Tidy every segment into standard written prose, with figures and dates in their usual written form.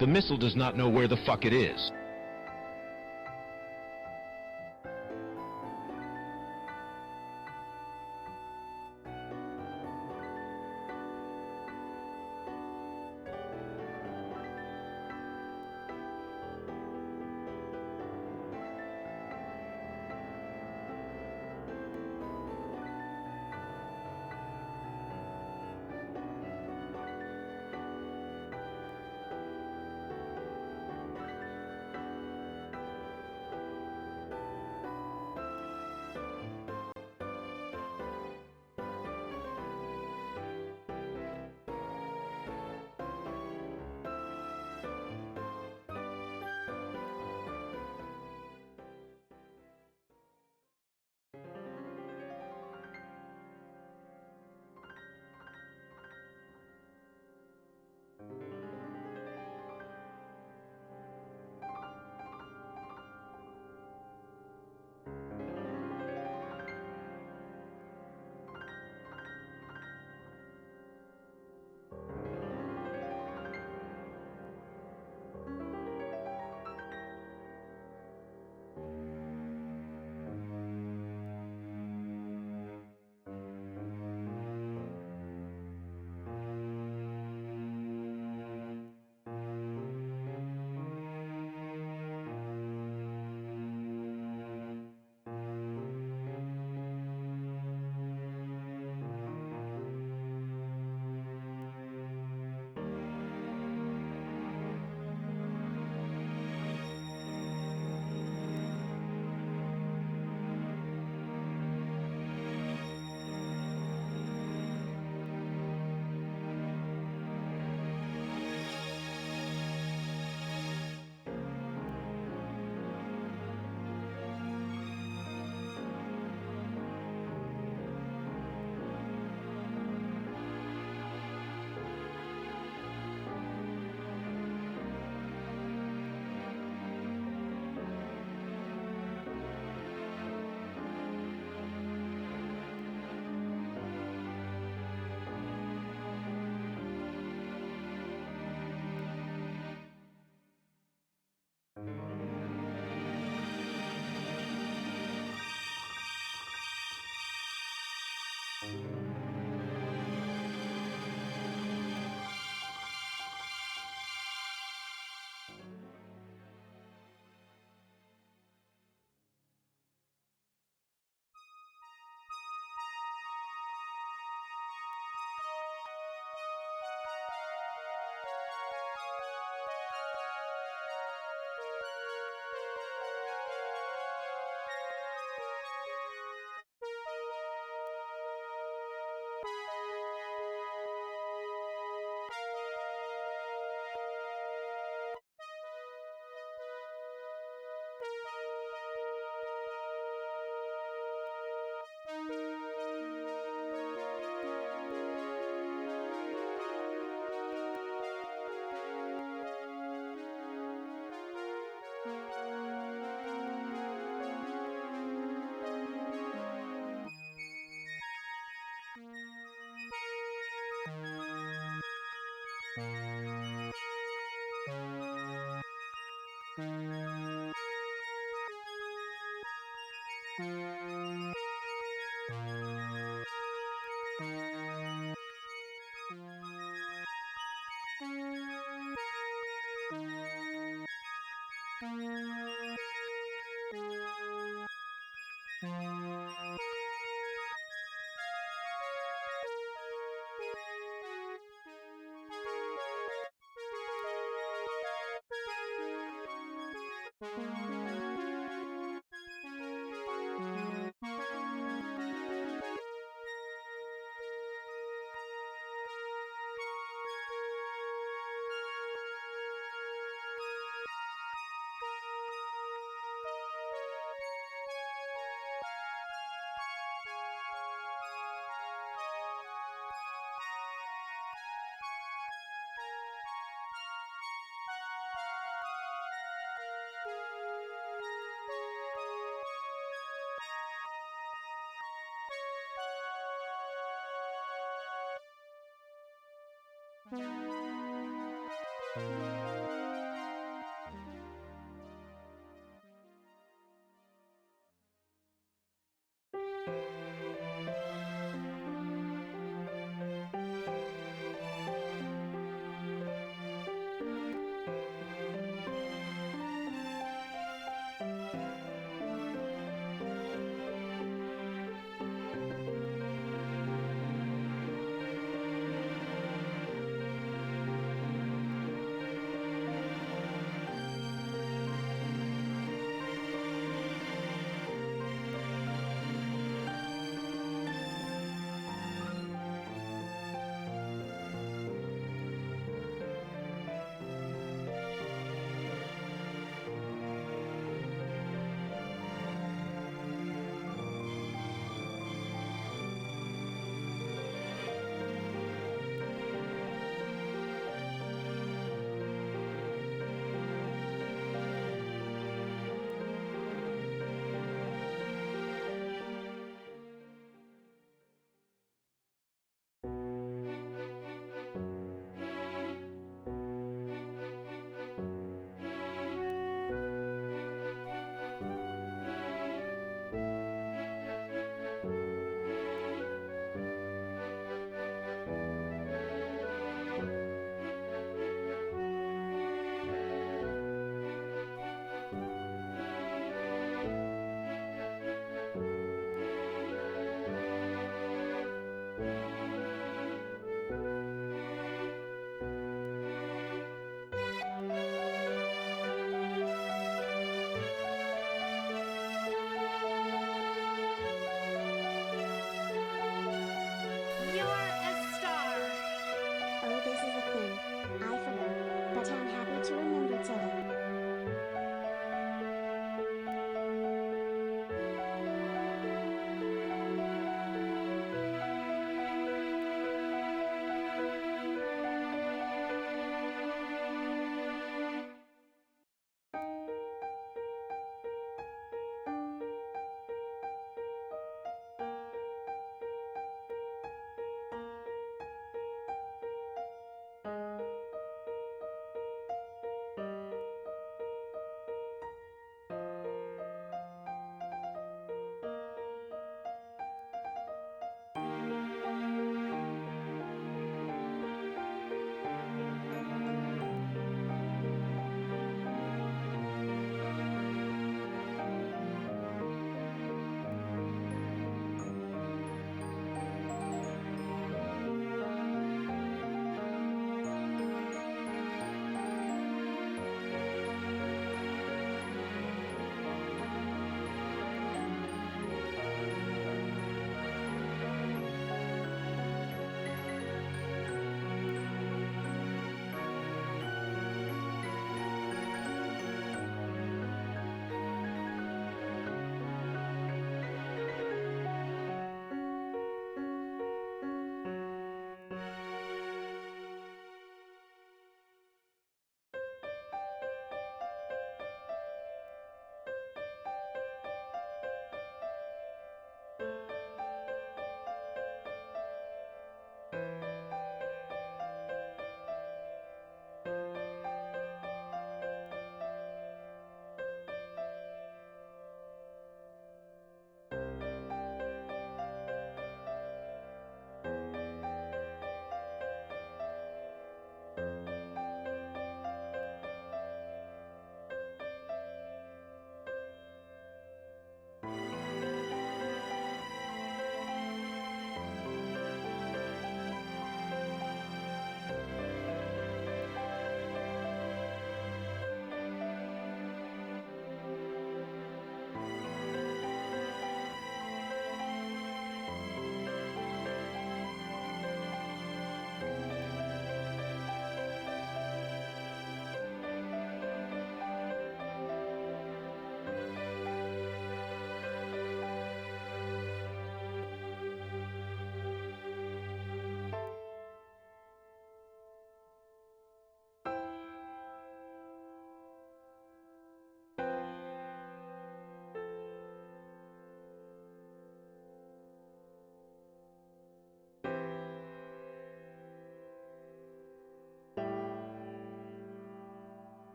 The missile does not know where the fuck it is.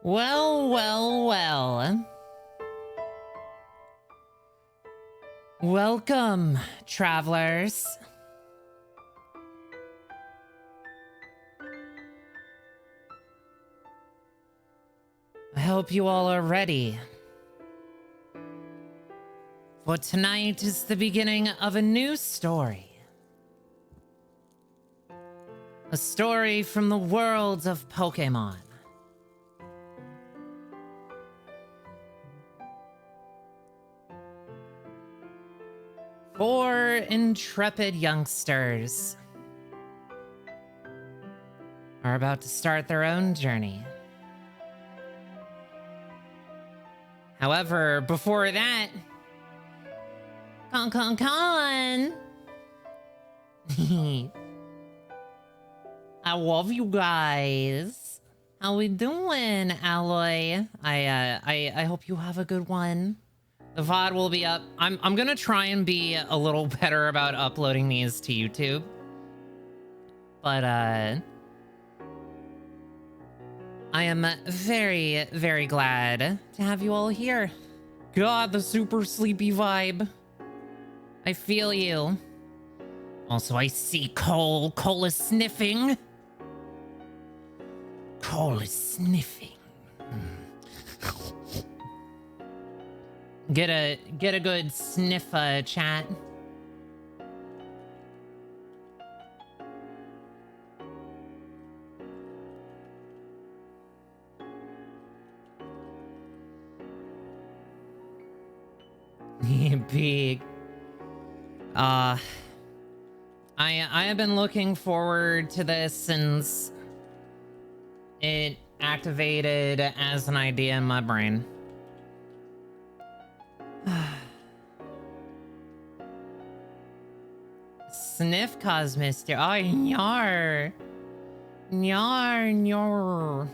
Well, well, well. Welcome, travelers. I hope you all are ready. For tonight is the beginning of a new story. A story from the world of Pokemon. Four intrepid youngsters are about to start their own journey. However, before that, con. I love you guys. How we doing, Alloy? I hope you have a good one. The VOD will be up. I'm gonna try and be a little better about uploading these to YouTube. But I am very, very glad to have you all here. God, the super sleepy vibe. I feel you. Also, I see Cole. Cole is sniffing. Cole is sniffing. Get a good sniff, chat. Big. I have been looking forward to this since it activated as an idea in my brain. Sniff Cosmister. Oh, nyar. Nyar, nyar.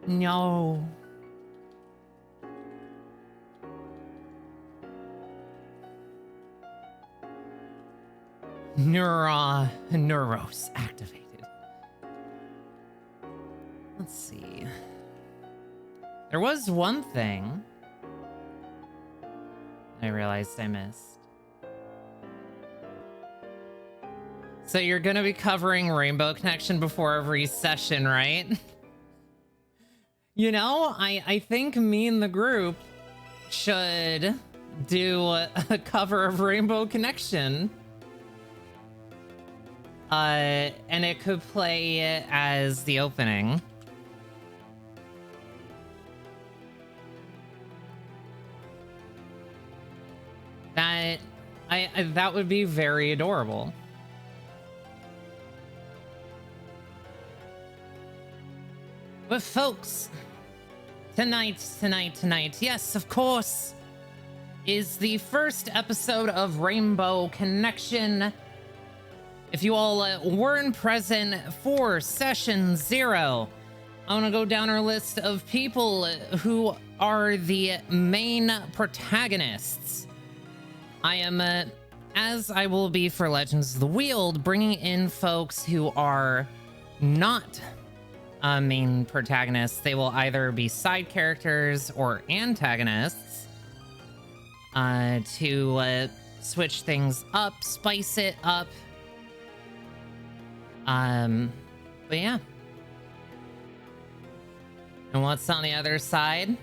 No. Neuros activated. Let's see. There was one thing I realized I missed. So you're gonna be covering Rainbow Connection before every session, right? You know, I think me and the group should do a cover of Rainbow Connection. And it could play as the opening. That would be very adorable. But folks, tonight, yes, of course, is the first episode of Rainbow Connection. If you all weren't present for session 0, I want to go down our list of people who are the main protagonists. I am, as I will be for Legends of the Wield, bringing in folks who are not main protagonists. They will either be side characters or antagonists to switch things up, spice it up. But yeah. And what's on the other side?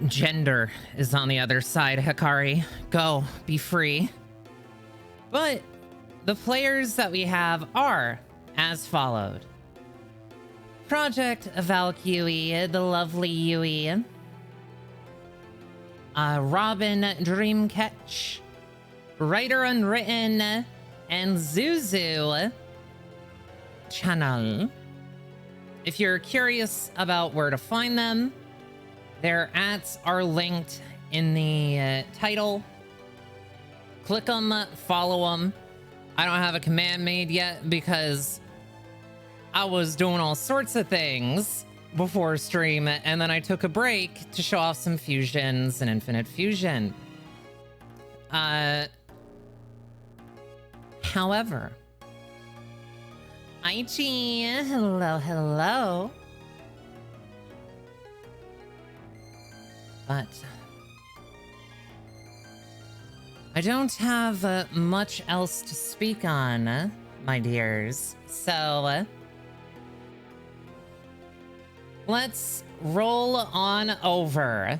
Gender is on the other side, Hikari. Go, be free. But the players that we have are as followed. ProjectValkYui, the lovely Yui. RobinDreamcatch, Writer Unwritten, and ZoozooCh channel. If you're curious about where to find them, their ads are linked in the title. Click them, follow them. I don't have a command made yet because I was doing all sorts of things before stream, and then I took a break to show off some fusions and Infinite Fusion. However, I Hi, G. Hello, hello. But I don't have much else to speak on, my dears. So let's roll on over.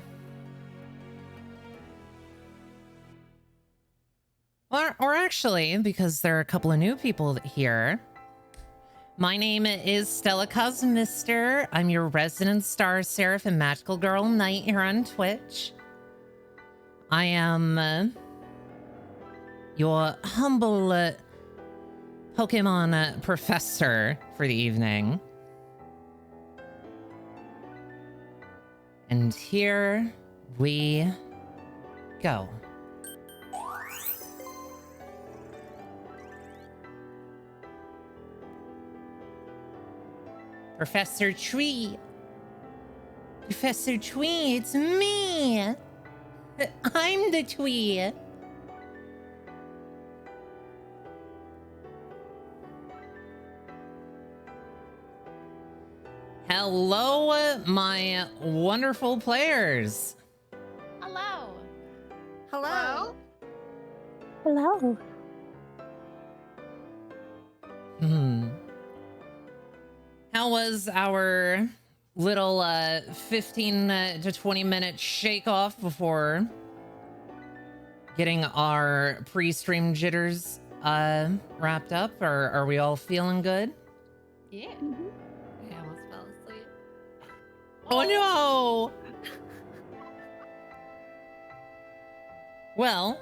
Or actually, because there are a couple of new people here, my name is Stella Cosmister. I'm your resident Star Seraph and Magical Girl Knight here on Twitch. I am your humble Pokemon professor for the evening. And here we go. Professor Tree. Professor Twee, it's me. I'm the Twee. Hello, my wonderful players. Hello. Hello. Hello. How was our little 15 to 20 minute shake off before getting our pre-stream jitters wrapped up? Or are we all feeling good? Yeah. I almost fell asleep. Oh no! Well,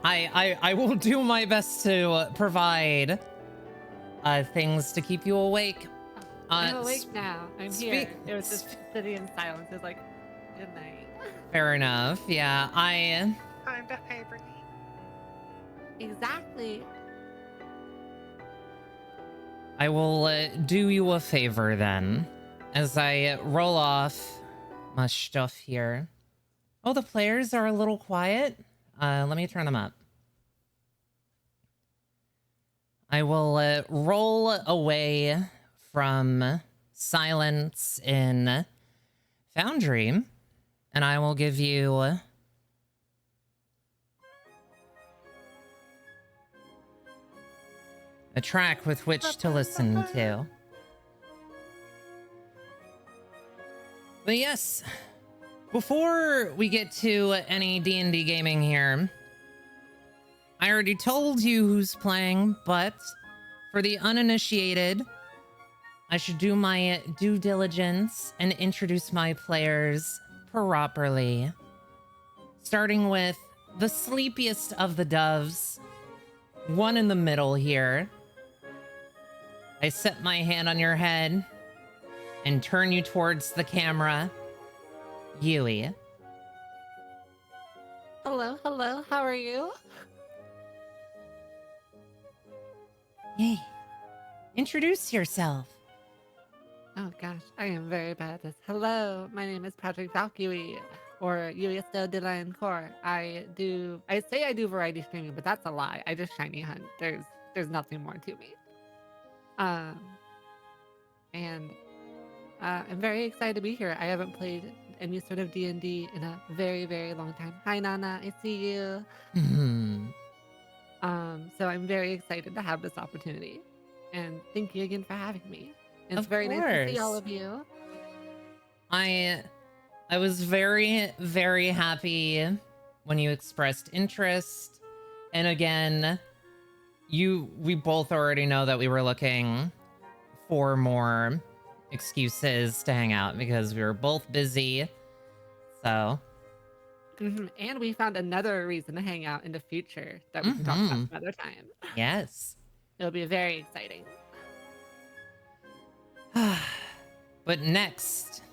I will do my best to provide things to keep you awake. I'm awake now. I'm here. It was just sitting in silence. It was like, good night. Fair enough. Yeah, Time to hibernate. Exactly. I will do you a favor then, as I roll off my stuff here. Oh, the players are a little quiet. Let me turn them up. I will roll away from silence in Foundry, and I will give you a track with which to listen to. But yes, before we get to any D&D gaming here, I already told you who's playing, but for the uninitiated, I should do my due diligence and introduce my players properly. Starting with the sleepiest of the doves, one in the middle here. I set my hand on your head and turn you towards the camera. Yui. Hello, hello. How are you? Hey, introduce yourself. Oh gosh, I am very bad at this. Hello, my name is ProjectValkYui, or Yuisto de la Encore. I say I do variety streaming, but that's a lie. I just shiny hunt. There's nothing more to me. And I'm very excited to be here. I haven't played any sort of D&D in a very, very long time. Hi, Nana. I see you. So I'm very excited to have this opportunity. And thank you again for having me. It's very nice to see all of you. I was very, very happy when you expressed interest. And again, we both already know that we were looking for more excuses to hang out because we were both busy. So. And we found another reason to hang out in the future that we can talk about another time. Yes. It'll be very exciting. But next,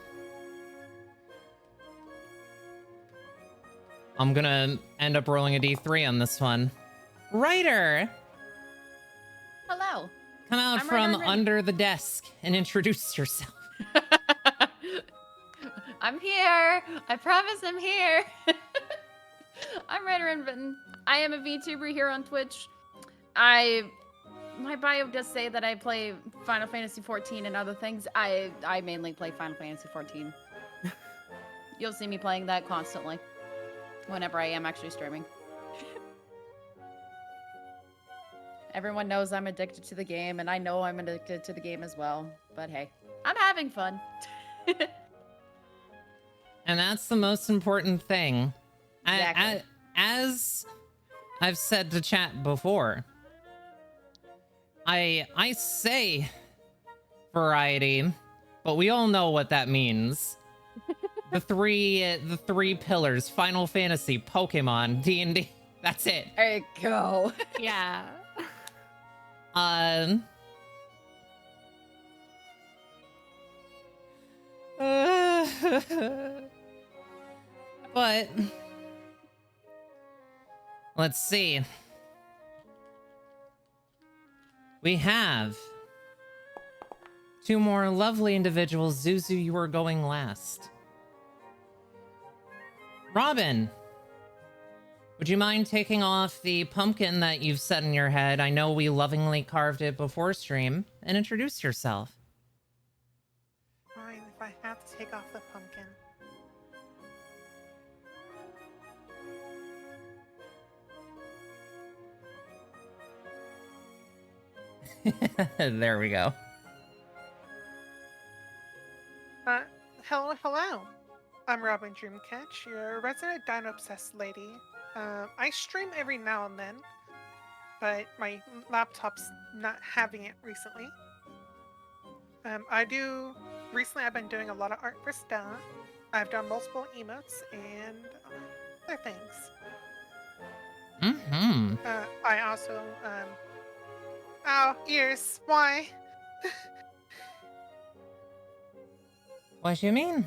I'm gonna end up rolling a D3 on this one. Ryder! Hello. Come out I'm from Ryder. under the desk and introduce yourself. I'm here. I promise I'm here. I'm Ryder Invitten. I am a VTuber here on Twitch. My bio does say that I play Final Fantasy 14 and other things. I mainly play Final Fantasy 14. You'll see me playing that constantly whenever I am actually streaming. Everyone knows I'm addicted to the game, and I know I'm addicted to the game as well. But hey, I'm having fun. And that's the most important thing. Exactly. As I've said to chat before, I say variety, but we all know what that means. the three pillars: Final Fantasy, Pokemon, D&D. That's it. There you go. Yeah. But let's see. We have two more lovely individuals. Zuzu, you are going last. Robin, would you mind taking off the pumpkin that you've set in your head? I know we lovingly carved it before stream, and introduce yourself. Fine, if I have to take off the pumpkin. There we go. Hello. I'm RobinDreamcatch, your resident dino-obsessed lady. I stream every now and then, but my laptop's not having it recently. Recently I've been doing a lot of art for Stella. I've done multiple emotes and other things. Mm-hmm. I also, ow, ears, why? What do you mean?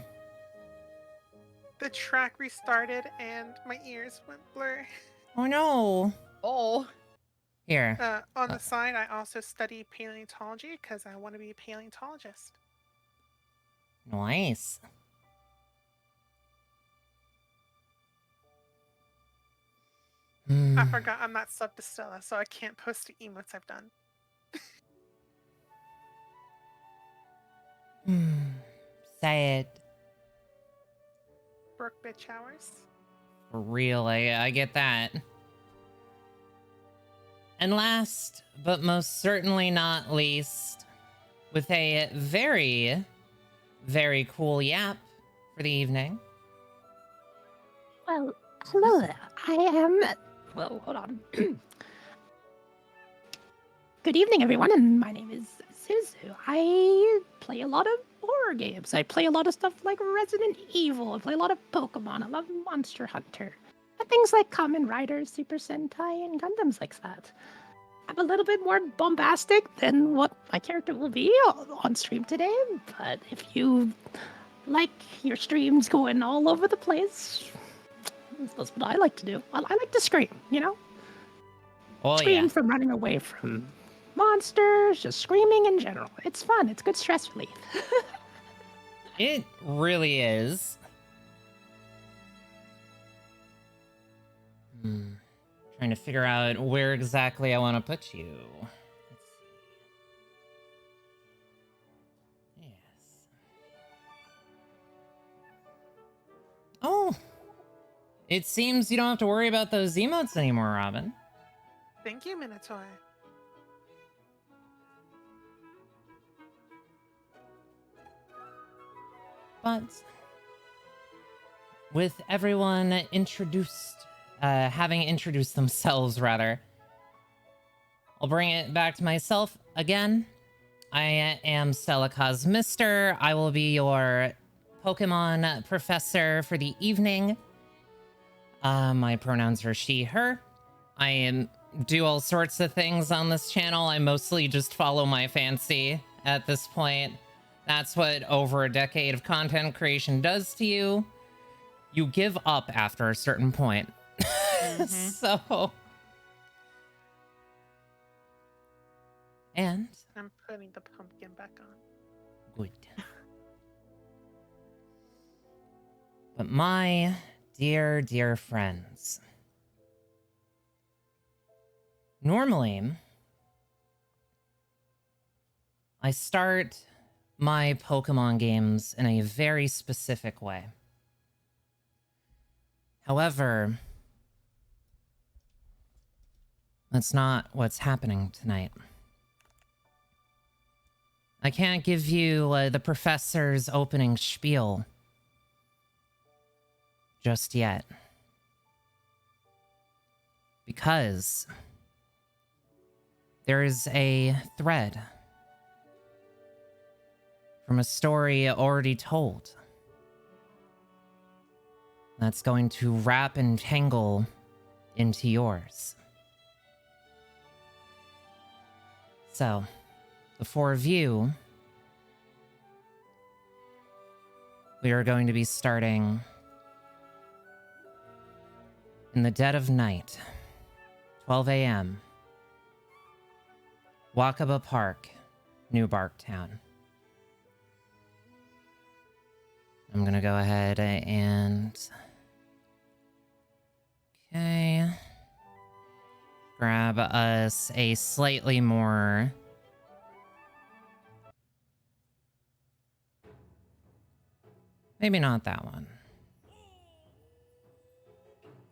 The track restarted and my ears went blur. Oh no. Oh. Here. On the side, I also study paleontology because I want to be a paleontologist. Nice. I forgot I'm not sub to Stella, so I can't post the emotes I've done. Say it. Broke bitch hours. For real, I get that. And last, but most certainly not least, with a very, very cool yap for the evening. Well, hello there. I am. Well, hold on. Good evening, everyone, and my name is Zuzu. I play a lot of horror games. I play a lot of stuff like Resident Evil. I play a lot of Pokemon. I love Monster Hunter. And things like Kamen Rider, Super Sentai, and Gundams like that. I'm a little bit more bombastic than what my character will be on stream today, but if you like your streams going all over the place, that's what I like to do. I like to scream, you know? Oh, Scream yeah. from running away from monsters, just screaming in general. It's fun. It's good stress relief. It really is. Trying to figure out where exactly I want to put you. Let's see. Yes. Oh. It seems you don't have to worry about those emotes anymore, Robin. Thank you, Minotaur. But with everyone having introduced themselves, rather, I'll bring it back to myself again. I am Stella Cosmister. I will be your Pokemon professor for the evening. My pronouns are she, her. I do all sorts of things on this channel. I mostly just follow my fancy at this point. That's what over a decade of content creation does to you. You give up after a certain point. So... And... I'm putting the pumpkin back on. Good. But my dear, dear friends, Normally, I start my Pokemon games in a very specific way. However, that's not what's happening tonight. I can't give you the professor's opening spiel just yet. Because there is a thread from a story already told that's going to wrap and tangle into yours. So, the four of you, we are going to be starting in the dead of night, 12 a.m., Wakaba Park, New Barktown. I'm gonna go ahead and... Okay. Grab us a slightly more... Maybe not that one.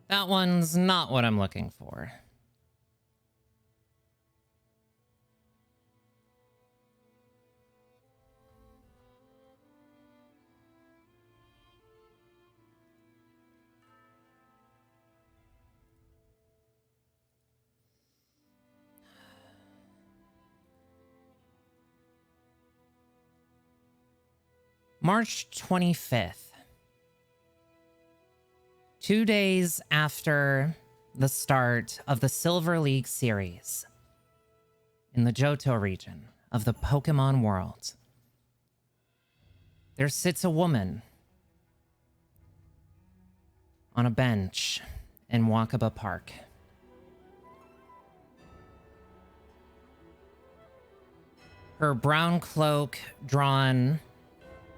That one's not what I'm looking for. March 25th. 2 days after the start of the Silver League series in the Johto region of the Pokemon world, there sits a woman on a bench in Wakaba Park. Her brown cloak drawn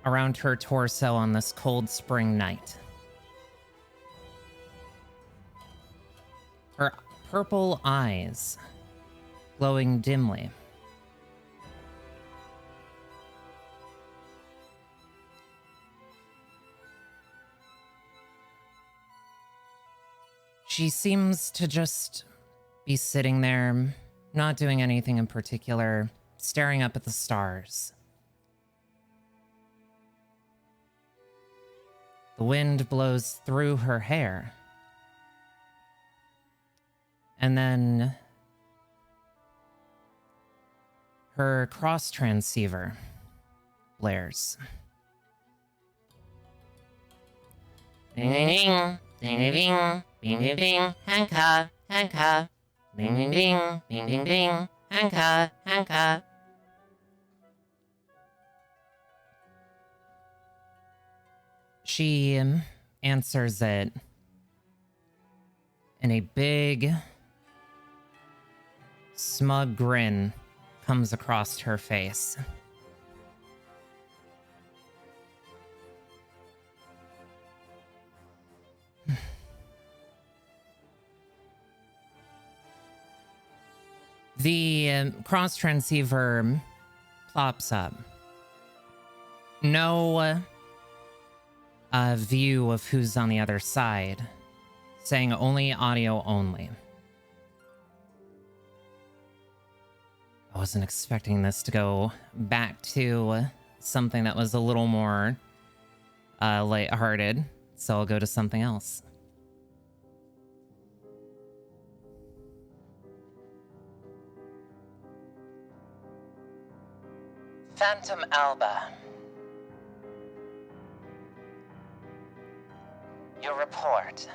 around her torso on this cold spring night. Her purple eyes glowing dimly. She seems to just be sitting there, not doing anything in particular, staring up at the stars. The wind blows through her hair. And then her cross transceiver blares. Ding ding ding, ding ding ding, ding ding ding, Hanka, Hanka, ding ding ding, ding ding ding, Hanka, Hanka. She answers it and a big, smug grin comes across her face. The cross transceiver plops up. No view of who's on the other side, saying only audio only. I wasn't expecting this to go back to something that was a little more lighthearted, so I'll go to something else. Phantom Alba. Your report.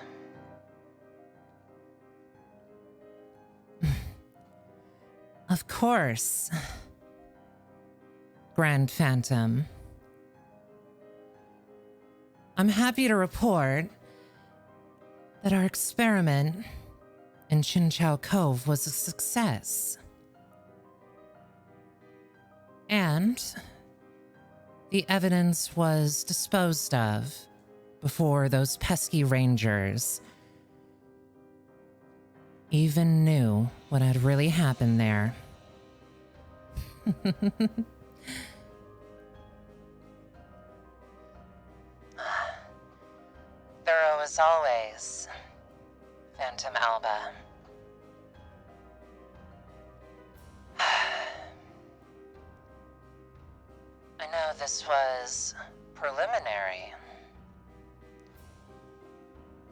Of course, Grand Phantom. I'm happy to report that our experiment in Chinchou Cove was a success. And the evidence was disposed of before those pesky rangers even knew what had really happened there. Thorough as always, Phantom Alba. I know this was preliminary,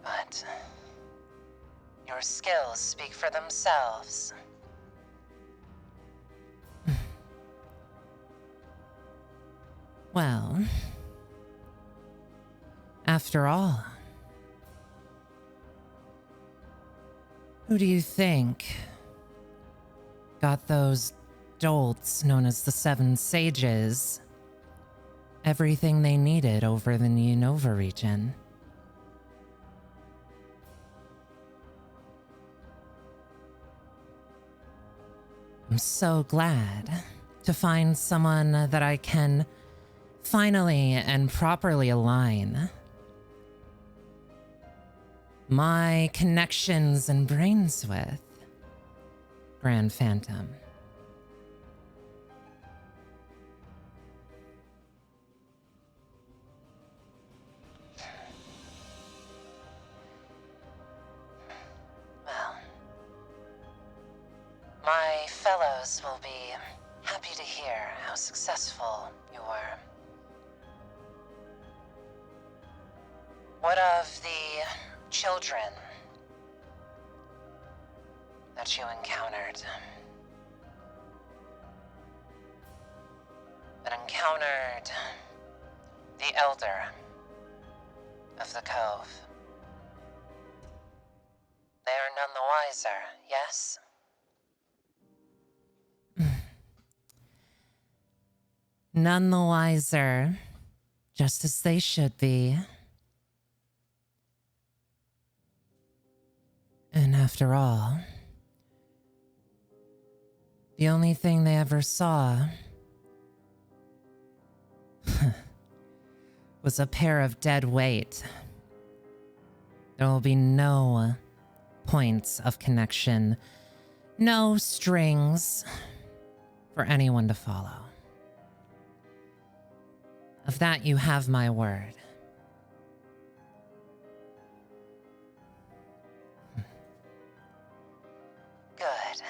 but your skills speak for themselves. Well, after all, who do you think got those dolts known as the Seven Sages everything they needed over the Unova region? I'm so glad to find someone that I can finally and properly align my connections and brains with, Grand Phantom. Well, my fellows will be happy to hear how successful you were. What of the children that you encountered? That encountered the Elder of the Cove. They are none the wiser, yes? None the wiser, just as they should be. And after all, the only thing they ever saw was a pair of dead weight. There will be no points of connection, no strings for anyone to follow. Of that you have my word. Good.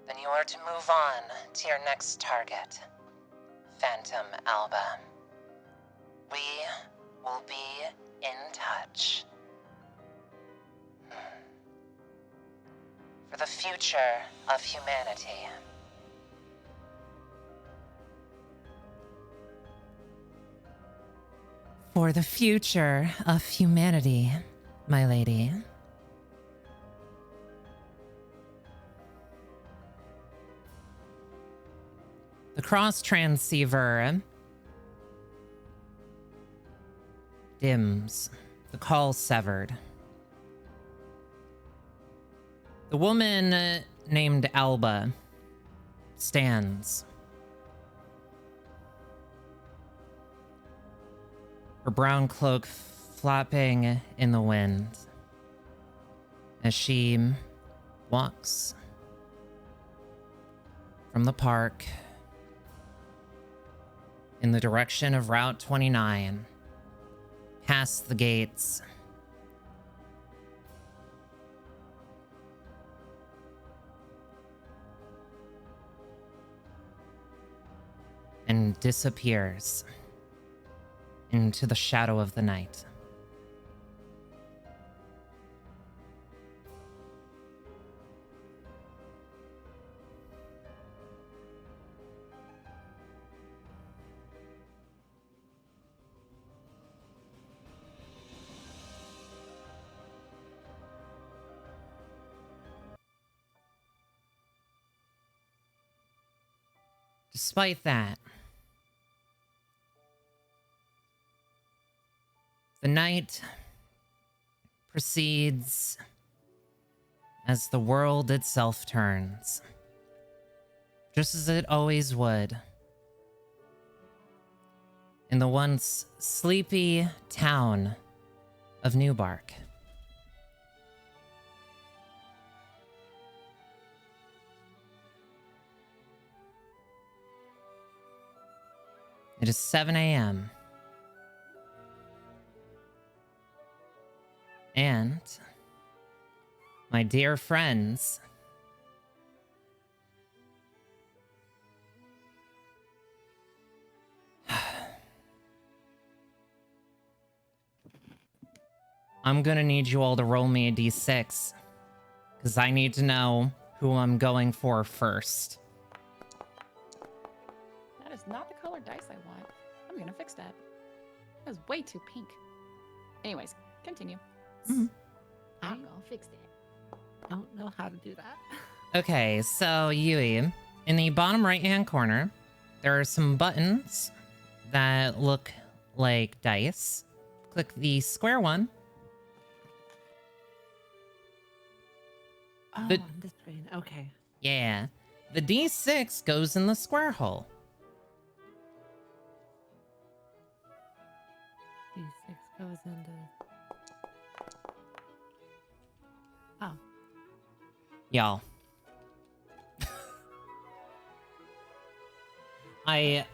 Then you are to move on to your next target, Phantom Alba. We will be in touch. For the future of humanity. For the future of humanity, my lady. The cross transceiver dims, the call severed. The woman named Alba stands. Her brown cloak flapping in the wind as she walks from the park in the direction of Route 29, past the gates, and disappears into the shadow of the night. Despite that, the night proceeds as the world itself turns, just as it always would, in the once sleepy town of Newbark. It is 7 a.m. And, my dear friends, I'm gonna need you all to roll me a d6, because I need to know who I'm going for first. That is not the color dice I want. I'm gonna fix that. That was way too pink. Anyways, continue. I I'll fix that. don't know how to do that. Okay, so Yui, in the bottom right-hand corner, there are some buttons that look like dice. Click the square one. Oh, The- on this screen. Okay. Yeah. The D6 goes in the square hole. D6 goes into. Oh. Y'all. I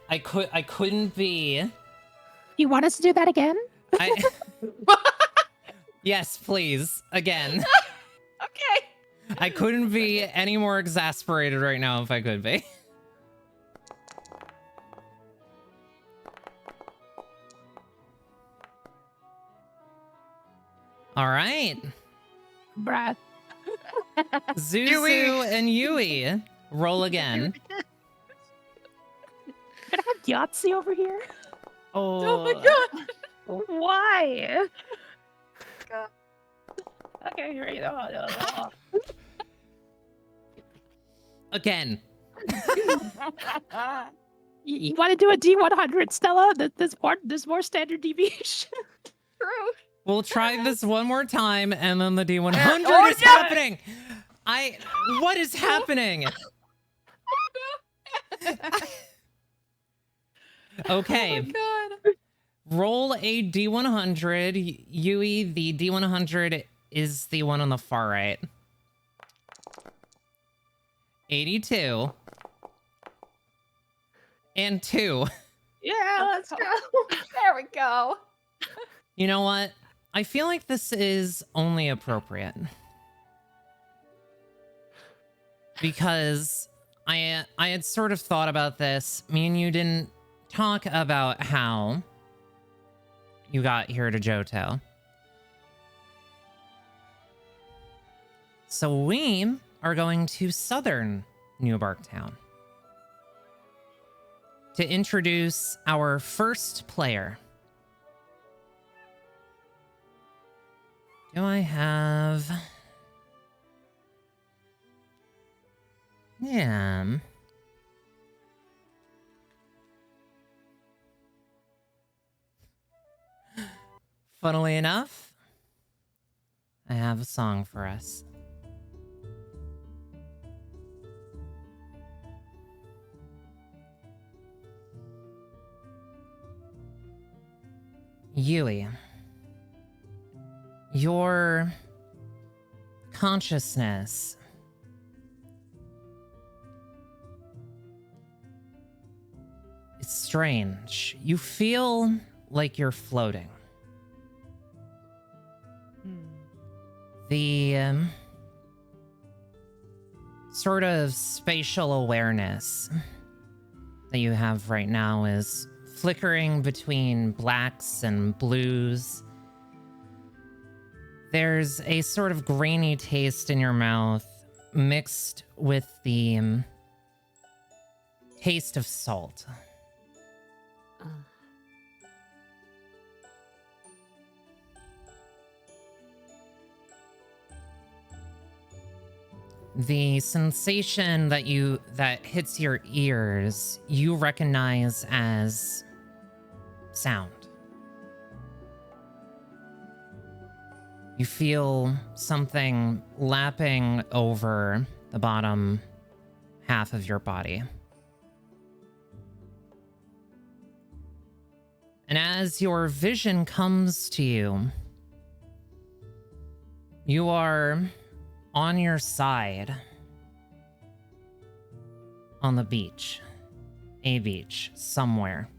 couldn't be. You want us to do that again? I Yes, please. Again. Okay. I couldn't be any more exasperated right now if I could be. All right. Bruh. Zuzu and Yui, roll again. Can I have Yahtzee over here? Oh my god. Why? Okay, here you go. Again. You want to do a D100, Stella? There's more standard deviation. True. We'll try this one more time, and then the D100 Oh, is yeah! happening. What is happening? Okay. Oh my god. Roll a D100. Yui, the D100 is the one on the far right. 82. And 2. Yeah, let's go. There we go. You know what? I feel like this is only appropriate. Because I had sort of thought about this. Me and you didn't talk about how you got here to Johto. So we are going to southern New Barktown to introduce our first player. Do I have... Yeah. Funnily enough, I have a song for us. Yui, your consciousness is strange. You feel like you're floating. The sort of spatial awareness that you have right now is flickering between blacks and blues. There's a sort of grainy taste in your mouth mixed with the taste of salt. The sensation that hits your ears, you recognize as sound. You feel something lapping over the bottom half of your body. And as your vision comes to you, you are on your side on the beach, a beach somewhere.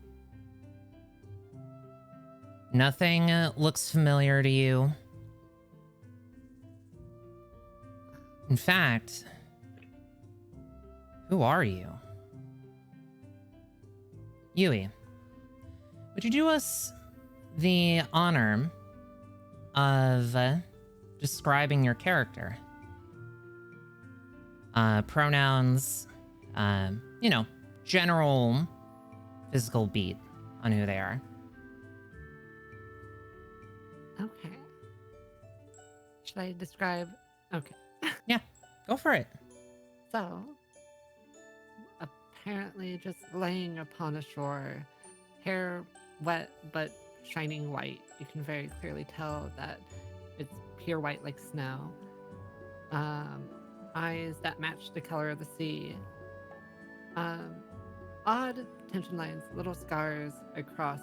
Nothing looks familiar to you. In fact, who are you? Yui, would you do us the honor of describing your character? Pronouns, you know, general physical beat on who they are. Okay. Should I describe? Okay. Yeah, go for it. So, apparently just laying upon a shore, hair wet but shining white. You can very clearly tell that it's pure white like snow. Eyes that match the color of the sea. Odd tension lines, little scars across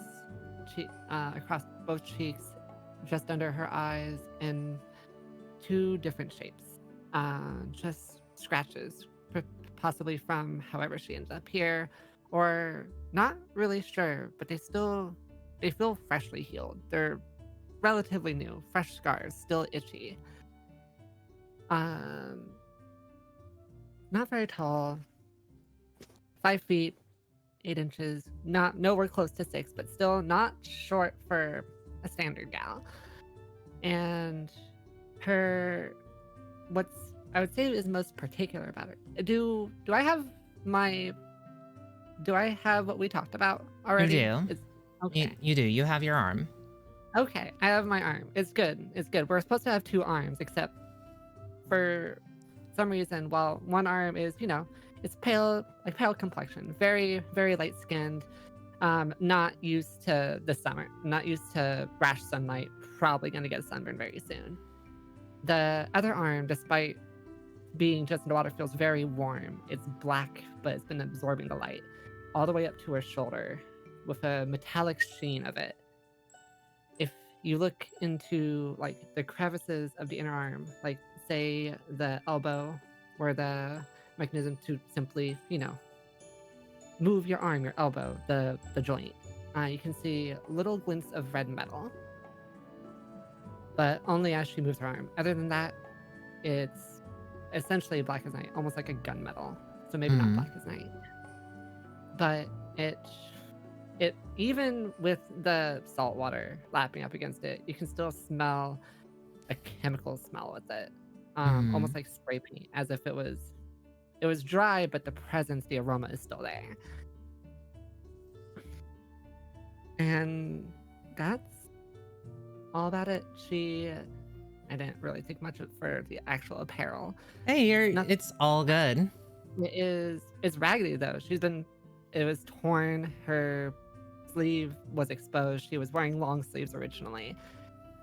both cheeks, just under her eyes, in two different shapes. Just scratches, possibly from however she ends up here, or not really sure, but they feel freshly healed. They're relatively new, fresh scars, still itchy. Not very tall, 5 feet, 8 inches, nowhere close to 6, but still not short for a standard gal. And what's I would say is most particular about it. Do I have what we talked about already? You do. Okay. You do. You have your arm. Okay, I have my arm. It's good. We're supposed to have 2 arms, except for some reason, while one arm is, it's pale complexion, very, very light skinned, not used to the summer, not used to rash sunlight, probably going to get sunburned very soon. The other arm, despite being just underwater, feels very warm. It's black, but it's been absorbing the light all the way up to her shoulder with a metallic sheen of it. If you look into like the crevices of the inner arm, like say the elbow or the mechanism to simply, move your arm, your elbow, the joint, you can see little glints of red metal, but only as she moves her arm. Other than that, it's essentially black as night, almost like a gunmetal. So maybe not black as night, but it even with the salt water lapping up against it, you can still smell a chemical smell with it, almost like spray paint, as if it was dry, but the aroma is still there. And that's all about it. I didn't really think much for the actual apparel. Hey, it's all good. It's raggedy though. It was torn. Her sleeve was exposed. She was wearing long sleeves originally.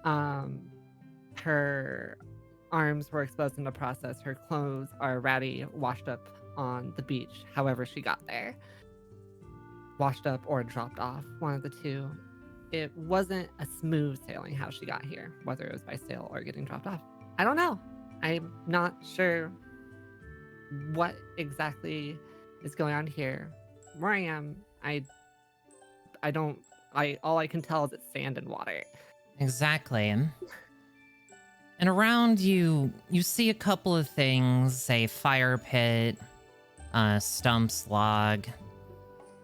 Her arms were exposed in the process. Her clothes are ratty, washed up on the beach, however she got there. Washed up or dropped off, one of the two. It wasn't a smooth sailing how she got here, whether it was by sail or getting dropped off. I don't know. I'm not sure what exactly is going on here. Where I am, all I can tell is it's sand and water. Exactly. And around you see a couple of things, a fire pit, stumps, log,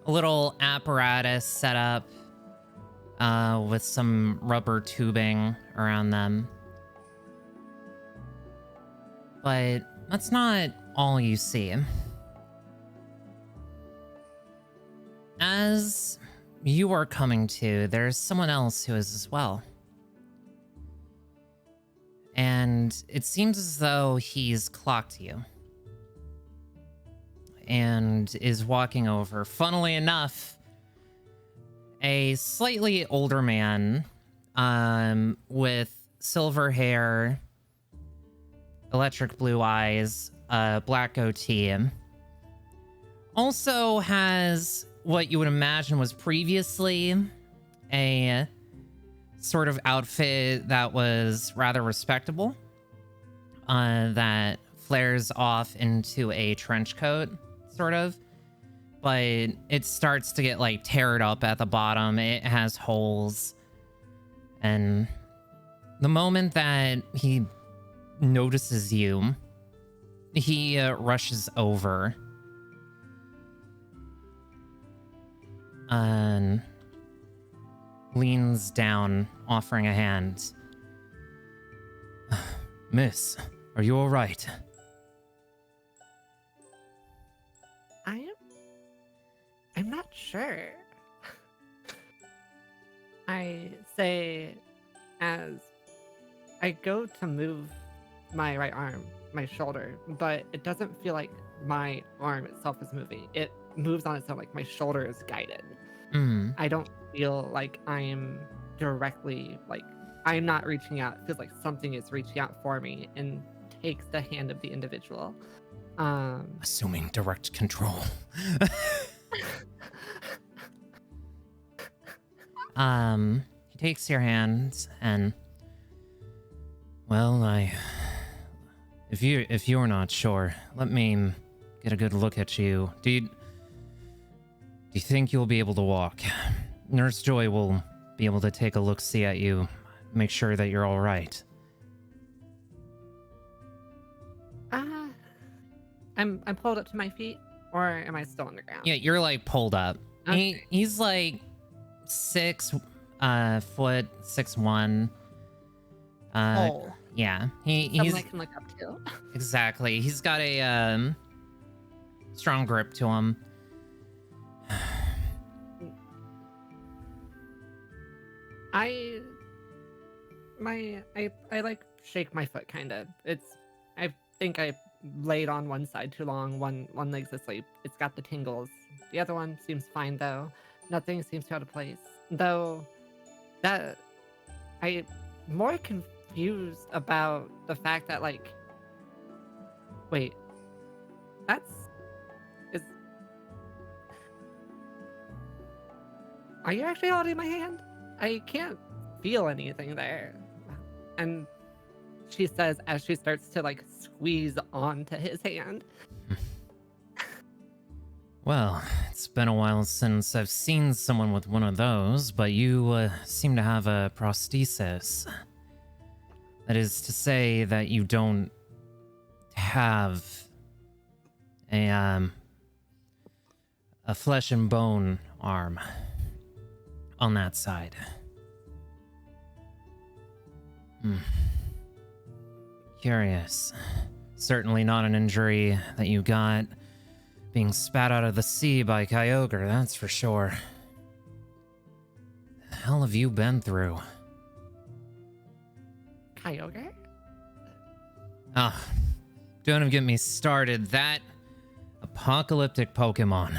a little apparatus set up with some rubber tubing around them. But that's not all you see. As you are coming to, there's someone else who is as well. And it seems as though he's clocked you and is walking over. Funnily enough, a slightly older man with silver hair, electric blue eyes, black goatee, also has what you would imagine was previously a sort of outfit that was rather respectable, that flares off into a trench coat, sort of, but it starts to get like teared up at the bottom. It has holes. And the moment that he notices you, he rushes over and leans down, offering a hand. Miss, are you all right? I'm not sure. I say as I go to move my right arm, my shoulder, but it doesn't feel like my arm itself is moving. It moves on its own, like my shoulder is guided. I don't feel like I'm directly, like, I'm not reaching out. It feels like something is reaching out for me and takes the hand of the individual. Assuming direct control. He takes your hand and, well, if you're not sure, let me get a good look at you. Do you think you'll be able to walk? Nurse Joy will be able to take a look-see at you, make sure that you're all right. I'm pulled up to my feet, or am I still on the ground? Yeah, you're like pulled up. Okay. He's like 6 foot 6'1". Oh. Yeah, he's Someone I can look up to. exactly. He's got a strong grip to him. I like shake my foot kind of. I think I laid on one side too long. One leg's asleep. It's got the tingles. The other one seems fine though. Nothing seems too out of place. Though that I'm more confused about the fact that, like, wait, are you actually holding my hand? I can't feel anything there. And she says as she starts to, like, squeeze onto his hand. Well, it's been a while since I've seen someone with one of those, but you seem to have a prosthesis. That is to say that you don't have a flesh and bone arm on that side. Curious. Certainly not an injury that you got being spat out of the sea by Kyogre, that's for sure. The hell have you been through? Kyogre? Ah, don't even get me started. That apocalyptic Pokemon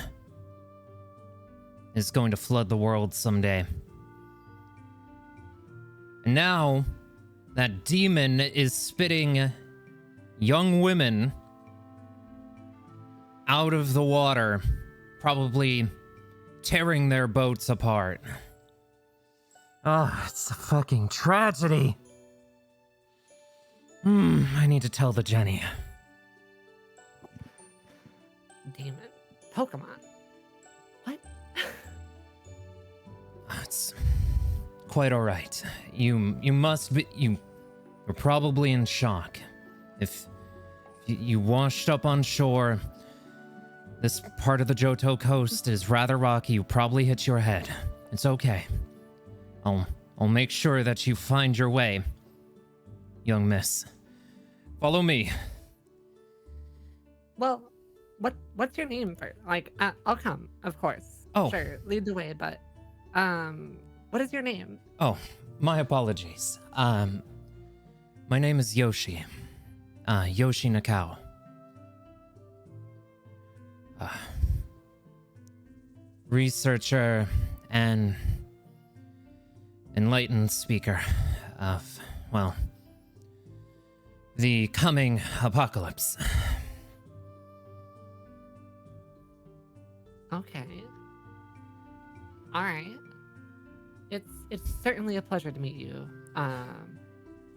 is going to flood the world someday. And now, that demon is spitting young women out of the water, probably tearing their boats apart. Oh, it's a fucking tragedy. I need to tell the Jenny. Demon. Pokemon. What? It's quite all right. You must be. You're probably in shock. If you washed up on shore, this part of the Johto coast is rather rocky. You probably hit your head. It's okay. I'll make sure that you find your way, young miss. Follow me. Well, what's your name first? Like, I'll come, of course. Oh. Sure, lead the way, but what is your name? Oh, my apologies. My name is Yoshi. Yoshi Nakao. Researcher and enlightened speaker of, well, the coming apocalypse. Okay. All right. It's certainly a pleasure to meet you,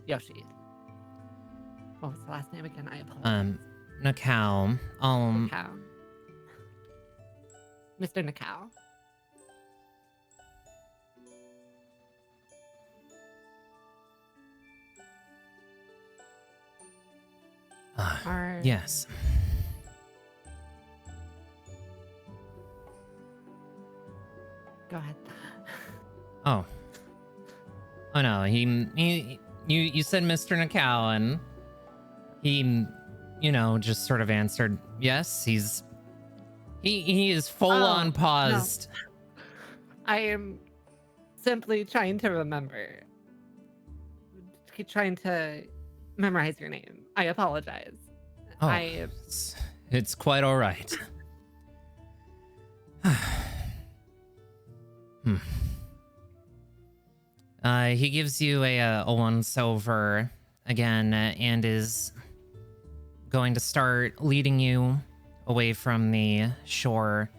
Yoshi. What was the last name again? I apologize. Nakao. Nakao. Mr. Nakao. Yes. Go ahead. Oh. Oh no, you said Mr. Nakawan. He, just sort of answered, yes, he is full on paused. No. I am simply trying to remember. Trying to memorize your name. I apologize. Oh, it's quite all right. He gives you a once over again and is going to start leading you away from the shore.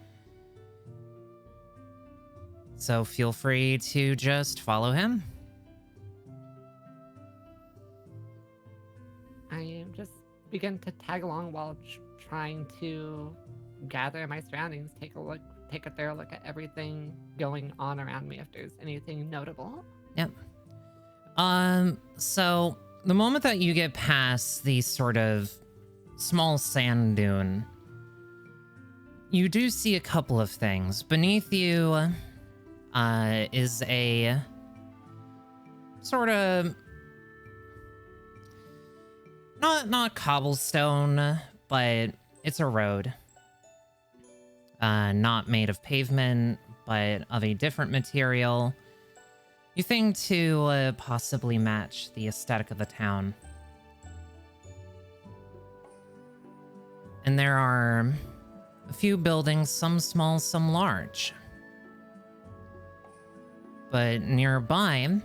So feel free to just follow him. I just begin to tag along while trying to gather my surroundings, take a thorough look at everything going on around me if there's anything notable. Yep. So the moment that you get past the sort of small sand dune, you do see a couple of things. Beneath you, is a sort of not cobblestone, but it's a road. Not made of pavement, but of a different material. You think to possibly match the aesthetic of the town. And there are a few buildings, some small, some large. But nearby,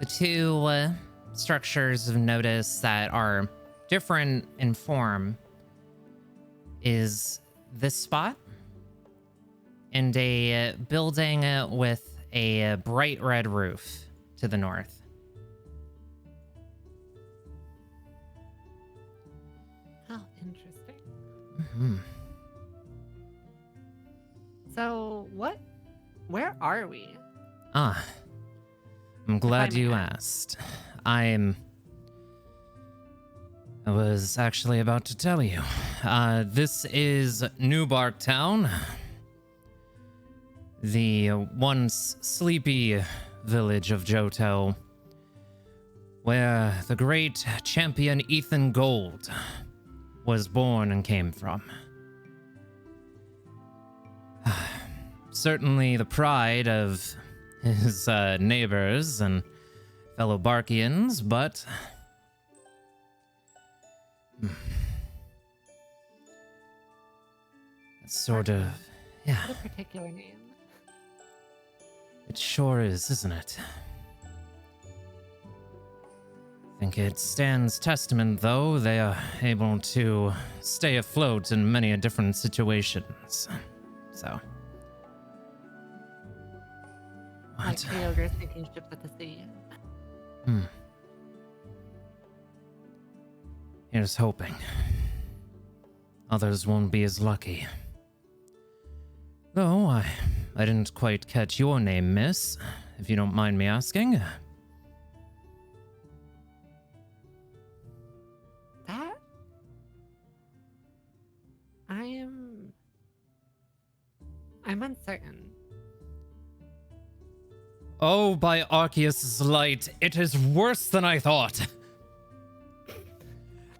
the two structures of notice that are different in form is this spot and a building with a bright red roof to the north. How interesting. Mm-hmm. So, where are we? I'm glad you asked. I was actually about to tell you. This is New Bark Town, the once sleepy village of Johto, where the great champion Ethan Gold was born and came from. Certainly the pride of his neighbors and fellow Barkians, but it's sort of, yeah. What a particular name. It sure is, isn't it? I think it stands testament, though, they are able to stay afloat in many different situations. So. Like What? Kyogre's sinking ships at the sea. Here's hoping. Others won't be as lucky. Though, I didn't quite catch your name, miss, if you don't mind me asking. That? I'm uncertain. Oh, by Arceus' light, it is worse than I thought.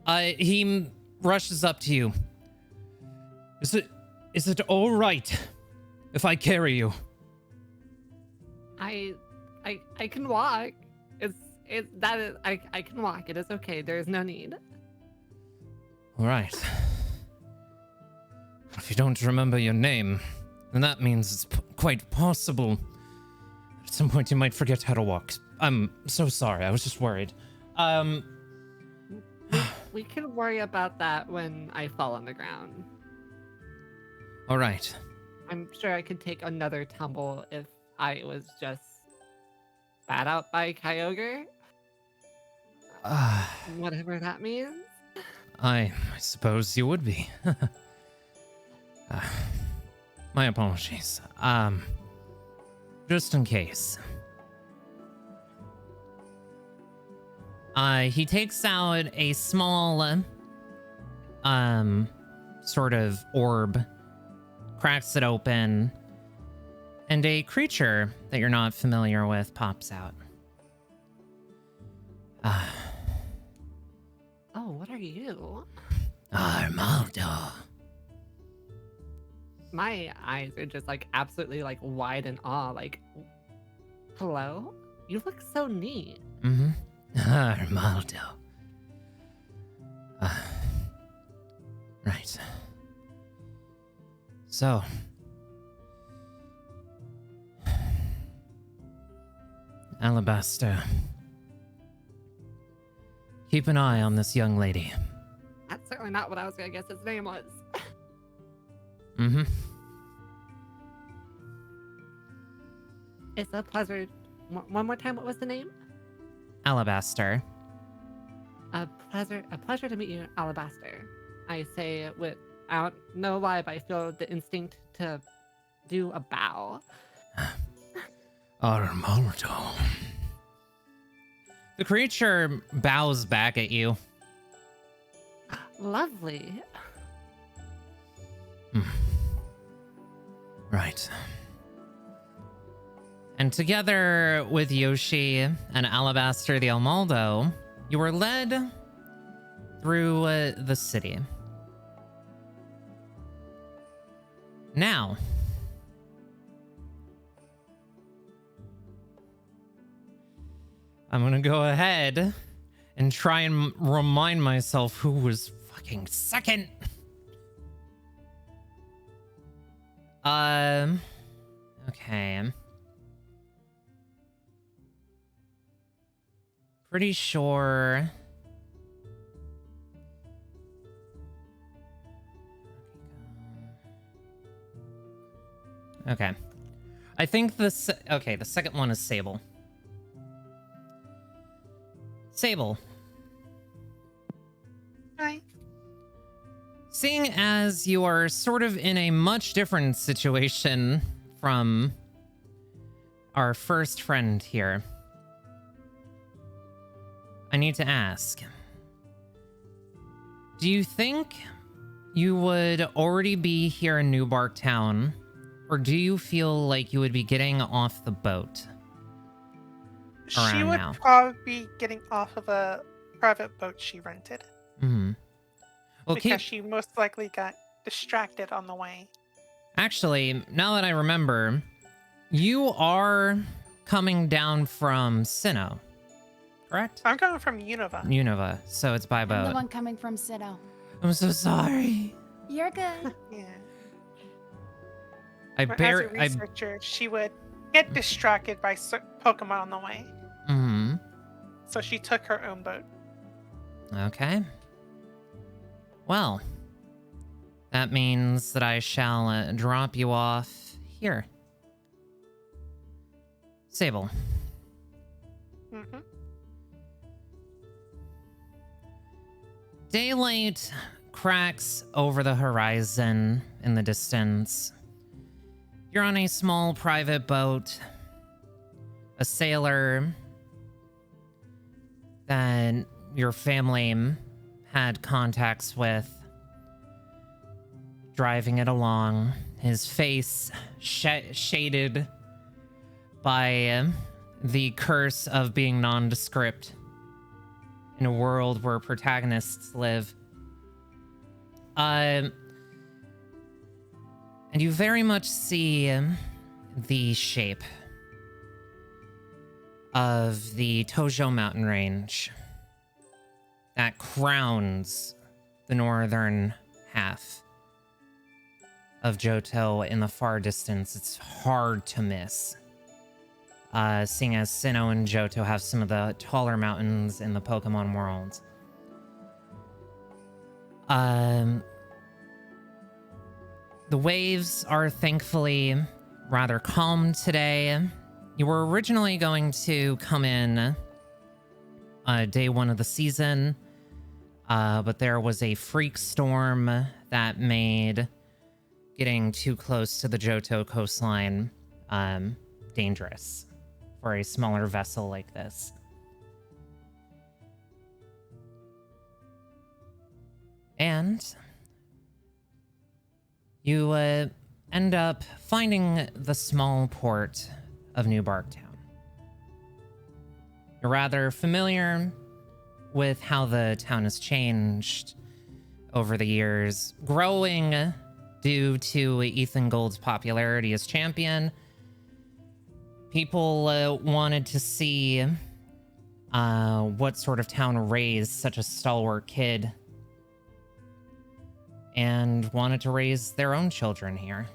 He rushes up to you. Is it all right if I carry you? I can walk. I can walk. It is okay. There is no need. All right. If you don't remember your name, then that means it's quite possible at some point you might forget how to walk. I'm so sorry. I was just worried. We can worry about that when I fall on the ground. All right. I'm sure I could take another tumble if I was just spat out by Kyogre. Whatever that means. I suppose you would be. My apologies. Just in case. He takes out a small, sort of orb, cracks it open, and a creature that you're not familiar with pops out. Oh, what are you? Armaldo. My eyes are just like absolutely like wide in awe. Like, hello? You look so neat. Mm-hmm. Armaldo. Right. So. Alabaster. Keep an eye on this young lady. That's certainly not what I was gonna guess his name was. Mm-hmm. It's a pleasure. One more time, what was the name? Alabaster. A pleasure to meet you, Alabaster. I say it with, I don't know why, but I feel the instinct to do a bow. Armaldo. The creature bows back at you. Lovely. Right. And together with Yoshi and Alabaster the Almaldo, you were led through the city. Now, I'm gonna go ahead and try and remind myself who was fucking second. Okay. Pretty sure. Okay. I think the second one is Sable. Sable. Hi. Seeing as you are sort of in a much different situation from our first friend here, I need to ask, do you think you would already be here in New Bark Town, or do you feel like you would be getting off the boat? She would now. probably be getting off of a private boat she rented. Mm-hmm. Well, Because she most likely got distracted on the way. Actually, now that I remember, you are coming down from Sinnoh, correct? I'm coming from Unova. Unova, so it's by I'm the boat. one coming from Sinnoh. I'm so sorry. You're good. Yeah. I But as a barely. researcher, she would get distracted by Pokemon on the way. Mm-hmm. So she took her own boat. Okay. Well, that means that I shall drop you off here. Sable. Mm-hmm. Daylight cracks over the horizon in the distance. You're on a small private boat. A sailor that your family had contacts with, driving it along, his face shaded by the curse of being nondescript in a world where protagonists live. And you very much see the shape of the Tojo mountain range that crowns the northern half of Johto in the far distance. It's hard to miss, seeing as Sinnoh and Johto have some of the taller mountains in the Pokemon world. The waves are thankfully rather calm today. You were originally going to come in day one of the season, but there was a freak storm that made getting too close to the Johto coastline dangerous for a smaller vessel like this. And you end up finding the small port of New Barktown. You're rather familiar with how the town has changed over the years, growing due to Ethan Gold's popularity as champion. People wanted to see what sort of town raised such a stalwart kid, and wanted to raise their own children here.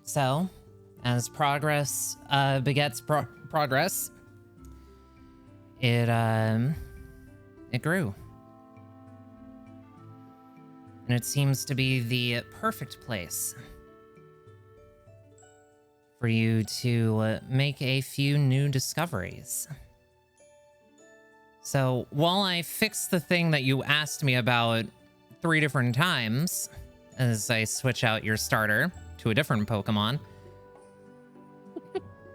So, as progress begets progress, it grew. And it seems to be the perfect place for you to make a few new discoveries. So while I fix the thing that you asked me about 3 different times, as I switch out your starter to a different Pokemon,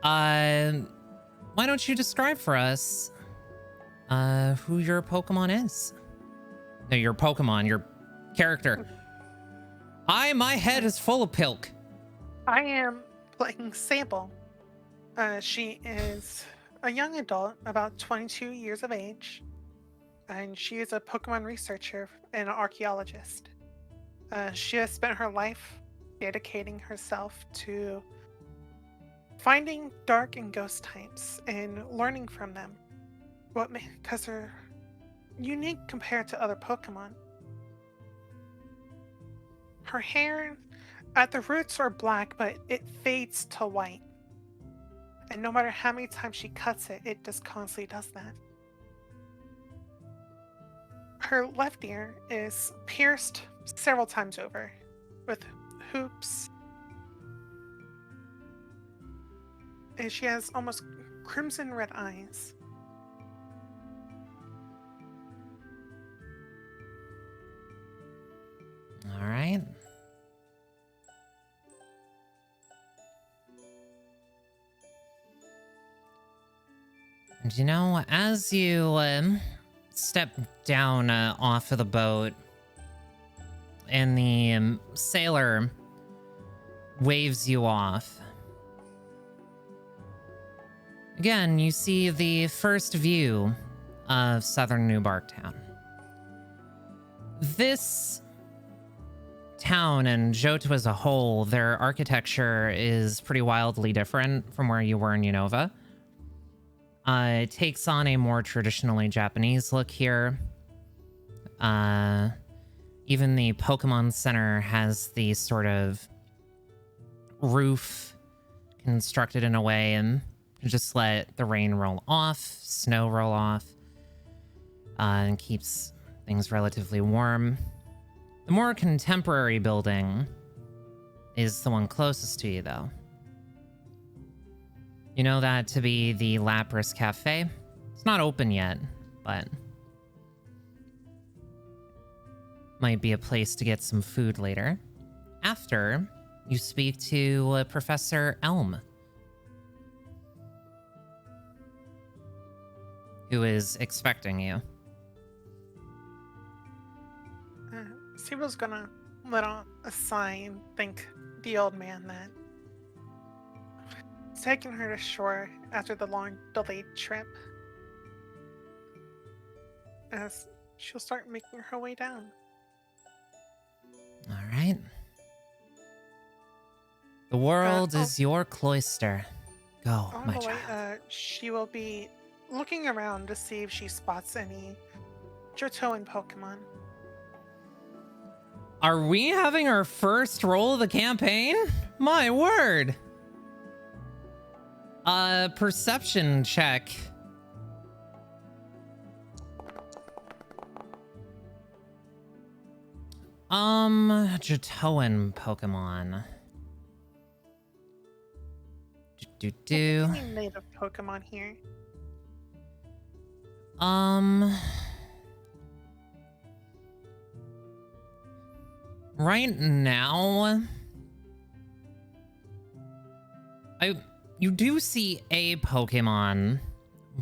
why don't you describe for us who your Pokemon is? No, your Pokemon, your character. My head is full of pilk. I am playing Sable. She is a young adult, about 22 years of age, and she is a Pokemon researcher and an archaeologist. She has spent her life dedicating herself to finding dark and ghost types and learning from them. Because they're unique compared to other Pokemon. Her hair at the roots are black, but it fades to white. And no matter how many times she cuts it, it just constantly does that. Her left ear is pierced several times over with hoops. And she has almost crimson red eyes. All right. And you know, as you step down off of the boat, and the sailor waves you off, again, you see the first view of southern New Barktown. This town and Johto as a whole, their architecture is pretty wildly different from where you were in Unova. It takes on a more traditionally Japanese look here. Even the Pokemon Center has the sort of roof constructed in a way and just let the rain roll off, snow roll off, and keeps things relatively warm. The more contemporary building is the one closest to you, though. You know that to be the Lapras Cafe. It's not open yet, but might be a place to get some food later. After you speak to Professor Elm, who is expecting you. Sable's gonna let out a sigh and thank the old man that it's taking her to shore after the long delayed trip. As she'll start making her way down. All right. The world is your cloister. Go, On my the way, child. she will be looking around to see if she spots any Johtoan Pokemon. Are we having our first roll of the campaign? My word. Perception check. Johtoan Pokemon. Any native Pokemon here? Right now, you do see a Pokemon,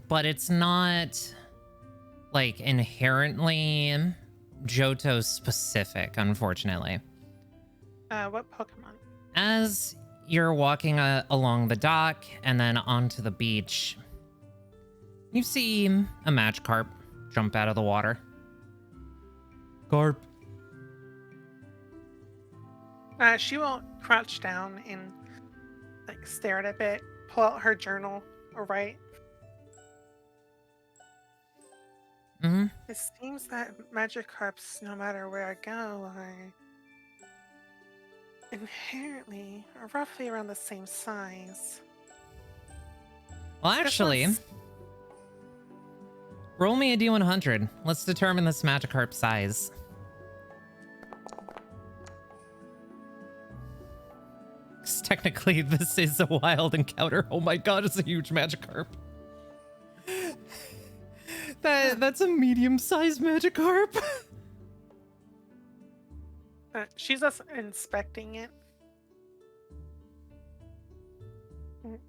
but it's not like inherently Johto specific, unfortunately. What Pokemon? As you're walking along the dock and then onto the beach, you see a Magikarp jump out of the water. Carp. She will crouch down and like stare at it a bit, pull out her journal, or write. Mm-hmm. It seems that Magikarps, no matter where I go, are inherently roughly around the same size. Well, actually, roll me a D100. Let's determine this Magikarp size. Because technically, this is a wild encounter. Oh my god, it's a huge Magikarp. That's a medium-sized Magikarp. She's just inspecting it. It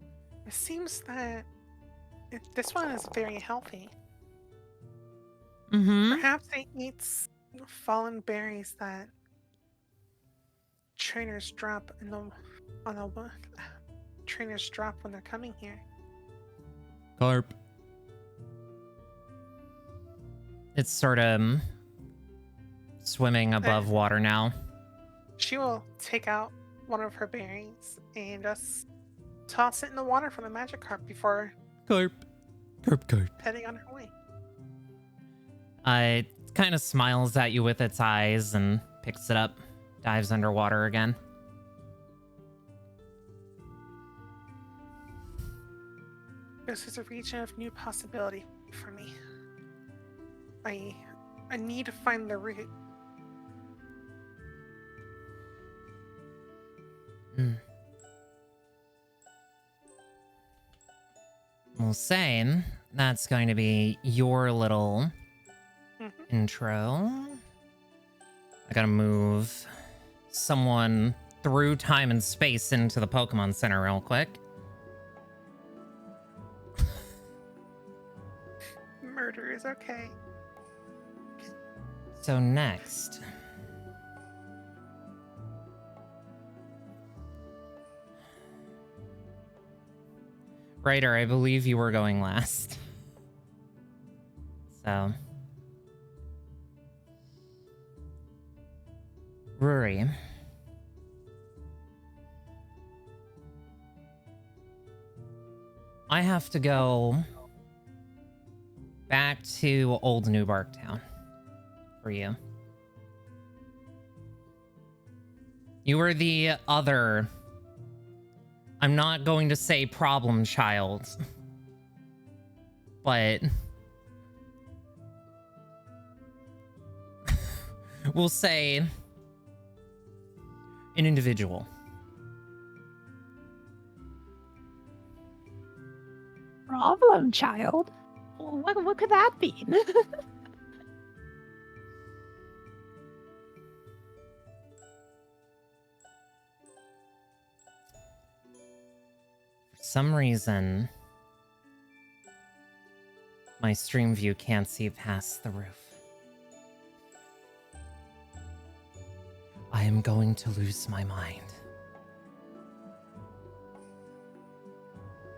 seems that this one is very healthy. Mm-hmm. Perhaps it eats fallen berries that trainers drop trainers drop when they're coming here. Carp. It's sort of swimming above water now. She will take out one of her berries and just toss it in the water for the Magikarp before Carp. heading on her way. It kind of smiles at you with its eyes and picks it up, dives underwater again. This is a region of new possibility for me. I need to find the route. Well, same. That's going to be your little intro. I gotta move someone through time and space into the Pokemon Center real quick. Murder is okay. So next. Ryder, I believe you were going last. So. Rory. I have to go back to Old New Barktown for you. You were the other, I'm not going to say problem child, but we'll say an individual. Problem child? What could that mean? For some reason, my stream view can't see past the roof. I am going to lose my mind.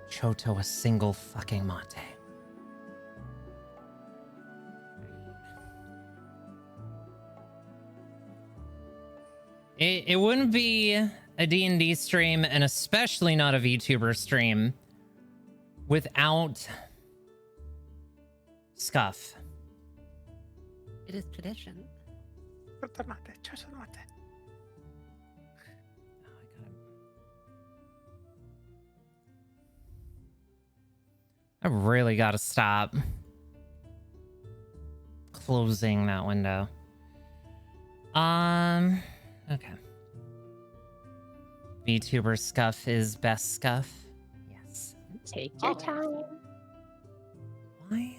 Choto a single fucking mate. It wouldn't be a D&D stream, and especially not a VTuber stream, without Scuff. It is tradition. I really gotta stop closing that window. Okay. VTuber Scuff is best Scuff. Yes. Take your time. Why?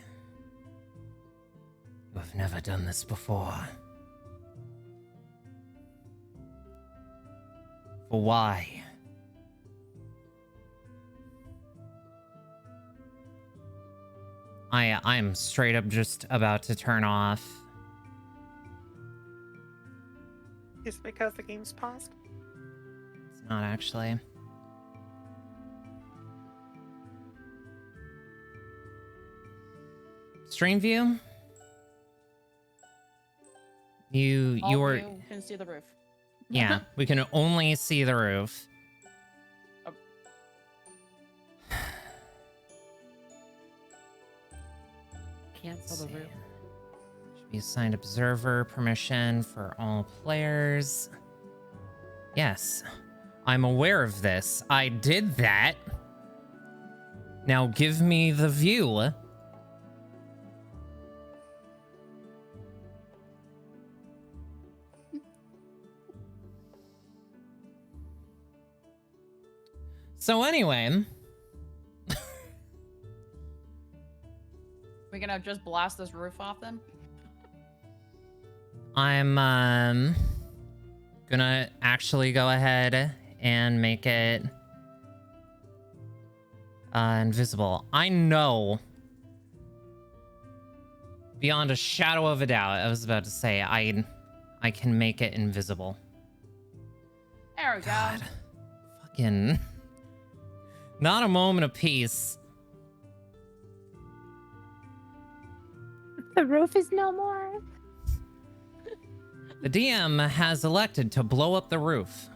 You have never done this before. For why? I'm straight up just about to turn off Is it because the game's paused? It's not actually. Stream view? You were... You can see the roof. Yeah, we can only see the roof. Oh. Cancel the roof. Should be assigned observer permission for all players. Yes, I'm aware of this. I did that. Now give me the view. So anyway, We gonna just blast this roof off then? I'm gonna actually go ahead and make it invisible. I know beyond a shadow of a doubt, I was about to say I can make it invisible. There we God, fucking not a moment of peace. The roof is no more. The DM has elected to blow up the roof.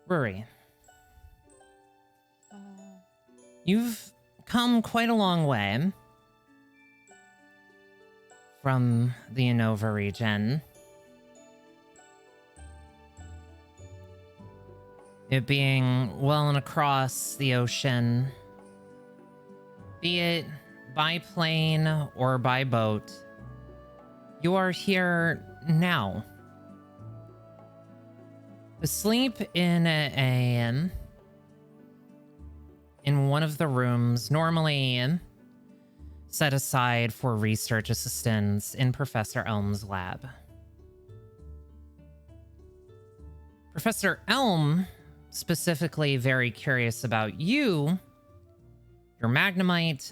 Rory, you've come quite a long way from the Unova region. It being well and across the ocean, be it by plane or by boat, you are here now. Asleep in in one of the rooms normally set aside for research assistants in Professor Elm's lab. Professor Elm specifically very curious about you, your Magnemite,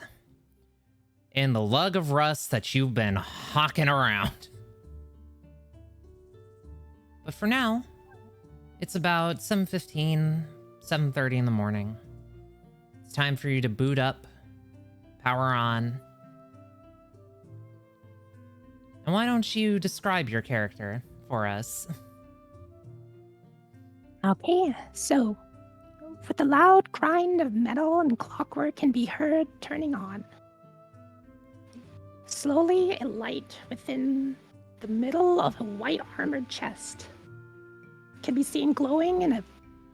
and the lug of rust that you've been hawking around. But for now, it's about 7:15, 7:30 in the morning. It's time for you to boot up, power on. And why don't you describe your character for us? Okay, so with the loud grind of metal and clockwork can be heard turning on. Slowly, a light within the middle of a white armored chest can be seen glowing in a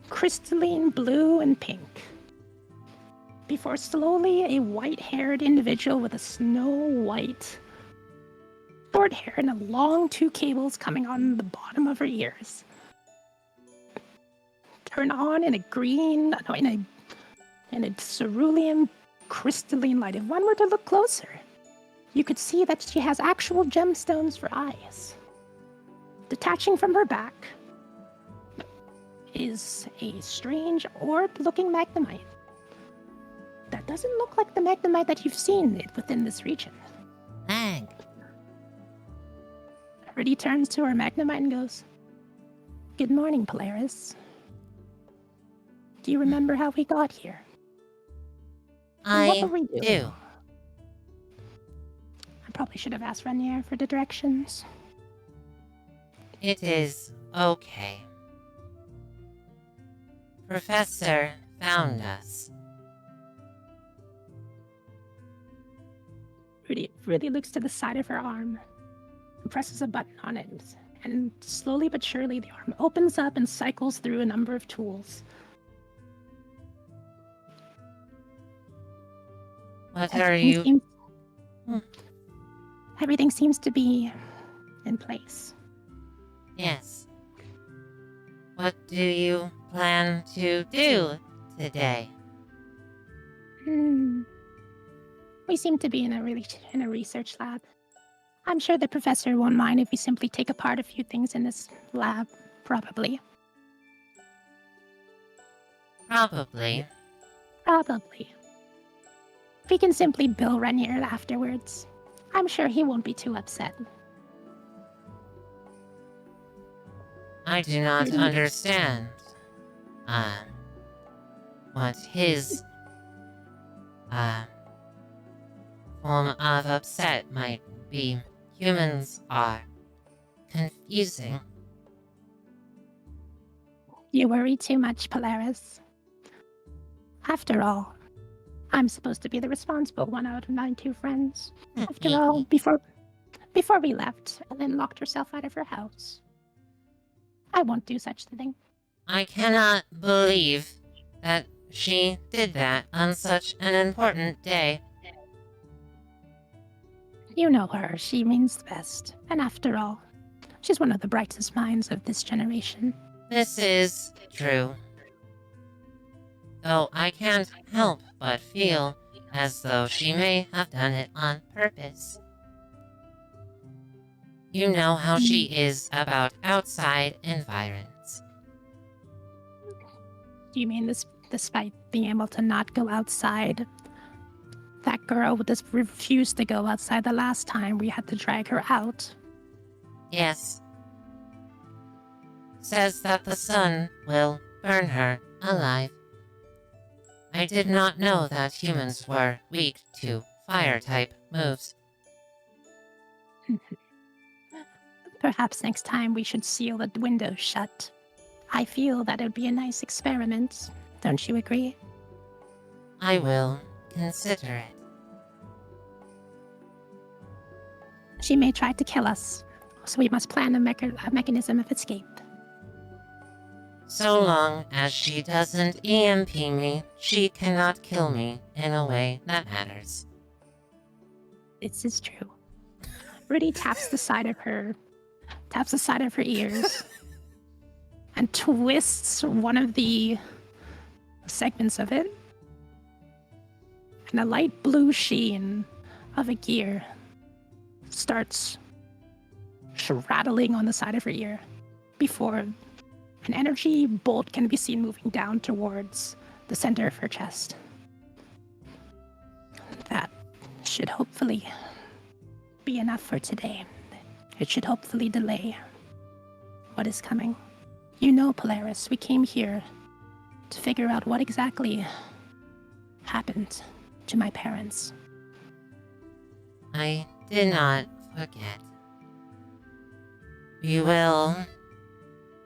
crystalline blue and pink. Before slowly, a white-haired individual with a snow-white short hair and a long two cables coming on the bottom of her ears turn on in a green, no, in a cerulean crystalline light. If one were to look closer, you could see that she has actual gemstones for eyes. Detaching from her back is a strange orb-looking Magnemite that doesn't look like the Magnemite that you've seen within this region. Mag. Rudy turns to her Magnemite and goes, "Good morning, Polaris. Do you remember how we got here? What were we doing?" do. I probably should have asked Renier for the directions. It is okay. Professor found us. Rudy looks to the side of her arm and presses a button on it, and slowly but surely the arm opens up and cycles through a number of tools. What are you? Everything seems to be in place. Yes. What do you plan to do today? We seem to be in a research lab. I'm sure the professor won't mind if we simply take apart a few things in this lab, probably. Probably. Probably. We can simply bill Renier afterwards. I'm sure he won't be too upset. I do not understand, what his, form of upset might be. Humans are confusing. You worry too much, Polaris. After all, I'm supposed to be the responsible one out of my two friends. After all, before we left, Ellen locked herself out of her house. I won't do such a thing. I cannot believe that she did that on such an important day. You know her, she means the best. And after all, she's one of the brightest minds of this generation. This is true. Though I can't help but feel as though she may have done it on purpose. You know how she is about outside environs. Do you mean this, despite being able to not go outside? That girl just refused to go outside the last time we had to drag her out. Yes. Says that the sun will burn her alive. I did not know that humans were weak to fire-type moves. Perhaps next time we should seal the windows shut. I feel that it would be a nice experiment. Don't you agree? I will consider it. She may try to kill us, so we must plan a mechanism of escape. So long as she doesn't EMP me, she cannot kill me in a way that matters. This is true. Rudy taps the side of her ears and twists one of the segments of it, and a light blue sheen of a gear starts rattling on the side of her ear before an energy bolt can be seen moving down towards the center of her chest. That should hopefully be enough for today. It should hopefully delay what is coming. You know, Polaris, we came here to figure out what exactly happened to my parents. I did not forget. We will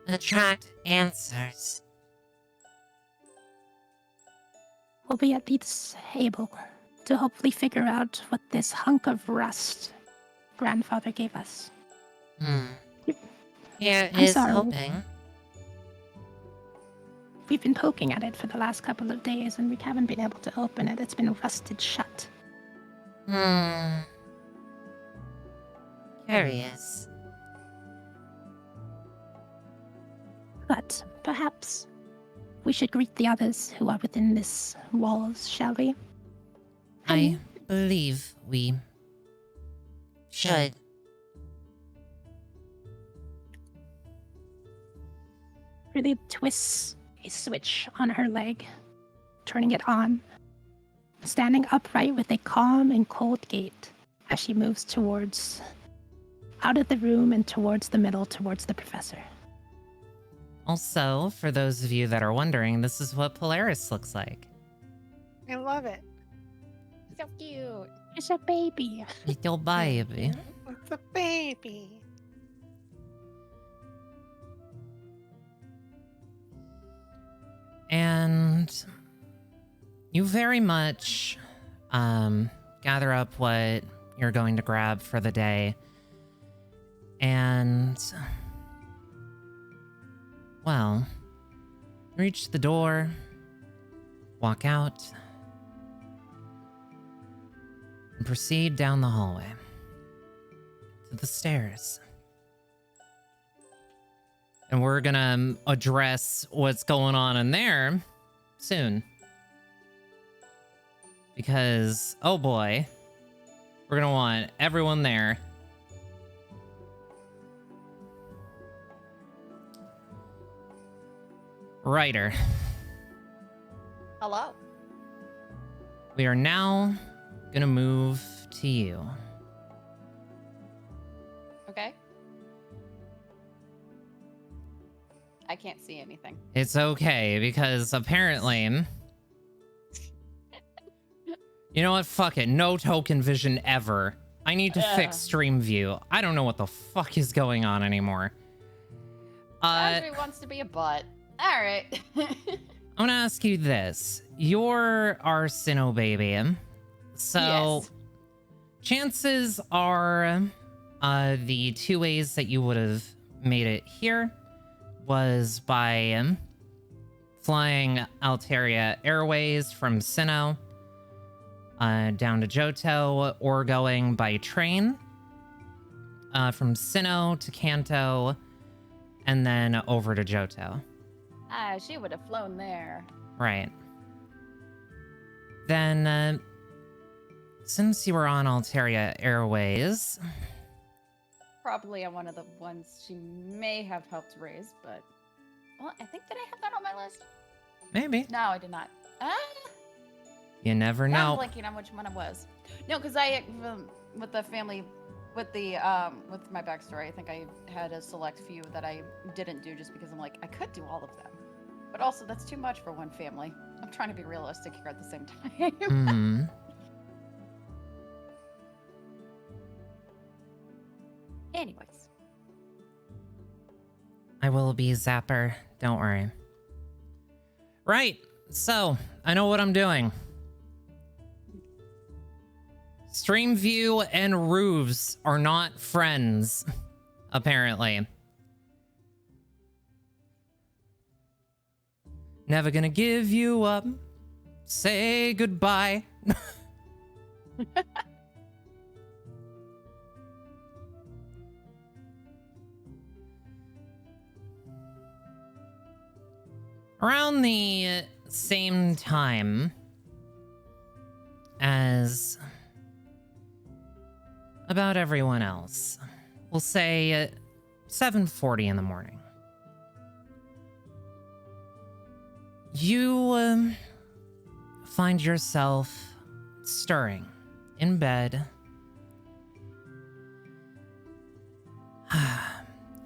attract answers. We'll be at least able to hopefully figure out what this hunk of rust grandfather gave us. Here I'm is sorry. hoping. We've been poking at it for the last couple of days and we haven't been able to open it. It's been rusted shut. Curious. But perhaps we should greet the others who are within this walls, shall we? I believe we should. Really twists a switch on her leg, turning it on, standing upright with a calm and cold gait as she moves towards out of the room and towards the middle, towards the professor. Also, for those of you that are wondering, this is what Polaris looks like. I love it. So cute. It's a baby. Little baby. It's a baby. And you very much gather up what you're going to grab for the day. And, well, reach the door, walk out, and proceed down the hallway to the stairs. And we're gonna address what's going on in there soon. Because, oh boy, we're gonna want everyone there. Ryder. Hello. We are now gonna move to you. I can't see anything. It's okay, because apparently... You know what? Fuck it. No token vision ever. I need to fix stream view. I don't know what the fuck is going on anymore. Audrey wants to be a butt. All right. I'm gonna ask you this. You're our Sinnoh baby. So, Yes. chances are the two ways that you would have made it here was by flying Altaria Airways from Sinnoh down to Johto, or going by train from Sinnoh to Kanto, and then over to Johto. She would have flown there. Right. Then, since you were on Altaria Airways... Probably on one of the ones she may have helped raise, but... Well, I think, did I have that on my list? Maybe. No, I did not. You never Now know. I'm blanking on which one it was. No, because with the family, with my backstory, I think I had a select few that I didn't do just because I'm like, I could do all of them. But also, that's too much for one family. I'm trying to be realistic here at the same time. Hmm. Anyways. I will be Zapper. Don't worry. Right. So, I know what I'm doing. Stream view and roofs are not friends, apparently. Never gonna give you up. Say goodbye. Around the same time as about everyone else, we'll say 7:40 in the morning. You find yourself stirring in bed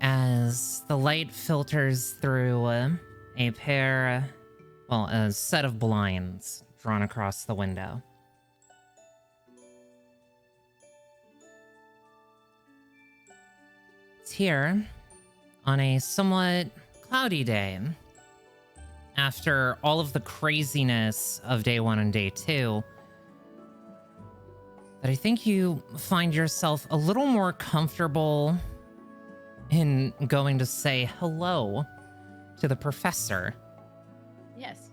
as the light filters through a set of blinds drawn across the window. It's here on a somewhat cloudy day, after all of the craziness of day 1 and day 2, that I think you find yourself a little more comfortable in going to say hello to the professor. Yes.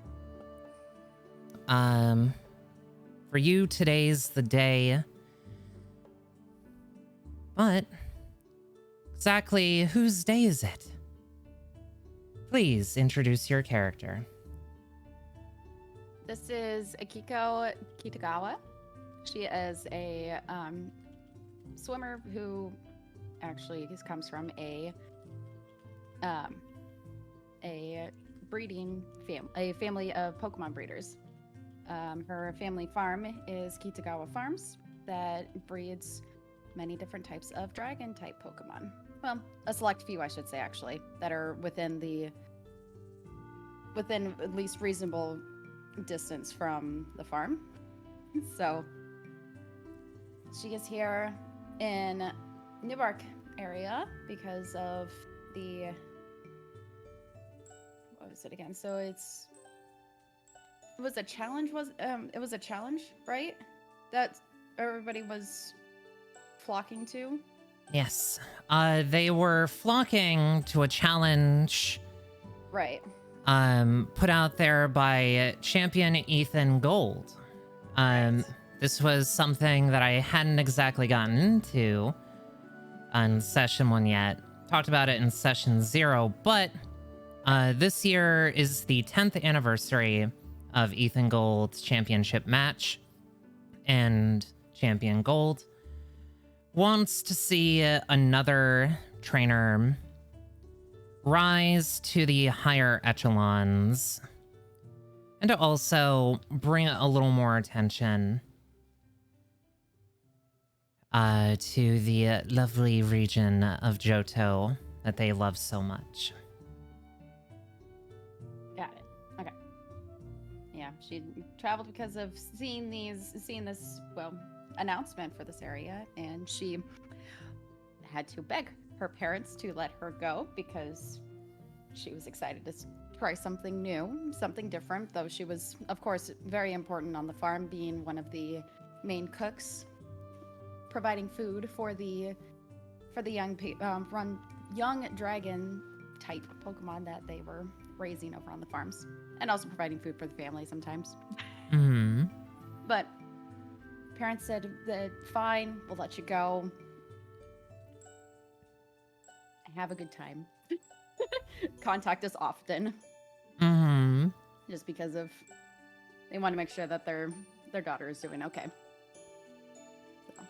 For you, today's the day. But exactly whose day is it? Please introduce your character. This is Akiko Kitagawa. She is a swimmer who actually comes from a breeding a family of Pokemon breeders. Her family farm is Kitagawa Farms that breeds many different types of dragon type Pokemon. Well, a select few, I should say, actually, that are within at least reasonable distance from the farm. So she is here in Newark area because of the, what was it again? So it was a challenge, right? That everybody was flocking to. Yes. They were flocking to a challenge. Right. Put out there by champion Ethan Gold. This was something that I hadn't exactly gotten into on session 1 yet. Talked about it in session 0, but this year is the 10th anniversary of Ethan Gold's championship match, and Champion Gold wants to see another trainer rise to the higher echelons, and to also bring a little more attention to the lovely region of Johto that they love so much. she traveled because of seeing this announcement for this area, and she had to beg her parents to let her go because she was excited to try something new, something different, though she was, of course, very important on the farm, being one of the main cooks, providing food for the young dragon type Pokemon that they were raising over on the farms, and also providing food for the family sometimes. Mm-hmm. But parents said that fine, we'll let you go. Have a good time. Contact us often. Mm-hmm. Just because of they want to make sure that their daughter is doing okay.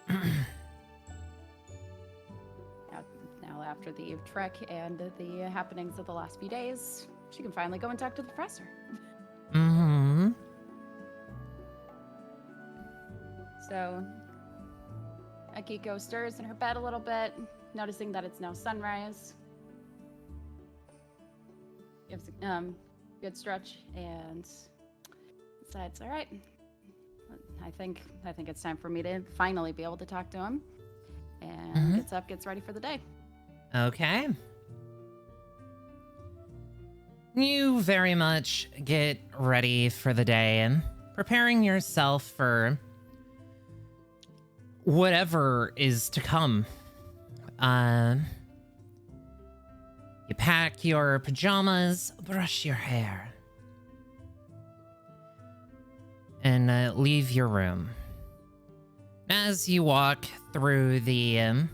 So. now after the trek and the happenings of the last few days, she can finally go and talk to the professor. Mm-hmm. So Akiko stirs in her bed a little bit, noticing that it's now sunrise. Gives a good stretch and decides, all right, I think it's time for me to finally be able to talk to him. And gets up, gets ready for the day. Okay. You very much get ready for the day and preparing yourself for whatever is to come. You pack your pajamas, brush your hair, and leave your room. As you walk through the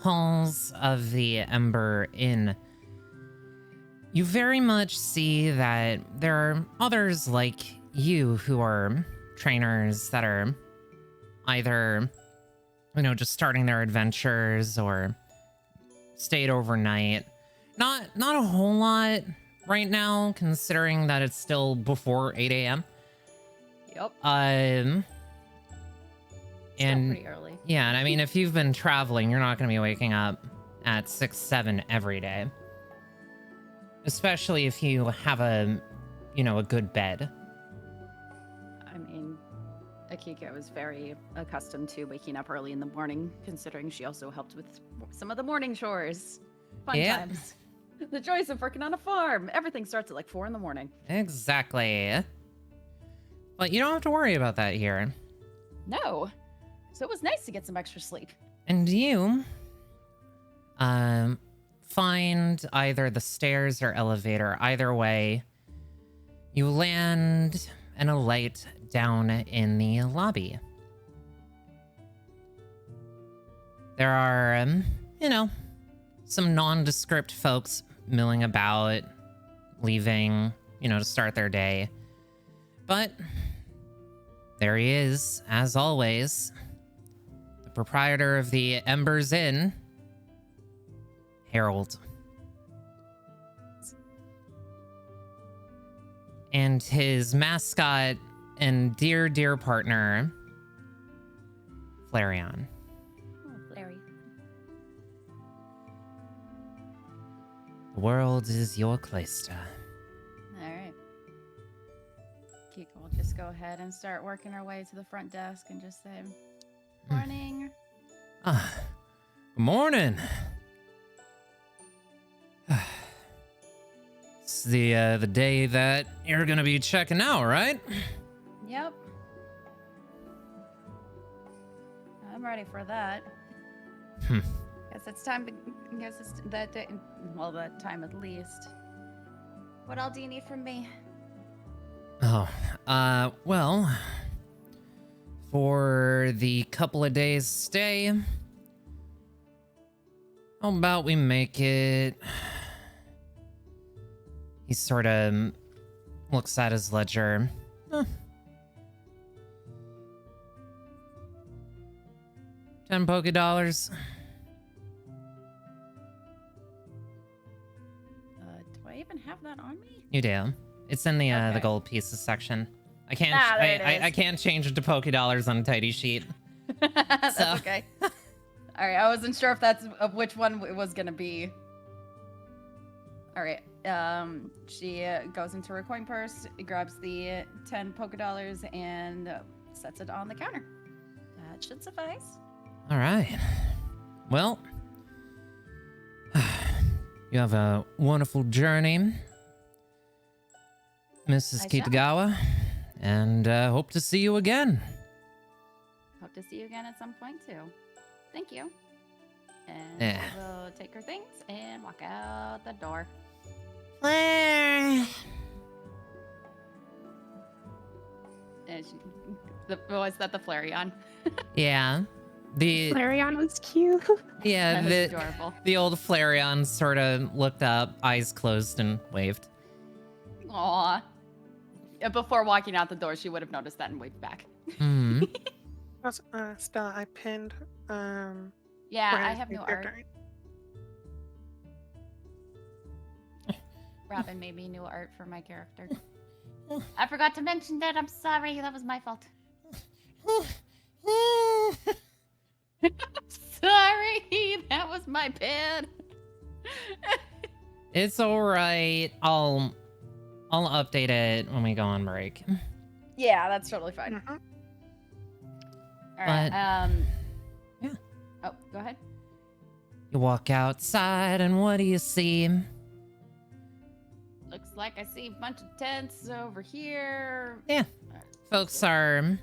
halls of the Ember Inn, you very much see that there are others like you who are trainers that are either, just starting their adventures or stayed overnight. Not a whole lot right now, considering that it's still before 8 a.m. Yep. And pretty early. Yeah, and I mean, if you've been traveling, you're not going to be waking up at 6, 7 every day. Especially if you have a good bed. I mean, Akiko is very accustomed to waking up early in the morning, considering she also helped with some of the morning chores. Fun times. The joys of working on a farm. Everything starts at like 4 in the morning. Exactly. But you don't have to worry about that here. No. So it was nice to get some extra sleep. And you find either the stairs or elevator. Either way, you land and alight down in the lobby. There are, some nondescript folks milling about, leaving, to start their day. But there he is, as always, the proprietor of the Embers Inn, Harold. And his mascot and dear partner, Flareon. Oh, Flary. The world is your cloister. All right. Kiko will just go ahead and start working her way to the front desk and just say, morning. Good morning. It's the day that you're gonna be checking out, right? Yep. I'm ready for that. Guess it's time to. Guess it's that day. Well, that time at least. What all do you need from me? Oh, well, for the couple of days stay, how about we make it? He sort of looks at his ledger. 10 Poké-Dollars. Do I even have that on me? You do. It's in the Okay. gold pieces section. I can't. There it is. I can't change it to Poké-Dollars on a tidy sheet. That's So- okay. All right, I wasn't sure if that's of which one it was gonna be. All right. She goes into her coin purse, grabs the 10 polka dollars, and sets it on the counter. That should suffice. All right. Well, you have a wonderful journey, Mrs. I shall. Kitagawa, and hope to see you again. Hope to see you again at some point too. Thank you. And Yeah. we'll take her things and walk out the door. Flare. And was that the Flareon? Yeah. The Flareon was cute. yeah, That was the adorable. the old Flareon sort of looked up, eyes closed, and waved. Aw. Before walking out the door, she would have noticed that and waved back. Hmm. Stella, I pinned. Yeah, I Brandon's have new no character. art. Robin made me new art for my character. I forgot to mention that. I'm sorry. That was my fault. Sorry. That was my bad. It's all right. I'll update it when we go on break. Yeah, that's totally fine. Mhm. All right. Yeah. Oh, go ahead. You walk outside, and what do you see? Looks like I see a bunch of tents over here. Yeah. Alright. Folks are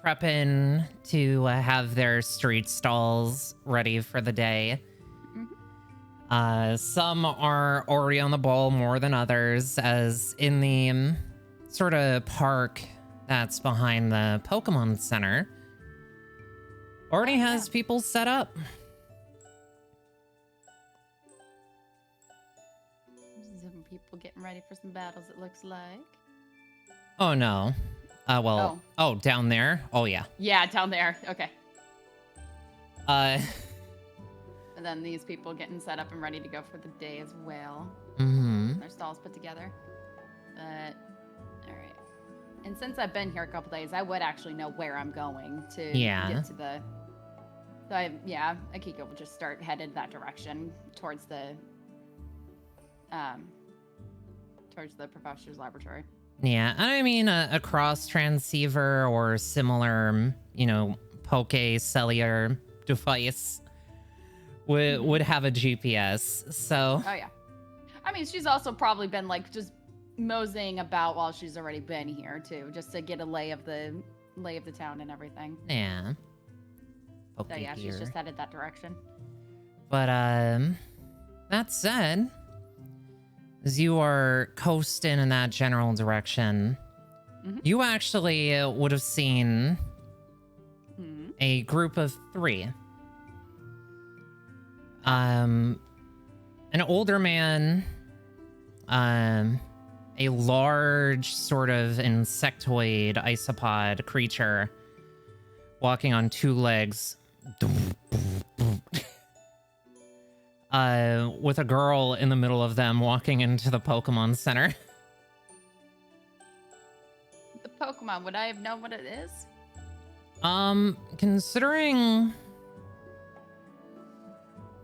prepping to have their street stalls ready for the day. Some are already on the ball more than others, as in the sort of park that's behind the Pokemon Center already has people set up. Some people getting ready for some battles, it looks like. Oh no. Oh, down there? Oh yeah. Yeah, down there. Okay. Uh, And then these people getting set up and ready to go for the day as well. mm-hmm. Their stalls put together. But, alright. And since I've been here a couple days, I would actually know where I'm going to Yeah. get to the... So Akiko will just start headed that direction towards the professor's laboratory. Yeah, and I mean a cross transceiver or similar, poke cellular device would have a GPS. So Oh yeah. I mean, she's also probably been like just moseying about while she's already been here too, just to get a lay of the town and everything. yeah. So Poke yeah, she's gear. just headed that direction. But that said, as you are coasting in that general direction, Mhm. you actually would have seen Hmm. a group of 3. An older man, a large sort of insectoid isopod creature walking on 2 legs, with a girl in the middle of them walking into the Pokemon Center. The Pokemon, would I have known what it is? Considering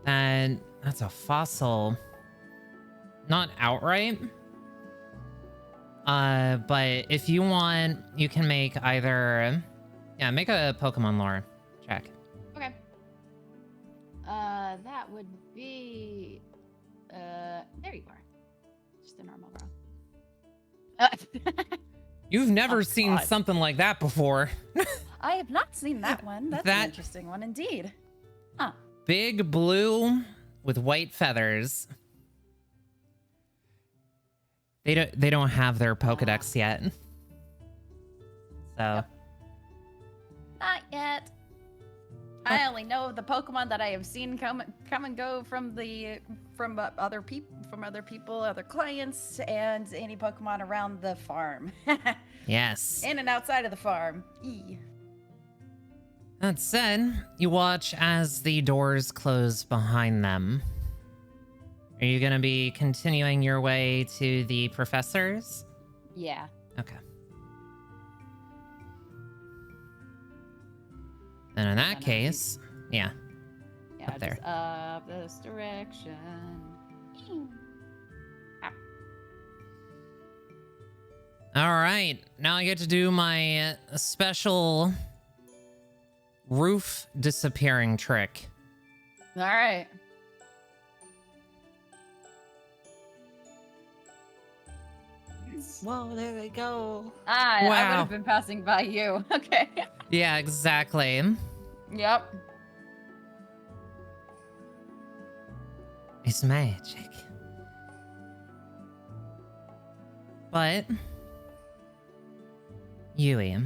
that that's a fossil, not outright. But if you want, you can make either, make a Pokemon lore check. Okay. That would be, there you are. Just a normal roll. You've never Oh, seen God. something like that before. I have not seen that one. That's That- an interesting one indeed. Huh. Big blue with white feathers. They don't have their Pokedex yet. So Not yet. I only know the Pokemon that I have seen come and go from other people, other clients, and any Pokemon around the farm, yes. in and outside of the farm. E. That said, you watch as the doors close behind them. Are you gonna be continuing your way to the professor's? Yeah. Okay. Then in that Gonna case, Yeah. Up there. Just up this direction. All right, now I get to do my special roof disappearing trick. All right. Whoa, there they go. I would Wow. have been passing by you. Okay. Yeah, exactly. Yep. It's magic. But Yui,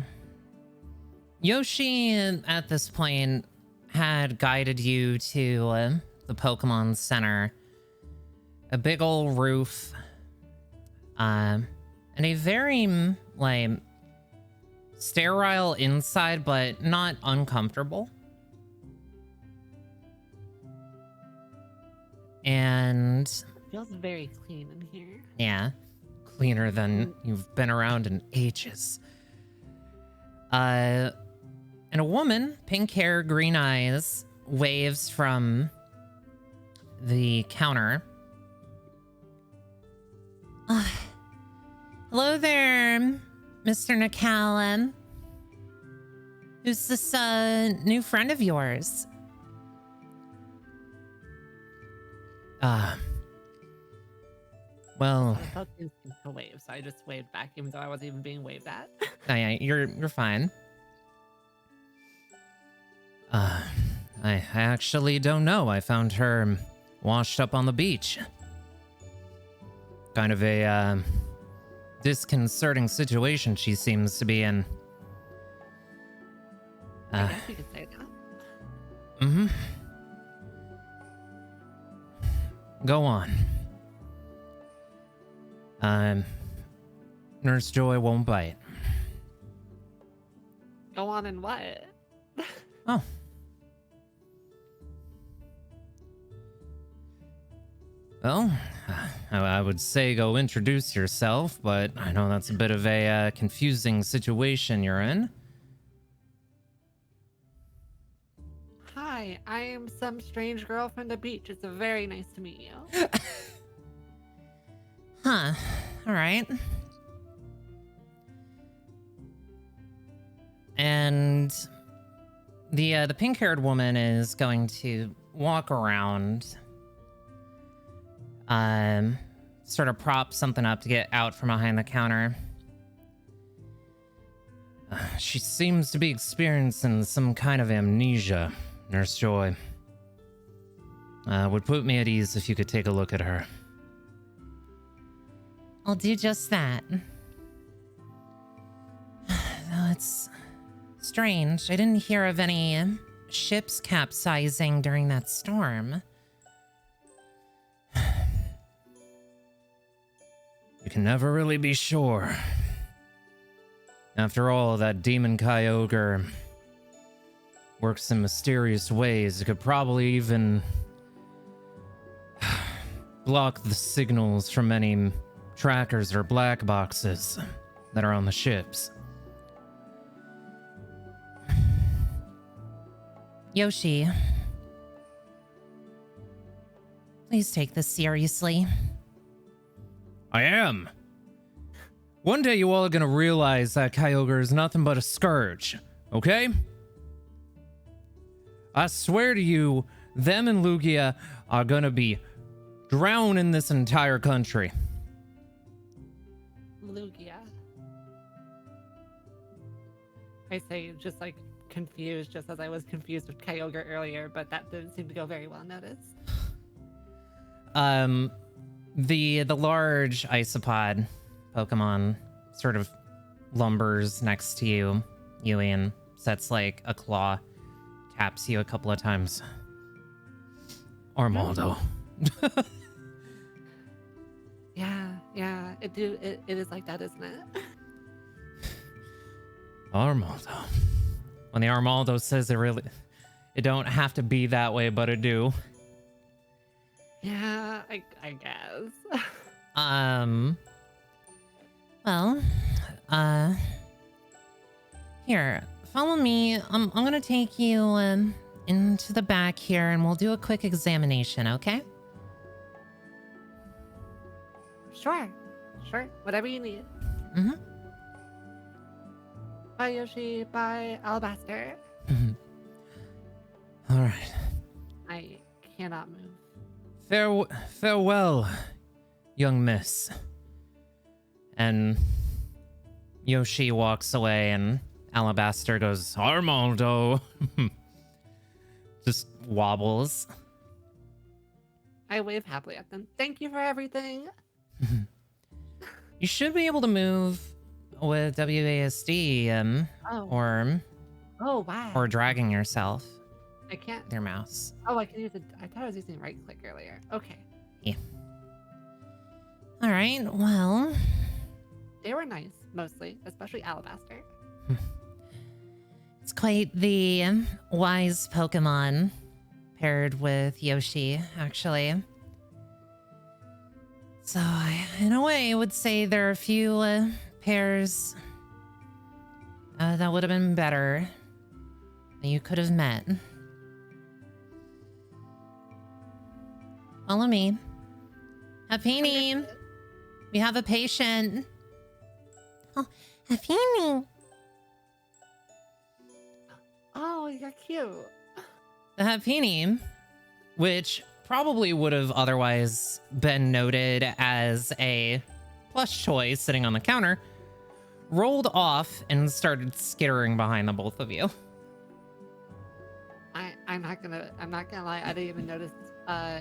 Yoshi at this point had guided you to the Pokemon Center. A big old roof. And a very, like, sterile inside, but not uncomfortable. And Feels very clean in here. yeah, cleaner than you've been around in ages. And a woman, pink hair, green eyes, waves from the counter. Hello there, Mr. Nicallum. Who's this new friend of yours? Well, I felt instinct to wave, so I just waved back, even though I wasn't even being waved at. oh yeah, you're fine. I actually don't know. I found her washed up on the beach. Kind of a disconcerting situation she seems to be in. I guess you could say that. Mm-hmm. Go on. Nurse Joy won't bite. Go on and what? Oh. Well, I would say go introduce yourself, but I know that's a bit of a confusing situation you're in. Hi, I am some strange girl from the beach. It's very nice to meet you. Huh. All right. And the pink-haired woman is going to walk around, sort of prop something up to get out from behind the counter. She seems to be experiencing some kind of amnesia, Nurse Joy. Would put me at ease if you could take a look at her. I'll do just that. Though it's strange, I didn't hear of any ships capsizing during that storm. You can never really be sure. After all, that demon Kyogre works in mysterious ways. It could probably even block the signals from any trackers or black boxes that are on the ships. Yoshi, please take this seriously. I am. One day you all are gonna realize that Kyogre is nothing but a scourge, okay? I swear to you, them and Lugia are gonna be drowned in this entire country. Lugia. I say just like confused, just as I was confused with Kyogre earlier, but that didn't seem to go very well noticed. The large isopod Pokemon sort of lumbers next to you, Yui, and sets like a claw, taps you a couple of times. Armaldo. Yeah, it is like that, isn't it? Armaldo. When the Armaldo says it don't have to be that way, but it do. Yeah, I guess. Well, here, follow me. I'm gonna take you into the back here, and we'll do a quick examination, okay? Sure, whatever you need. Mm-hmm. Bye, Yoshi. Bye, Alabaster. All right. I cannot move. Farewell, young miss. And Yoshi walks away, and Alabaster goes, Armando. Just wobbles. I wave happily at them. Thank you for everything. You should be able to move with WASD, Oh. Oh, wow. or dragging yourself I can't. with your mouse. Oh, I can use it. I thought I was using right click earlier. Okay. All right, well, They were nice, mostly, especially Alabaster. it's quite the wise Pokemon paired with Yoshi, actually. So, in a way, I would say there are a few pairs that would have been better that you could have met. Follow me. Hapini, we have a patient. Oh, Hapini. Oh, you're cute. The Hapini, which probably would have otherwise been noted as a plush toy sitting on the counter, rolled off and started skittering behind the both of you. I'm not gonna lie, I didn't even notice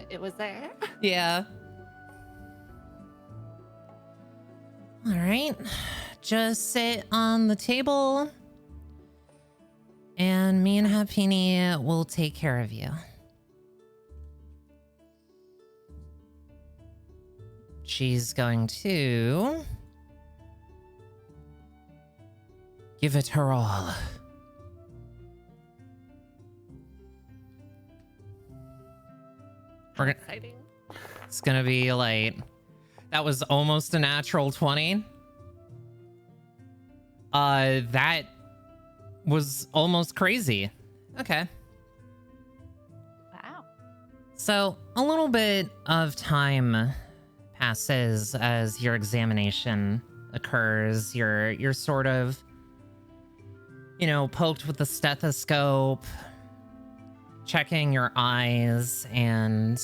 it was there. Yeah. All right. Just sit on the table, and me and Hapini will take care of you. She's going to give it her all. We're gonna, Exciting. it's gonna be like, that was almost a natural 20. That was almost crazy. Okay. Wow. So a little bit of time passes as your examination occurs. You're sort of, poked with the stethoscope, checking your eyes, and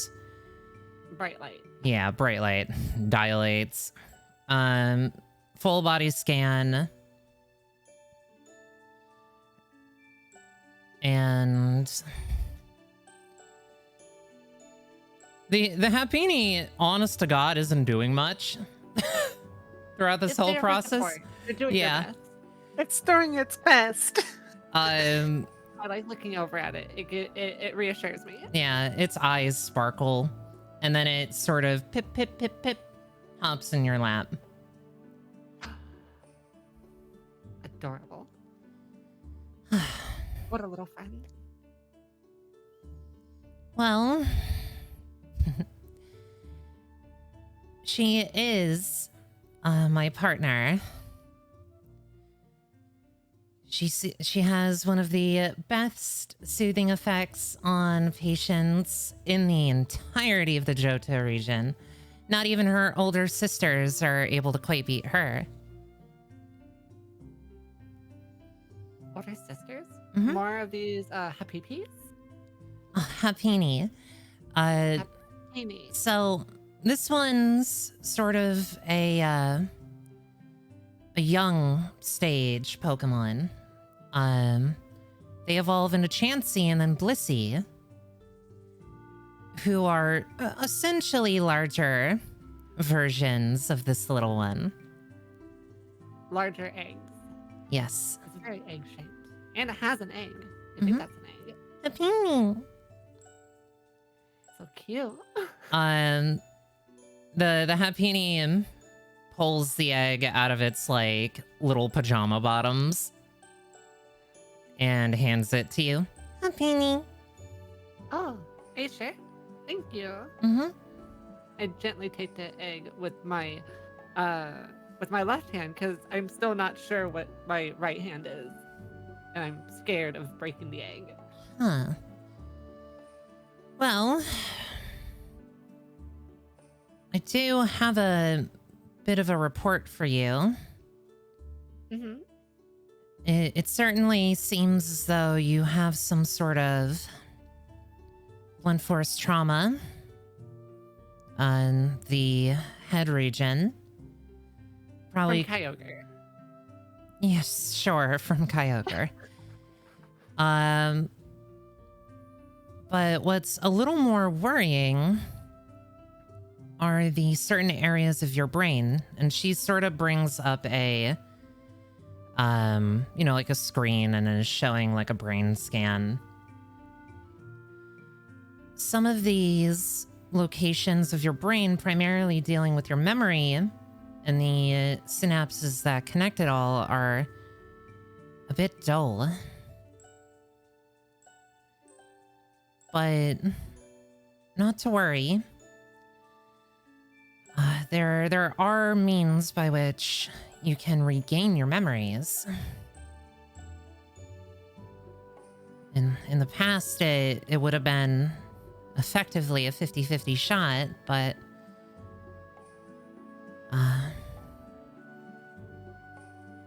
Bright light. yeah, bright light dilates. Full body scan. And the Hapini, honest to God, isn't doing much throughout this It's whole there for process. support. You're doing Yeah. your best. It's doing its best. I like looking over at it. It reassures me. Yeah, its eyes sparkle, and then it sort of pip, pip, pip, pip, hops in your lap. Adorable. What a little friend. Well, she is my partner. She has one of the best soothing effects on patients in the entirety of the Johto region. Not even her older sisters are able to quite beat her. Older sisters? Mhm. More of these Hapipis? Hapini. Amy. So this one's sort of a young stage Pokemon. They evolve into Chansey and then Blissey, who are essentially larger versions of this little one. Larger eggs. Yes. It's very egg shaped. And it has an egg. I Mhm. think that's an egg. Hapini. So cute. The Hapini pulls the egg out of its like little pajama bottoms and hands it to you. Hapini. Oh, are you sure? Thank you. Mm-hmm. I gently take the egg with my left hand because I'm still not sure what my right hand is. And I'm scared of breaking the egg. Huh. Well, I do have a bit of a report for you. Mm-hmm. It certainly seems as though you have some sort of blunt force trauma on the head region. Probably. From Kyogre. Yes, sure, from Kyogre. But what's a little more worrying are the certain areas of your brain, and she sort of brings up a, like a screen and is showing like a brain scan. Some of these locations of your brain, primarily dealing with your memory and the synapses that connect it all, are a bit dull. But not to worry. There are means by which you can regain your memories. In the past, it would have been effectively a 50-50 shot, but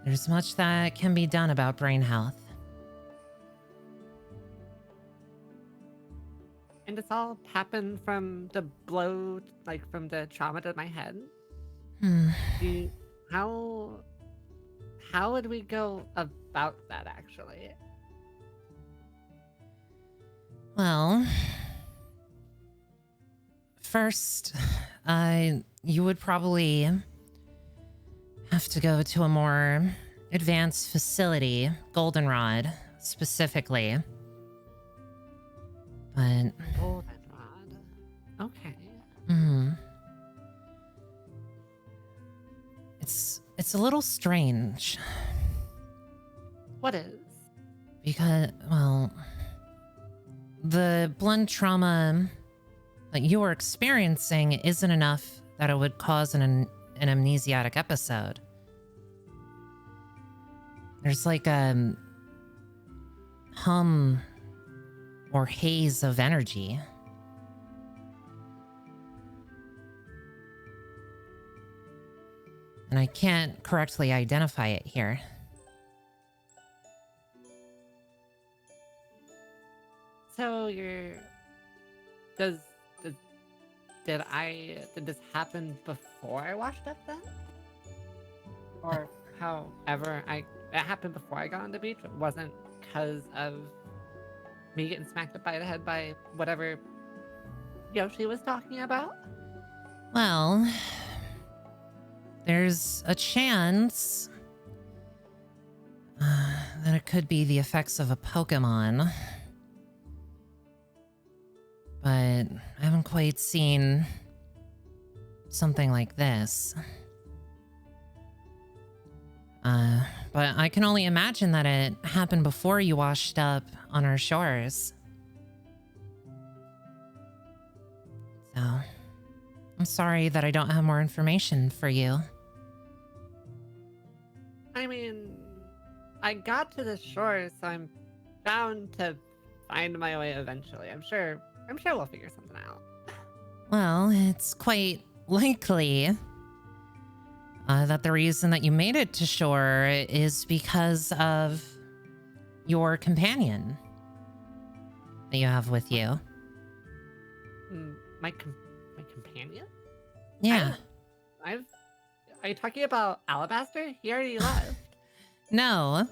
there's much that can be done about brain health. And this all happened from the blow, like from the trauma to my head. How would we go about that, actually? Well, first, you would probably have to go to a more advanced facility, Goldenrod specifically. But Goldenrod. Okay. It's a little strange. What is? Because, well, the blunt trauma that you're experiencing isn't enough that it would cause an amnesiac episode. There's like a hum or haze of energy. And I can't correctly identify it here. So did this happen before I washed up then? Or however, it happened before I got on the beach. It wasn't because of me getting smacked up by the head by whatever Yoshi was talking about? Well, there's a chance that it could be the effects of a Pokemon. But I haven't quite seen something like this. But I can only imagine that it happened before you washed up on our shores. So, I'm sorry that I don't have more information for you. I mean, I got to the shore, so I'm bound to find my way eventually. I'm sure we'll figure something out. Well, it's quite likely that the reason that you made it to shore is because of your companion that you have with you. My companion? Yeah. Are you talking about Alabaster? He already left. No.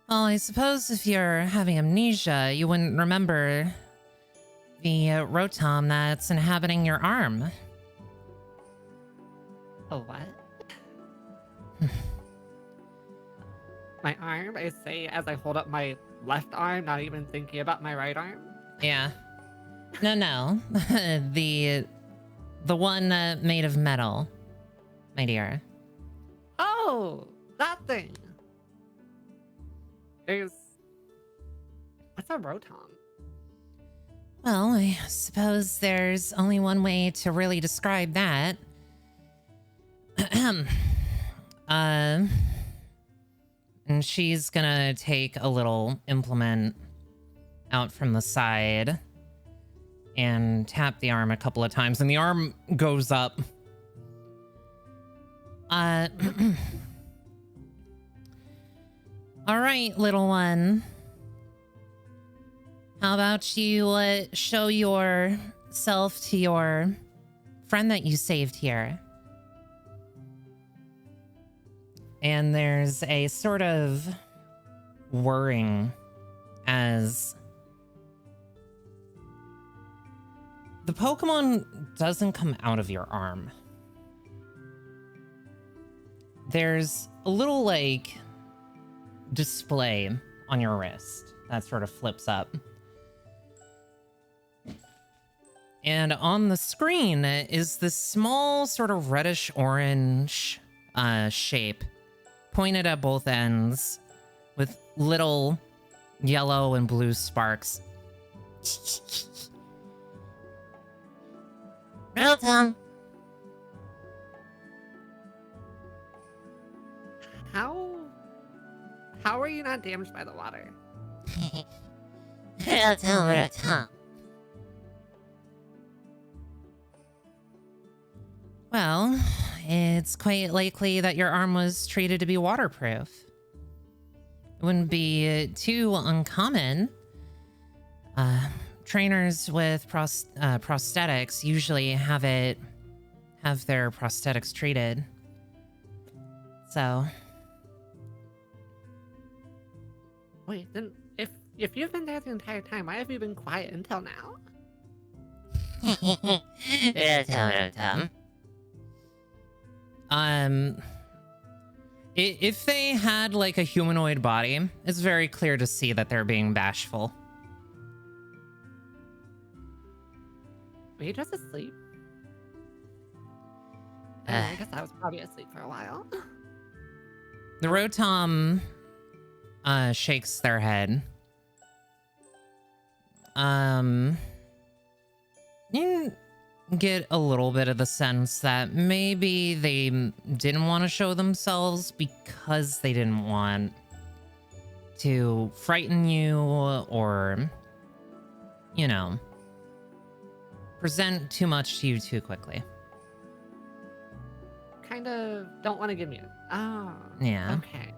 Well, I suppose if you're having amnesia, you wouldn't remember the Rotom that's inhabiting your arm. Oh, what? My arm? I say as I hold up my left arm, not even thinking about my right arm. Yeah. No. the one made of metal, my dear. Oh, that thing. What's a Rotom? Well, I suppose there's only one way to really describe that. And she's gonna take a little implement out from the side and tap the arm a couple of times, and the arm goes up. All right, little one. How about you show yourself to your friend that you saved here? And there's a sort of whirring as the Pokemon doesn't come out of your arm. There's a little, like, display on your wrist that sort of flips up. And on the screen is this small sort of reddish orange shape pointed at both ends with little yellow and blue sparks. Rotom. How are you not damaged by the water? Rotom. Well, it's quite likely that your arm was treated to be waterproof. It wouldn't be too uncommon. Trainers with prosthetics usually have their prosthetics treated. So. Wait, then if you've been there the entire time, why have you been quiet until now? Rotom. If they had like a humanoid body, it's very clear to see that they're being bashful. Were you just asleep? I guess I was probably asleep for a while. The Rotom shakes their head. You get a little bit of the sense that maybe they didn't want to show themselves because they didn't want to frighten you or, you know, present too much to you too quickly. Kind of don't want to give me Oh. Yeah. Okay.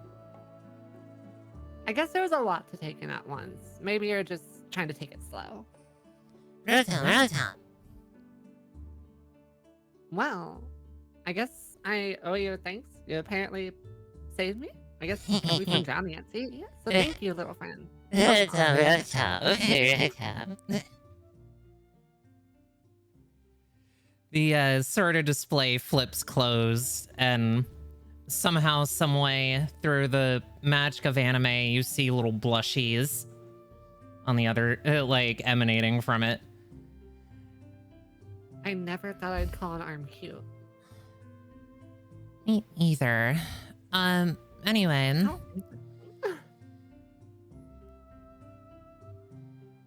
I guess there was a lot to take in at once. Maybe you're just trying to take it slow. Rotom. Well, I guess I owe you thanks. You apparently saved me. I guess we from drowning at sea. So thank you, little friend. Rotom. The sort of display flips closed, and somehow, some way, through the magic of anime, you see little blushies on the other, like, emanating from it. I never thought I'd call an arm cute. Me either. Anyway.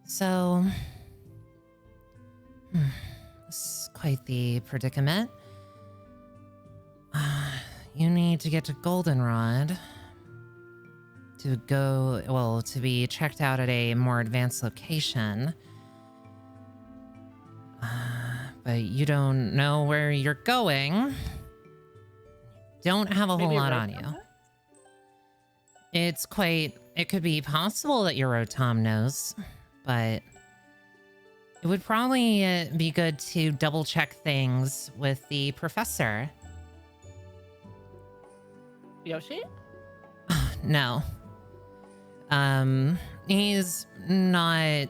So, this is quite the predicament. You need to get to Goldenrod to be checked out at a more advanced location. But you don't know where you're going. Don't have a whole lot on you. It could be possible that your Rotom knows, but it would probably be good to double check things with the professor. Yoshi? No. He's not...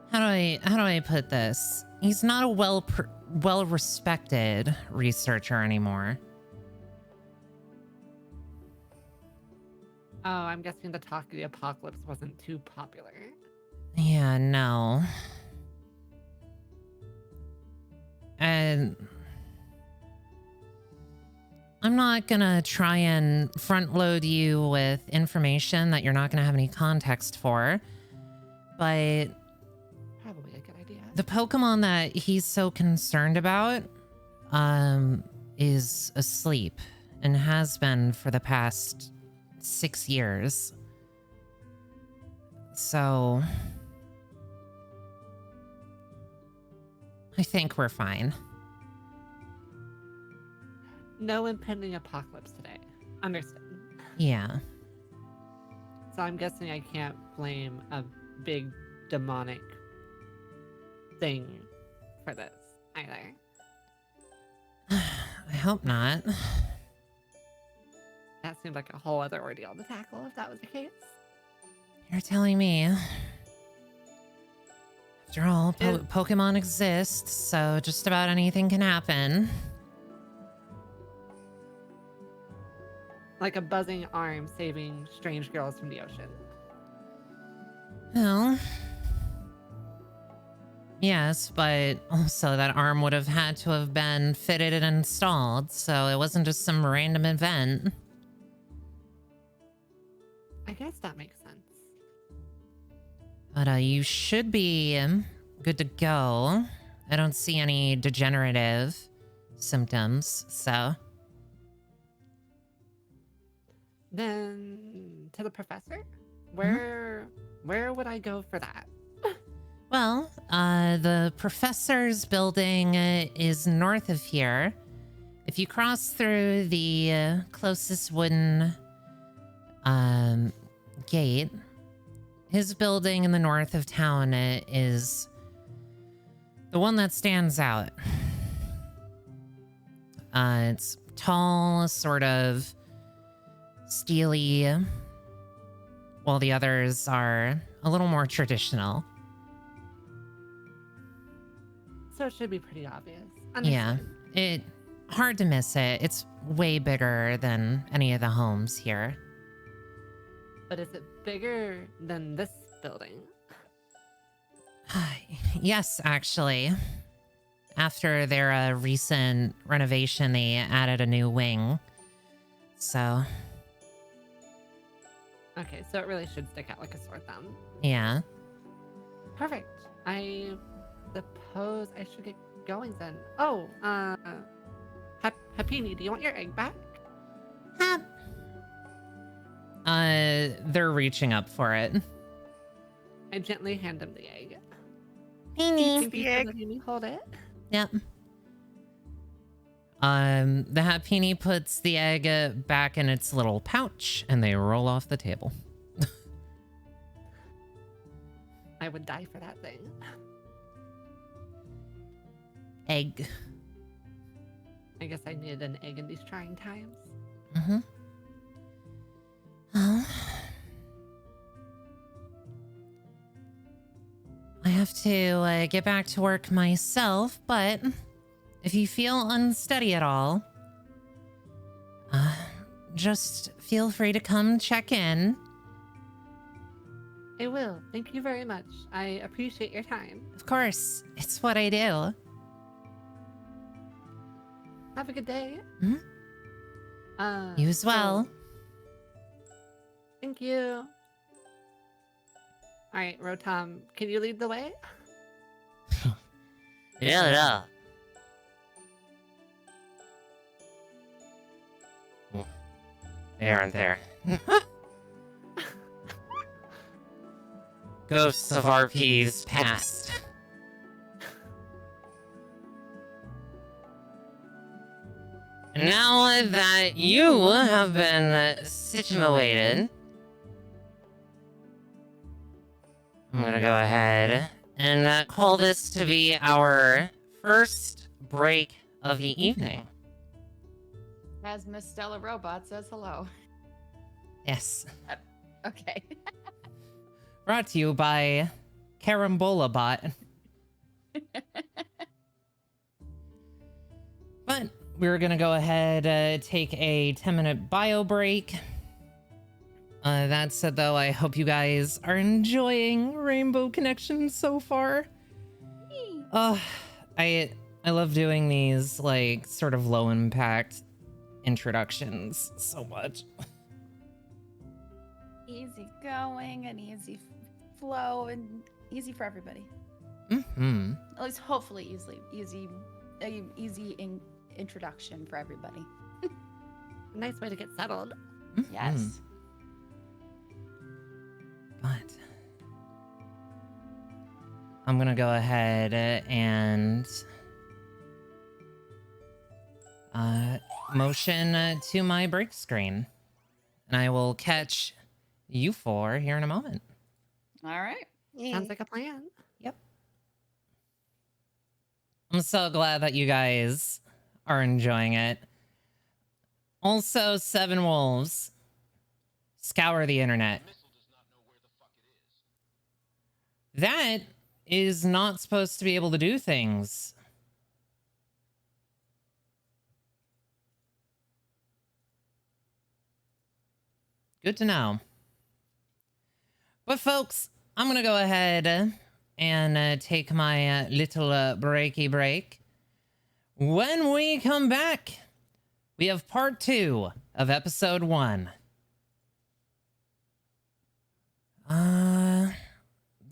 How do I put this? He's not a well-respected researcher anymore. Oh, I'm guessing the talk of the apocalypse wasn't too popular. Yeah, no. And I'm not gonna try and front load you with information that you're not gonna have any context for, but Probably a good idea. the Pokemon that he's so concerned about is asleep and has been for the past 6 years. So I think we're fine. No impending apocalypse today. Understood. Yeah. So I'm guessing I can't blame a big demonic thing for this either. I hope not. That seemed like a whole other ordeal to tackle if that was the case. You're telling me. After all, Pokemon exist, so just about anything can happen. Like a buzzing arm saving strange girls from the ocean. Well, yes, but also that arm would have had to have been fitted and installed, so it wasn't just some random event. I guess that makes sense. But you should be good to go. I don't see any degenerative symptoms, so... Then to the professor? Where would I go for that? Well, the professor's building is north of here. If you cross through the closest wooden gate, his building in the north of town is the one that stands out. It's tall, sort of steely, while the others are a little more traditional. So it should be pretty obvious. Yeah, Understood. hard to miss it. It's way bigger than any of the homes here. But is it bigger than this building? Yes, actually. After their recent renovation, they added a new wing. So, Okay, so it really should stick out like a sore thumb. yeah. Perfect. I suppose I should get going then. Oh, Happini, do you want your egg back? They're reaching up for it. I gently hand him the egg. Peony. Thank you for letting me hold it. Yep. The Happini puts the egg back in its little pouch, and they roll off the table. I would die for that thing. Egg. I guess I needed an egg in these trying times. Mm-hmm. Well, I have to get back to work myself, but if you feel unsteady at all, just feel free to come check in. I will. Thank you very much. I appreciate your time. Of course, it's what I do. Have a good day. Mhm. You as well. so- Thank you. All right, Rotom, can you lead the way? Yeah. They aren't there. Ghosts of RP's past. Now that you have been situated, I'm gonna go ahead and call this to be our first break of the evening. As Miss Stella Robot says hello. Yes. Okay. Brought to you by Carambola Bot. But we're gonna go ahead, take a 10-minute bio break. That said, though, I hope you guys are enjoying Rainbow Connection so far. I love doing these, like, sort of low-impact introductions so much. Easy going and easy flow and easy for everybody. Mm-hmm. At least hopefully easy introduction for everybody. Nice way to get settled. Mm-hmm. Yes. But I'm gonna go ahead and motion to my break screen. And I will catch you four here in a moment. All right. Sounds like a plan. Yep. I'm so glad that you guys are enjoying it. Also, Seven Wolves. Scour the internet. That is not supposed to be able to do things. Good to know. But folks, I'm gonna go ahead and take my little breaky break. When we come back, we have part 2 of episode 1.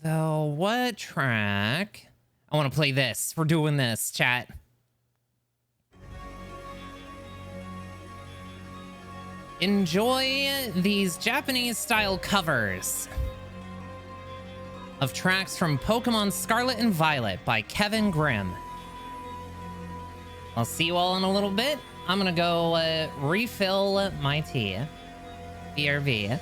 Though what track? I want to play this. We're doing this, chat. Enjoy these Japanese-style covers of tracks from Pokemon Scarlet and Violet by Kevin Grimm. I'll see you all in a little bit. I'm gonna go refill my tea. BRB.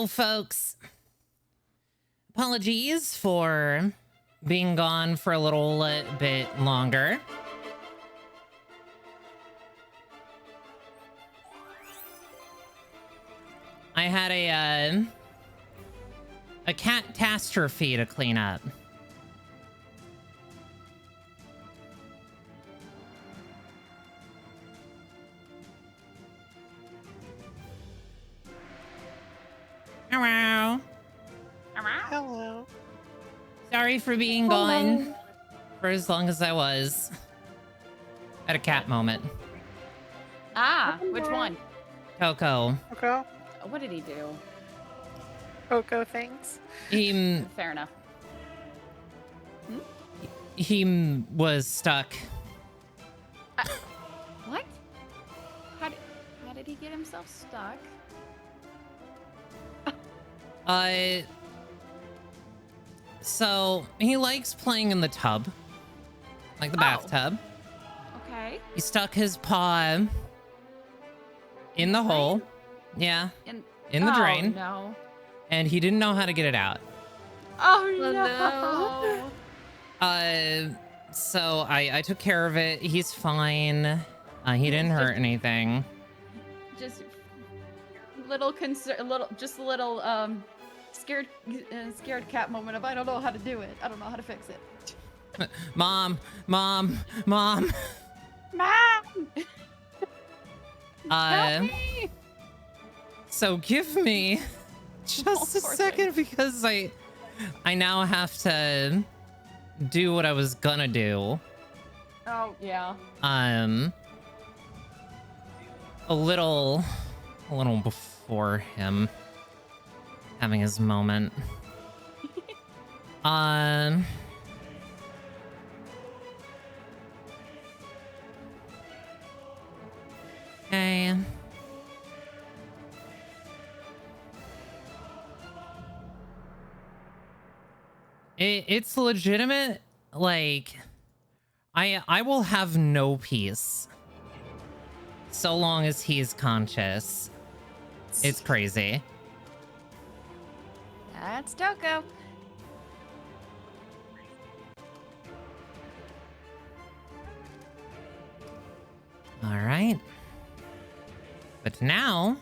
So, folks, apologies for being gone for a little bit longer. I had a catastrophe to clean up. Hello. Hello. Sorry for being gone for as long as I was. Had a cat moment. Ah, which one? Coco. Coco? What did he do? Coco things. He Fair enough. he was stuck. What? How did he get himself stuck? So he likes playing in the tub, like the bathtub. Okay. He stuck his paw in the hole. Yeah, in the drain. No. And he didn't know how to get it out. Oh, no. So I took care of it. He's fine. He didn't hurt anything. Just little scared cat moment of I don't know how to do it. I don't know how to fix it. Mom. Mom. Help me. So give me just a second because I now have to do what I was gonna do. Oh yeah. A little before him having his moment. Okay. It's legitimate. Like, I will have no peace so long as he's conscious. It's crazy. That's Toko. All right. But now,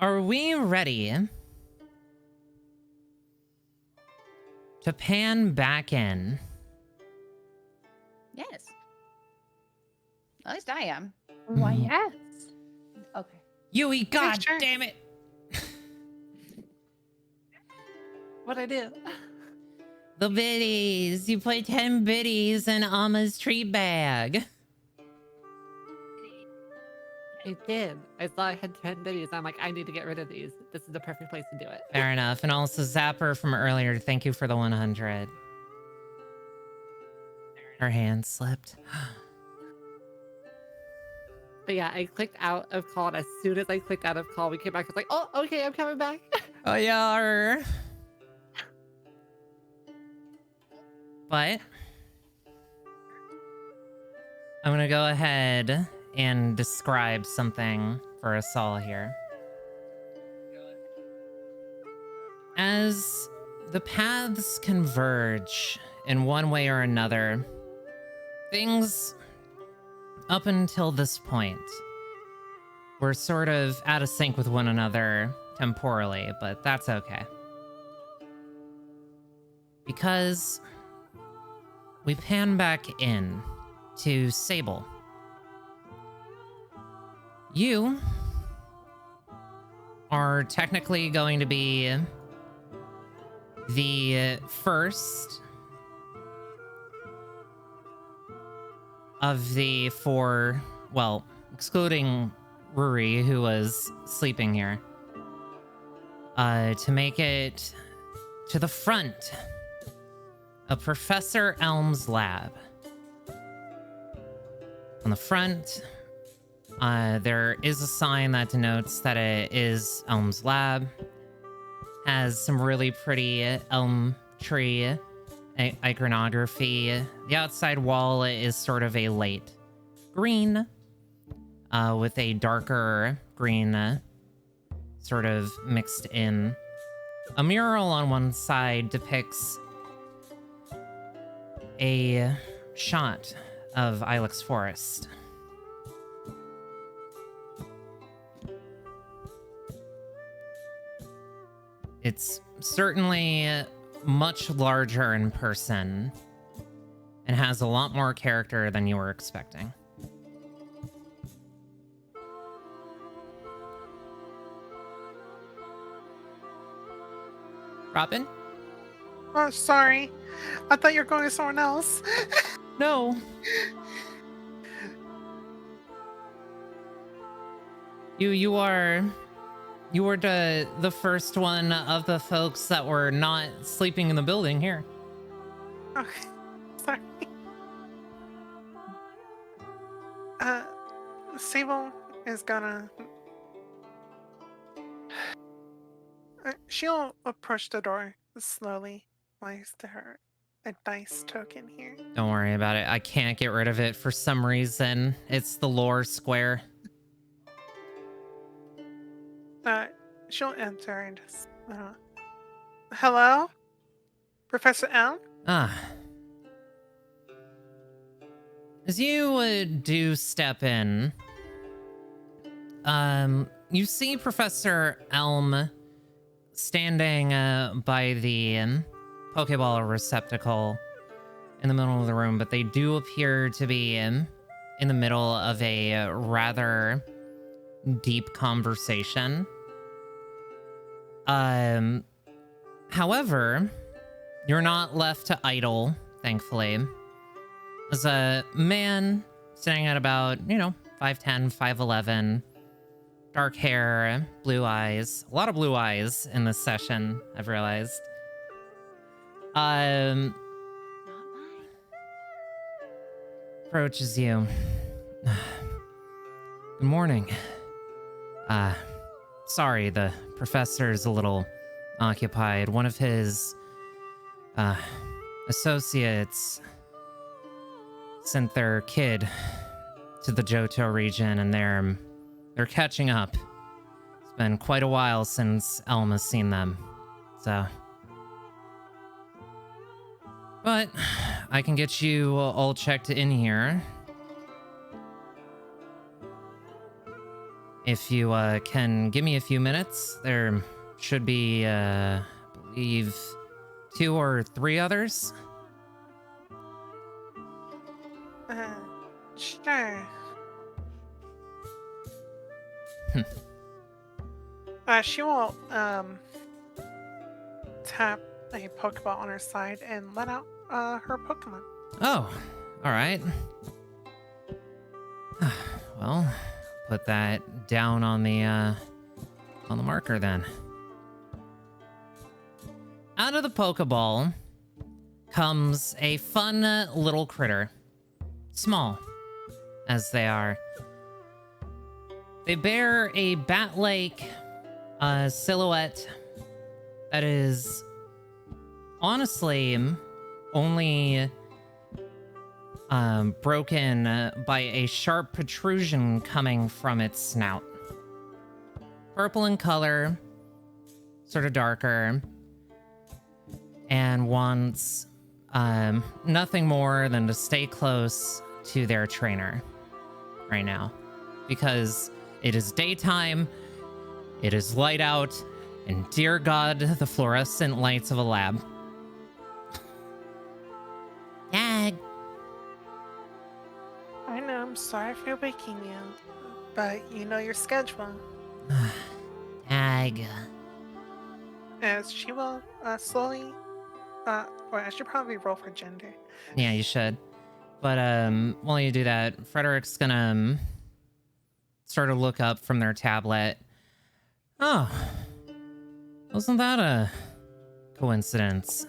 are we ready to pan back in? Yes. At least I am. Why, Mhm. yes. Okay. Yui, god sure. damn it! What'd I do? The biddies. You put 10 biddies in Alma's treat bag. I did. I saw I had 10 biddies. I'm like, I need to get rid of these. This is the perfect place to do it. Fair enough. And also Zapper from earlier. Thank you for the 100. Her hand slipped. But yeah, I clicked out of call, and as soon as I clicked out of call, we came back. I was like, oh, okay, I'm coming back. Oh, yeah. But I'm gonna go ahead and describe something for us all here. As the paths converge in one way or another, things up until this point were sort of out of sync with one another temporally, but that's okay. Because we pan back in to Sable. You are technically going to be the first of the four, well, excluding Ruri, who was sleeping here, to make it to the front of Professor Elm's lab. On the front, there is a sign that denotes that it is Elm's lab. Has some really pretty elm tree iconography. The outside wall is sort of a light green. with a darker green sort of mixed in. A mural on one side depicts a shot of Ilex Forest. It's certainly much larger in person and has a lot more character than you were expecting. Robin? Oh, sorry. I thought you were going to someone else. No. You were the first one of the folks that were not sleeping in the building here. Okay. Sorry. Sable is gonna... she'll approach the door slowly, place to her a dice token here. Don't worry about it. I can't get rid of it for some reason. It's the lore square. She'll enter and just, hello? Professor L? Ah. As you do step in, you see Professor Elm standing by the Pokeball receptacle in the middle of the room, but they do appear to be in the middle of a rather deep conversation. However, you're not left to idle, thankfully. There's a man sitting at about, 5'10", 5'11", dark hair, blue eyes. A lot of blue eyes in this session, I've realized. Approaches you. Good morning. Sorry, the professor's a little occupied. One of his associates sent their kid to the Johto region, and they're catching up. It's been quite a while since Elma's seen them, so. But I can get you all checked in here. If you can give me a few minutes, there should be, I believe, 2 or 3 others. Sure. She will tap a Pokeball on her side and let out her Pokemon. Oh, all right. Well, put that down on the marker then. Out of the Pokeball comes a fun little critter. Small, as they are. They bear a bat-like silhouette that is honestly only broken by a sharp protrusion coming from its snout. Purple in color, sort of darker, and wants nothing more than to stay close to their trainer right now, because it is daytime, it is light out, and dear God, the fluorescent lights of a lab. Dag. I know, I'm sorry for waking you, but you know your schedule. Dag. As she will slowly, or I should probably roll for gender. Yeah, you should. But while you do that, Frederick's gonna sort of look up from their tablet. Oh, wasn't that a coincidence?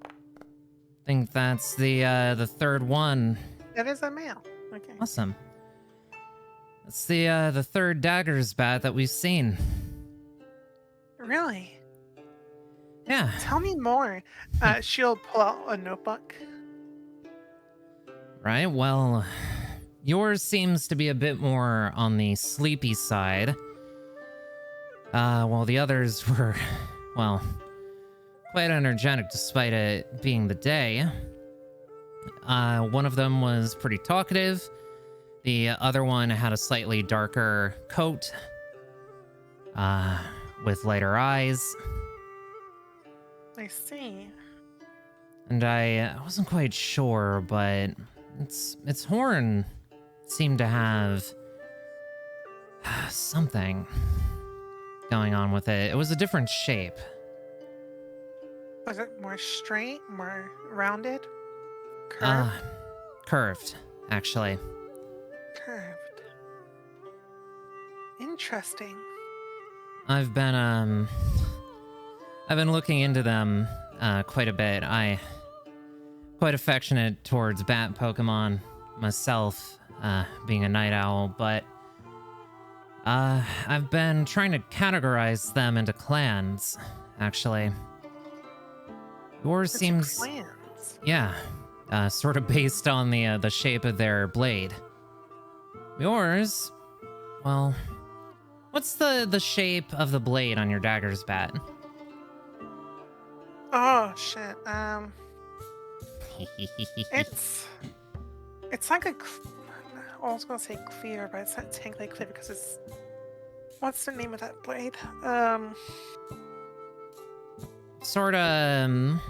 I think that's the third one. That is a male. Okay. Awesome. That's the third dagger's bat that we've seen. Really? Yeah. Tell me more. She'll pull out a notebook. Right, well, yours seems to be a bit more on the sleepy side. While the others were, well, quite energetic despite it being the day. One of them was pretty talkative. The other one had a slightly darker coat, with lighter eyes. I see. And I wasn't quite sure, but its horn seemed to have something going on with it. It was a different shape. Was it more straight, more rounded? Curved? Curved, actually. Curved. Interesting. I've been looking into them quite a bit. I quite affectionate towards bat Pokemon myself, being a night owl, but I've been trying to categorize them into clans, actually. Yours seems, Clans. yeah, sort of based on the shape of their blade. Yours, well, what's the shape of the blade on your dagger's bat? Oh shit. It's like a. I was gonna say cleaver, but it's not technically cleaver because it's. What's the name of that blade? Sort of,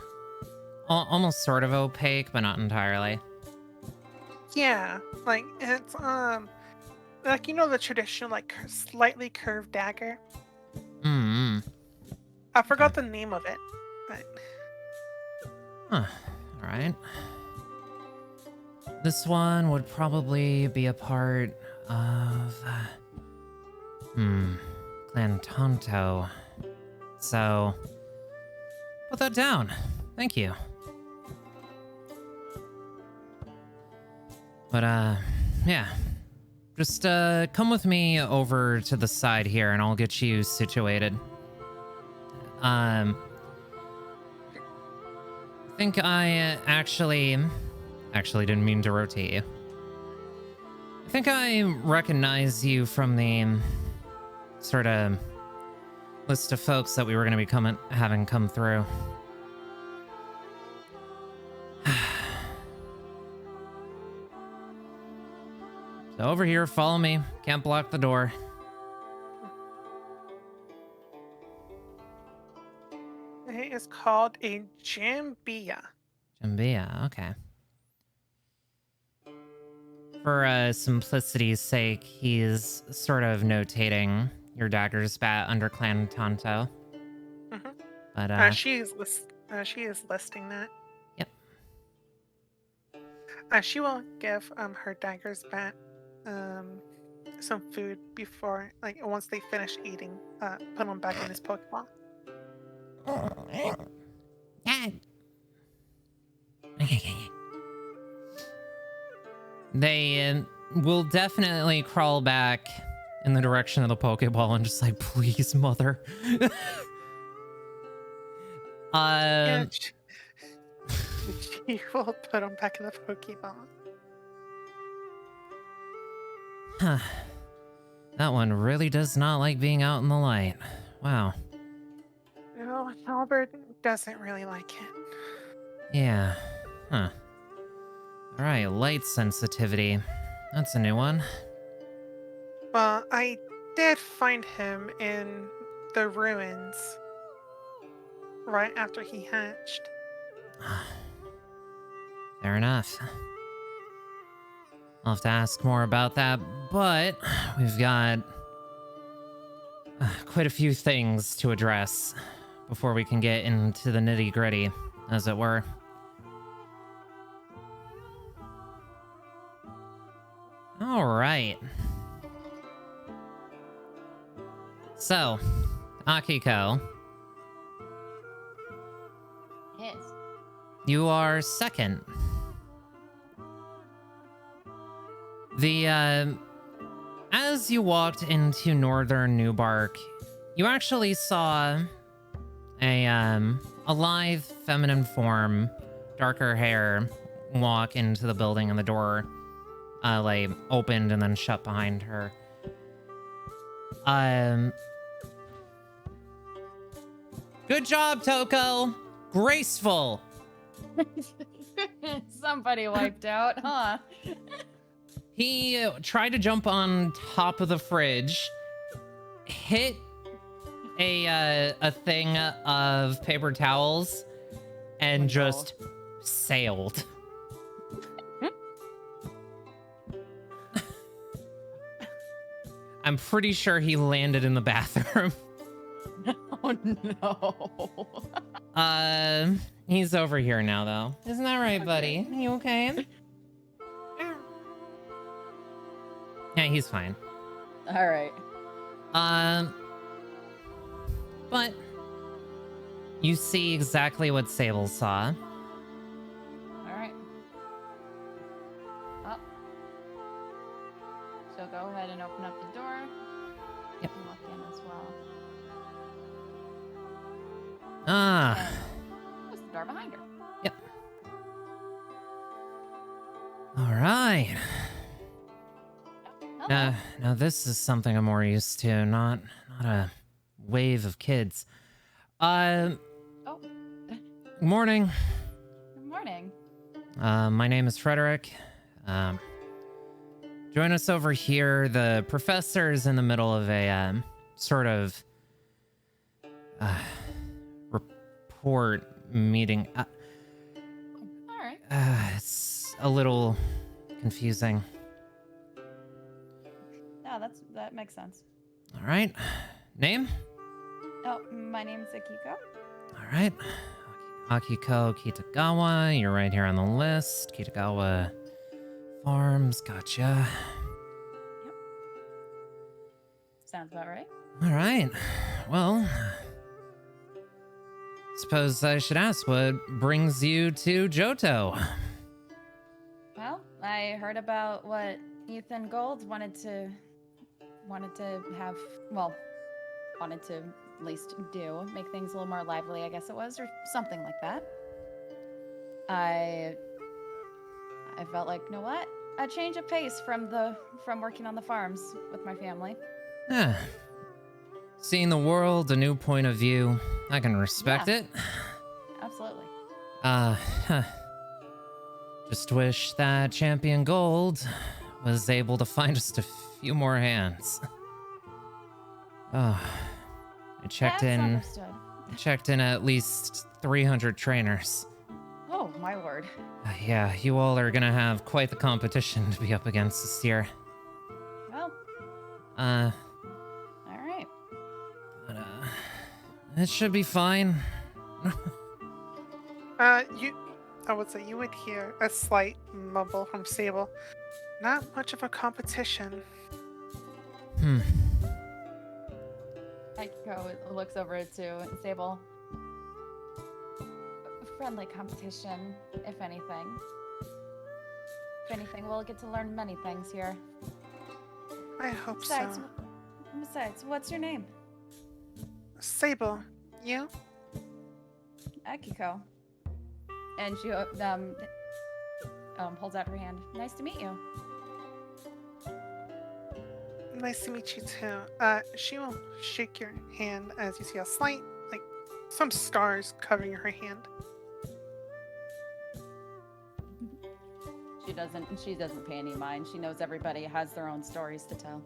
almost sort of opaque, but not entirely. Yeah, like it's like you know the traditional like slightly curved dagger. Mm-hmm. I forgot the name of it, but. Huh. All right. This one would probably be a part of, Clan Tonto. So, put that down. Thank you. But, yeah. Just, come with me over to the side here and I'll get you situated. I think I actually didn't mean to rotate you. I think I recognize you from the sort of list of folks that we were going to be having come through. So over here, follow me. Can't block the door. It is called a Jambia. Jambia, okay. For simplicity's sake, he's sort of notating your dagger's bat under Clan Tonto. Mm-hmm. But she is listing that. Yep. She will give her dagger's bat some food before, like once they finish eating, put him back in his Pokeball. They will definitely crawl back in the direction of the Pokeball and just like, please, mother. And she will put him back in the Pokeball. Huh. That one really does not like being out in the light. Wow. No, Albert doesn't really like it. Yeah. Huh. Alright, light sensitivity. That's a new one. Well, I did find him in the ruins right after he hatched. Fair enough. I'll have to ask more about that, but we've got quite a few things to address before we can get into the nitty-gritty, as it were. All right. So, Akiko, Yes. you are second. As you walked into northern Newbark, you actually saw a lithe feminine form, darker hair, walk into the building, and the door like opened and then shut behind her. Good job, Toko. Graceful. Somebody wiped out, huh? He tried to jump on top of the fridge, hit a thing of paper towels, and just sailed. I'm pretty sure he landed in the bathroom. Oh no. He's over here now, though. Isn't that right, buddy? Are you okay? Yeah, he's fine. All right. But you see exactly what Sable saw. All right. Oh. So go ahead and open up the door. Yep. And walk in as well. Ah. And close the door behind her. Yep. All right. Hello. Now this is something I'm more used to, not a wave of kids. Oh. Morning. Good morning. My name is Frederick. Join us over here. The professor is in the middle of a sort of report meeting. All right. It's a little confusing. No, that makes sense. All right. Name? Oh, my name's Akiko. All right. Akiko Kitagawa. You're right here on the list. Kitagawa Farms. Gotcha. Sounds about right. All right. Well, suppose I should ask what brings you to Johto? Well, I heard about what Ethan Gold wanted to have, well, wanted to at least do, make things a little more lively, I guess it was, or something like that. I felt like, you know what? A change of pace from working on the farms with my family. Yeah. Seeing the world, a new point of view. I can respect Yeah. it. Absolutely. Just wish that Champion Gold was able to find just a few more hands. Oh, I checked That's in. understood. Checked in at least 300 trainers. Oh, my word. Yeah, you all are gonna have quite the competition to be up against this year. Well, But, all right. it should be fine. I would say you would hear a slight mumble from Sable. Not much of a competition. Akiko looks over to Sable. Friendly competition, if anything. If anything, we'll get to learn many things here. I hope Besides, so. What's your name? Sable, you? Akiko. And she holds out her hand. Nice to meet you. Nice to meet you too. She will shake your hand as you see a slight, like, some scars covering her hand. She doesn't pay any mind. She knows everybody has their own stories to tell.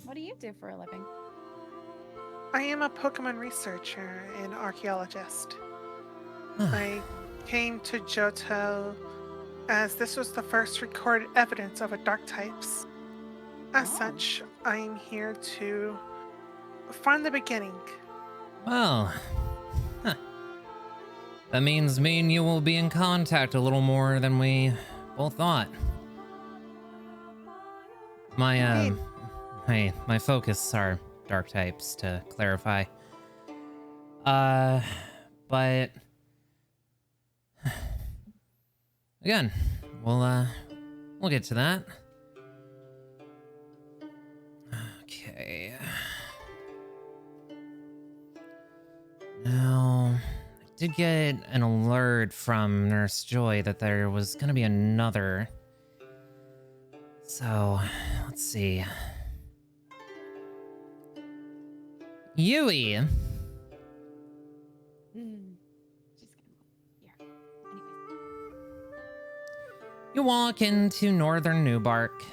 What do you do for a living? I am a Pokemon researcher and archaeologist. I came to Johto as this was the first recorded evidence of a dark types. As such, I am here to find the beginning. Well, that means me and you will be in contact a little more than we both thought. My focus are dark types, to clarify. But again, we'll get to that. Okay. Now, I did get an alert from Nurse Joy that there was gonna be another. So, let's see. Yui. She's gonna go here. Anyways. You walk into northern Newbark,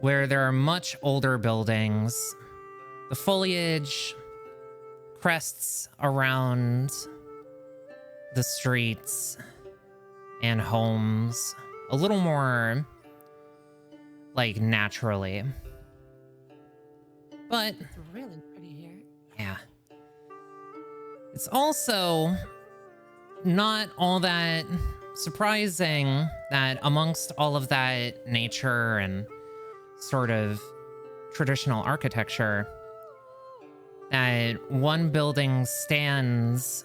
where there are much older buildings. The foliage crests around the streets and homes a little more like naturally. But It's really pretty here. yeah. It's also not all that surprising that amongst all of that nature and sort of traditional architecture, that one building stands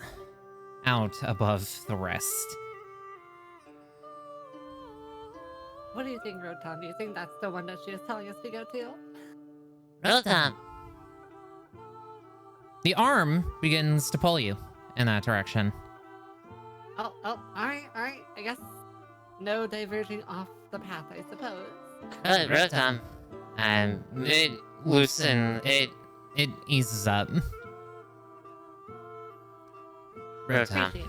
out above the rest. What do you think, Rotom? Do you think that's the one that she was telling us to go to? Rotom. The arm begins to pull you in that direction. Oh, alright. I guess no diverging off the path, I suppose. Rotom. It It eases up. Rotom. Appreciate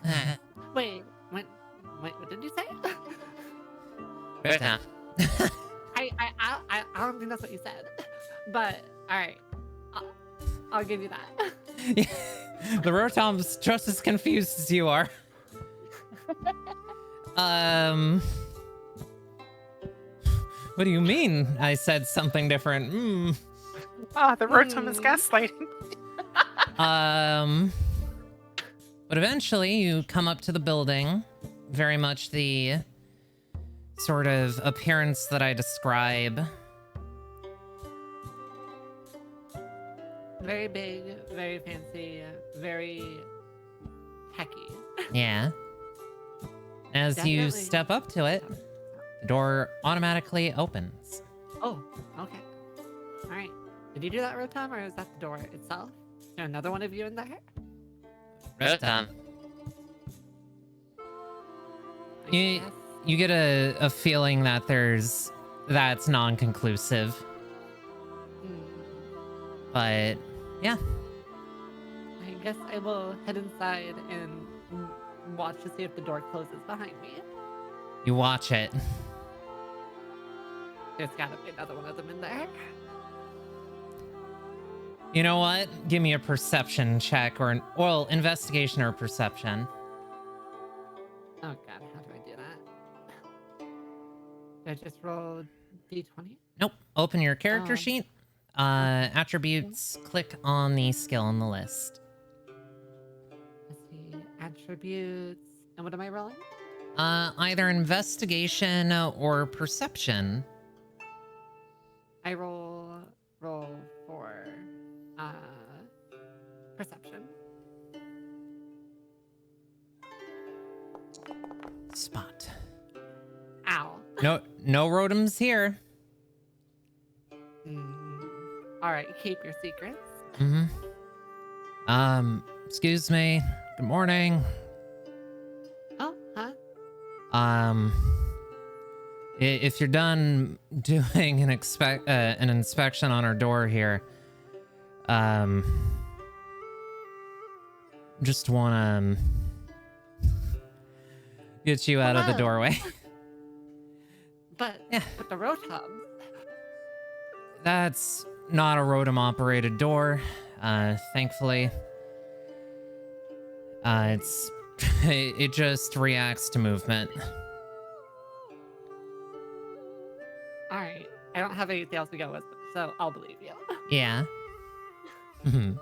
it. Wait, what did you say? Rotom. I don't think that's what you said. But alright. I'll give you that. The Rotom's just as confused as you are. What do you mean I said something different? Ah, the Rotom is gaslighting. But eventually you come up to the building, very much the sort of appearance that I describe. Very big, very fancy, very techy. Yeah. As you Definitely. step up to it, the door automatically opens. Oh, okay. Alright. Did you do that, Rotom, or is that the door itself? Is there another one of you in there? Rotom. I You, guess. you get a feeling that that's non-conclusive, Hmm. but yeah. I guess I will head inside and watch to see if the door closes behind me. You watch it. There's gotta be another one of them in there. You know what? Give me a perception check investigation or perception. Oh god, how do I do that? Did I just roll d20? Nope. Open your character Oh. sheet. Attributes. Click on the skill on the list. Let's see. Attributes. And what am I rolling? Either investigation or perception. I roll for perception. Spot. Ow. No Rotoms here. Alright, keep your secrets. Excuse me. Good morning. Oh, huh? If you're done doing an inspection on our door here, just wanna get you out of the Hello. doorway. But Yeah. with the Rotoms. That's not a Rotom operated door, thankfully. It just reacts to movement. Alright. I don't have anything else to go with, so I'll believe you. Yeah. Mhm.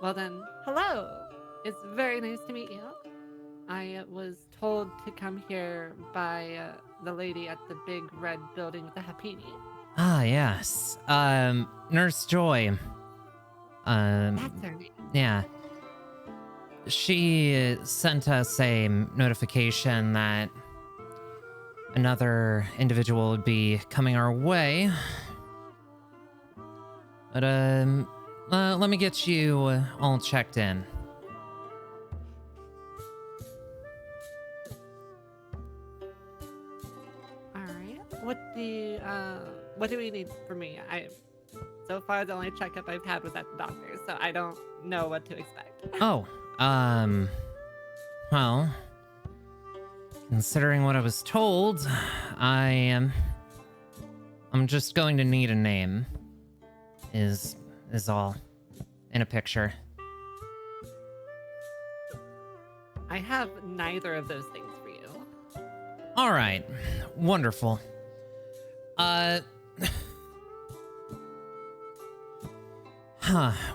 Well then, hello. It's very nice to meet you. I was told to come here by the lady at the big red building with the Hapini. Ah, yes. Nurse Joy. That's her name. Yeah. She sent us a notification that another individual would be coming our way. But, let me get you all checked in. All right. What do we need from me? So far the only checkup I've had was at the doctor, so I don't know what to expect. Oh, well, considering what I was told, I'm just going to need a name. Is all in a picture. I have neither of those things for you. All right, wonderful.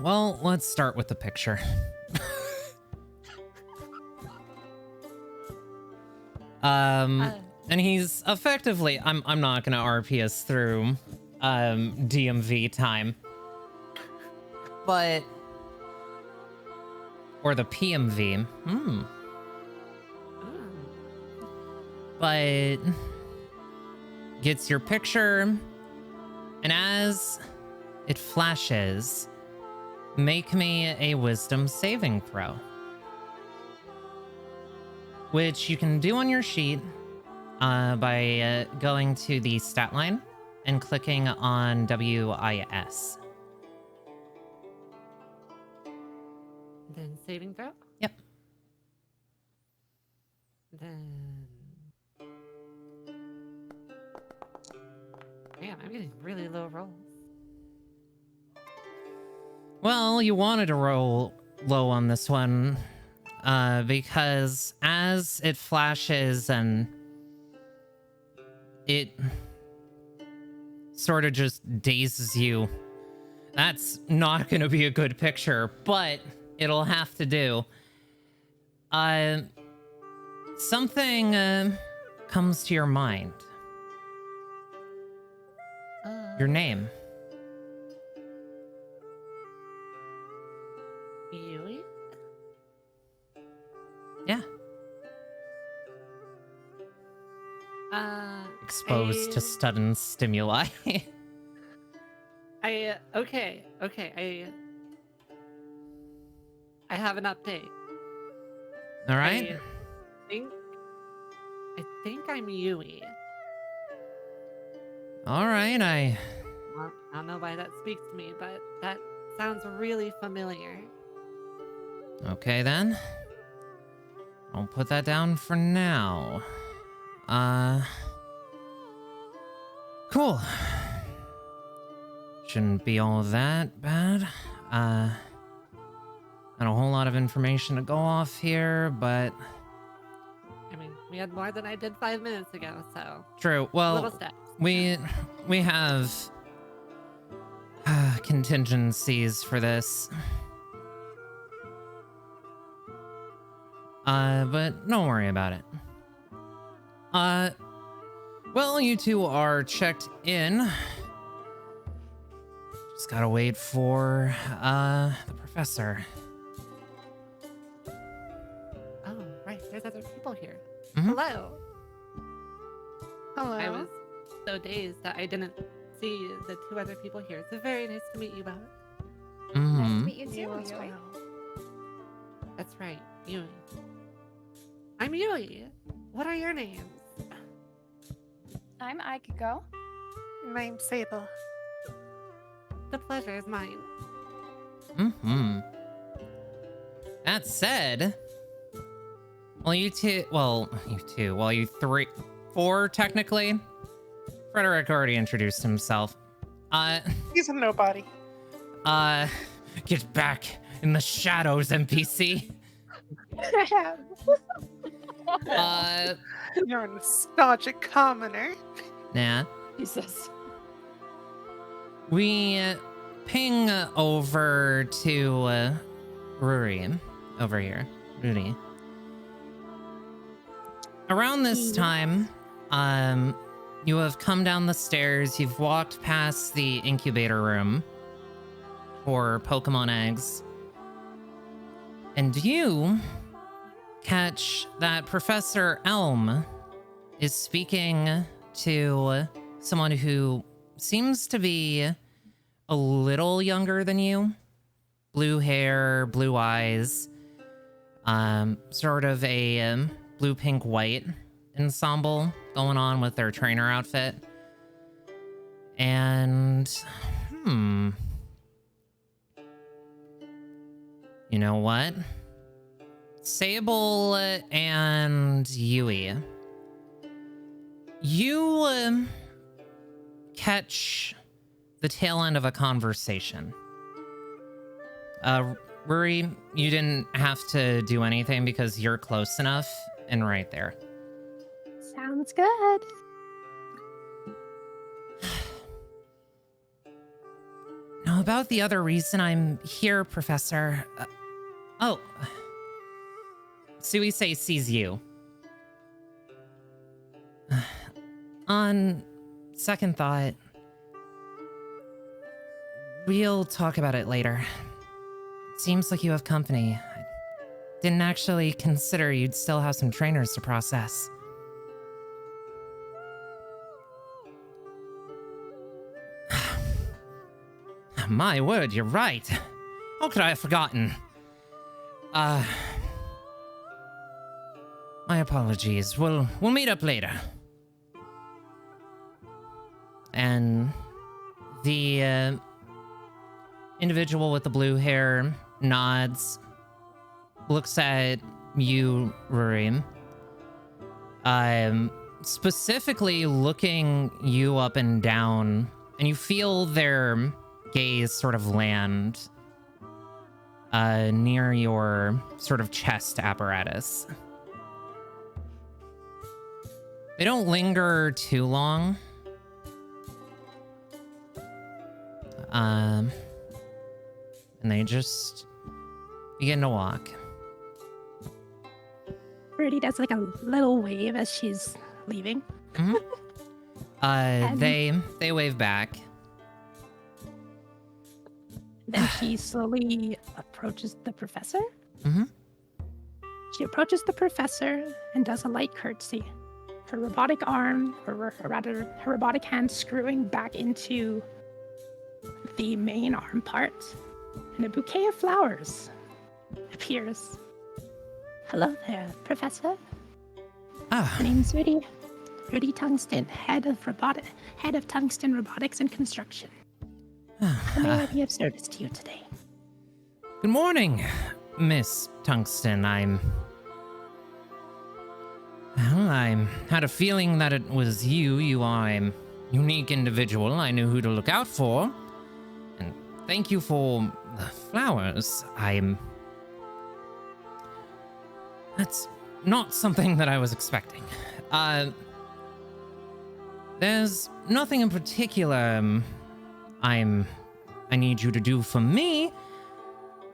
Well, let's start with the picture. And he's effectively, I'm not gonna RP us through DMV time, but or the PMV. But gets your picture, and as it flashes, make me a wisdom saving throw, which you can do on your sheet by going to the stat line and clicking on WIS. Then saving throw? Yep. Then... Man, I'm getting really low rolls. Well, you wanted to roll low on this one because as it flashes and it sort of just dazes you, that's not going to be a good picture, but it'll have to do. Something comes to your mind. Your name. Yui? Yeah. Exposed to sudden stimuli. Okay. I have an update. All right. I think I'm Yui. All right, I don't know why that speaks to me, but that sounds really familiar. Okay then. I'll put that down for now. Cool. Shouldn't be all that bad. Not a whole lot of information to go off here, but... I mean, we had more than I did 5 minutes ago, so... True. Little Well, steps. we have contingencies for this. But don't worry about it. Well, you two are checked in. Just gotta wait for, the professor. Oh, right. There's other people here. Mhm. Hello. Hello. I was so dazed that I didn't see the two other people here. It's very nice to meet you both. Nice to Mm-hmm. meet you too, Yui. That's right, Yui. I'm Yui. What are your names? I'm Aikiko. Name's Sable. The pleasure is mine. Mm-hmm. That said, you four technically. Frederick already introduced himself. He's a nobody. Get back in the shadows, NPC. You're a nostalgic commoner. Nah. Jesus. We ping over to Ruri over here. Rudy. Around this time, you have come down the stairs. You've walked past the incubator room for Pokemon eggs. And you catch that Professor Elm is speaking to someone who seems to be a little younger than you. blue hair, blue eyes, sort of a blue, pink, white ensemble going on with their trainer outfit. And, you know what? Sable and Yui. You catch the tail end of a conversation. Ruri, you didn't have to do anything because you're close enough and right there. Sounds good. Now, about the other reason I'm here, Professor. Suisei sees you. On second thought, we'll talk about it later. Seems like you have company. I didn't actually consider you'd still have some trainers to process. My word, you're right. How could I have forgotten? My apologies. We'll meet up later. And the individual with the blue hair nods, looks at you, Rurim. Specifically looking you up and down, and you feel their gaze sort of land near your sort of chest apparatus. They don't linger too long. And they just begin to walk. Rudy does like a little wave as she's leaving. They wave back. Then she slowly approaches the professor. Mm-hmm. She approaches the professor and does a light curtsy. Her robotic arm, or rather, her robotic hand screwing back into the main arm part, and a bouquet of flowers appears. Hello there, Professor. Ah, My name's Rudy. Rudy Tungsten, head of Tungsten Robotics and Construction. How may I be of service to you today? good morning, Miss Tungsten. I had a feeling that it was you. You are a unique individual. I knew who to look out for. And thank you for the flowers. That's not something that I was expecting. There's nothing in particular I need you to do for me.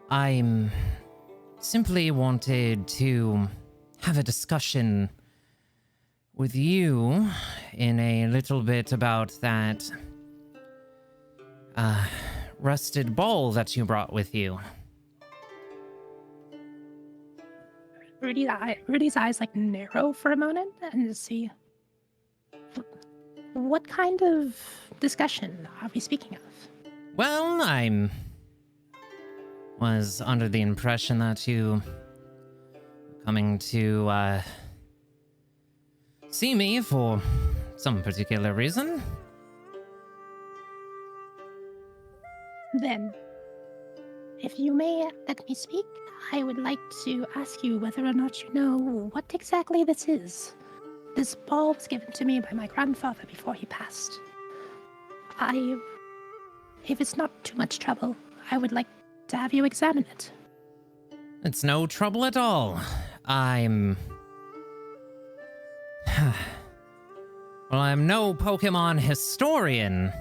I simply wanted to have a discussion with you in a little bit about that rusted bowl that you brought with you. Rudy's eyes like narrow for a moment and to see what kind of discussion are we speaking of? Well, I was under the impression that you were coming to see me for some particular reason. Then, if you may let me speak, I would like to ask you whether or not you know what exactly this is. This ball was given to me by my grandfather before he passed. If it's not too much trouble, I would like to have you examine it. It's no trouble at all. I'm no Pokemon historian.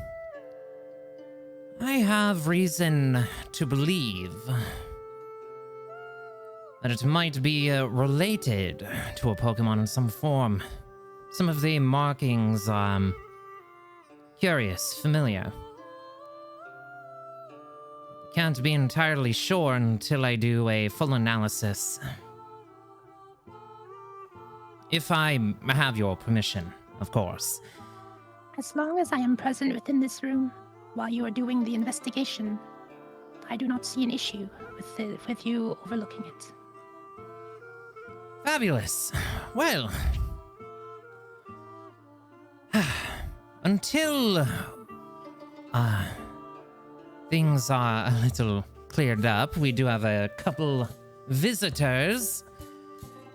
I have reason to believe that it might be related to a Pokemon in some form. Some of the markings are curious, familiar. Can't be entirely sure until I do a full analysis. If I have your permission, of course. As long as I am present within this room while you are doing the investigation, I do not see an issue with you overlooking it. Fabulous. Well, until things are a little cleared up, we do have a couple visitors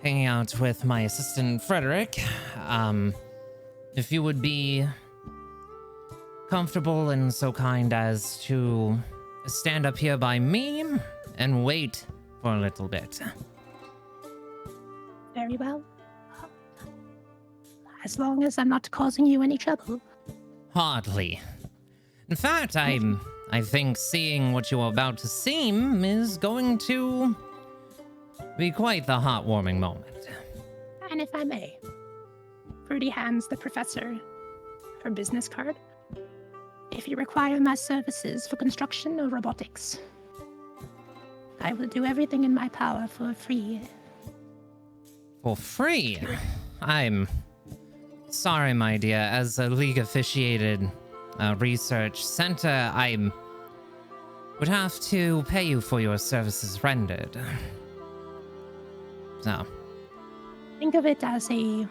hanging out with my assistant Frederick. If you would be comfortable and so kind as to stand up here by me and wait for a little bit. Very well. As long as I'm not causing you any trouble. Hardly. In fact, I think seeing what you're about to see is going to be quite the heartwarming moment. And if I may, Fruity hands the professor her business card. If you require my services for construction or robotics, I will do everything in my power for free. For free? I'm sorry, my dear. As a League-affiliated research center, I would have to pay you for your services rendered. So. Think of it as a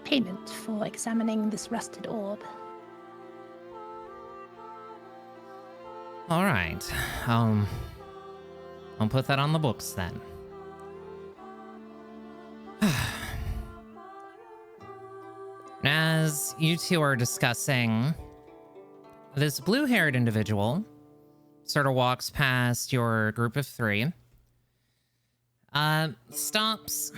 payment for examining this rusted orb. All right. I'll put that on the books then. As you two are discussing, this blue-haired individual sort of walks past your group of three, stops,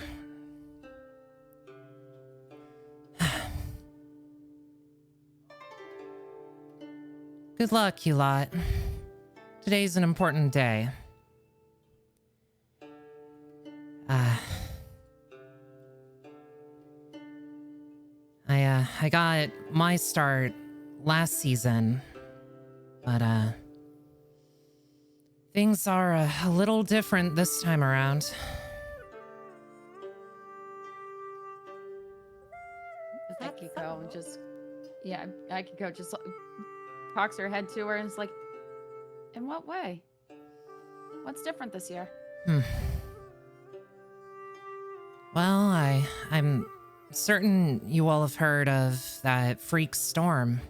good luck, you lot. Today's an important day. I got my start last season, but things are a little different this time around. Akiko just, yeah, Akiko just cocks her head to her and is like, in what way? What's different this year? Well, I'm certain you all have heard of that freak storm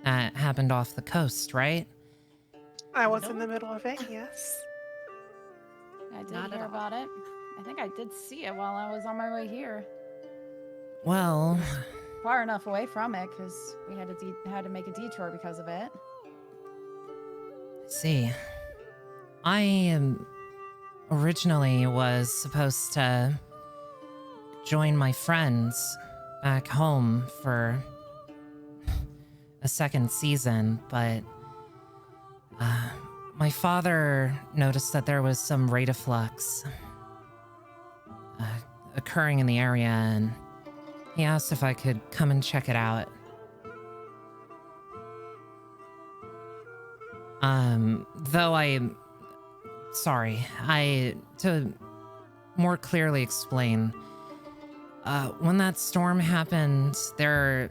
that happened off the coast, right? I was in the middle of it, yes. I did Not at hear all. about it. I think I did see it while I was on my way here. Well, Far enough away from it because we had to make a detour because of it. see, I originally was supposed to join my friends back home for a second season, but my father noticed that there was some rate of flux occurring in the area, and he asked if I could come and check it out. Though to more clearly explain, when that storm happened, there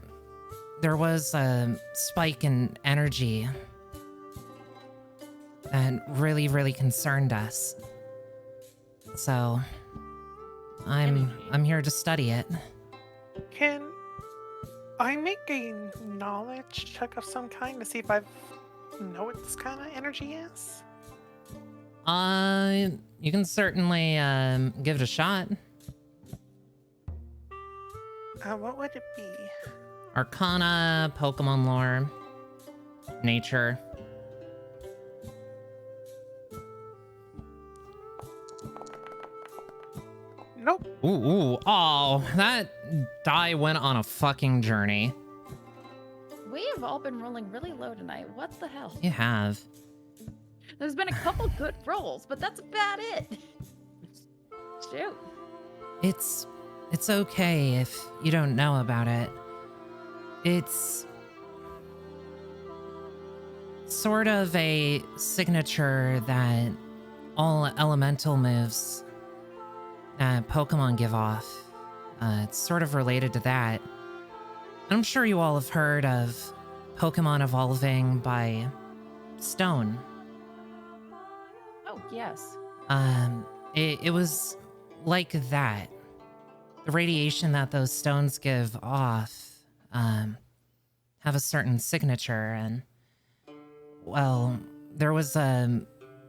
was a spike in energy that really concerned us. So I'm here to study it. Can I make a knowledge check of some kind to see if I know what this kind of energy is? You can certainly give it a shot. What would it be? Arcana, Pokemon lore, nature. Nope. Ooh, oh, that die went on a fucking journey. We have all been rolling really low tonight. What the hell? You have. There's been a couple good rolls, but that's about it. Shoot. It's okay if you don't know about it. It's sort of a signature that all elemental moves that Pokemon give off. It's sort of related to that. I'm sure you all have heard of Pokemon evolving by stone. yes. It was like that. The radiation that those stones give off, have a certain signature, and, well, there was a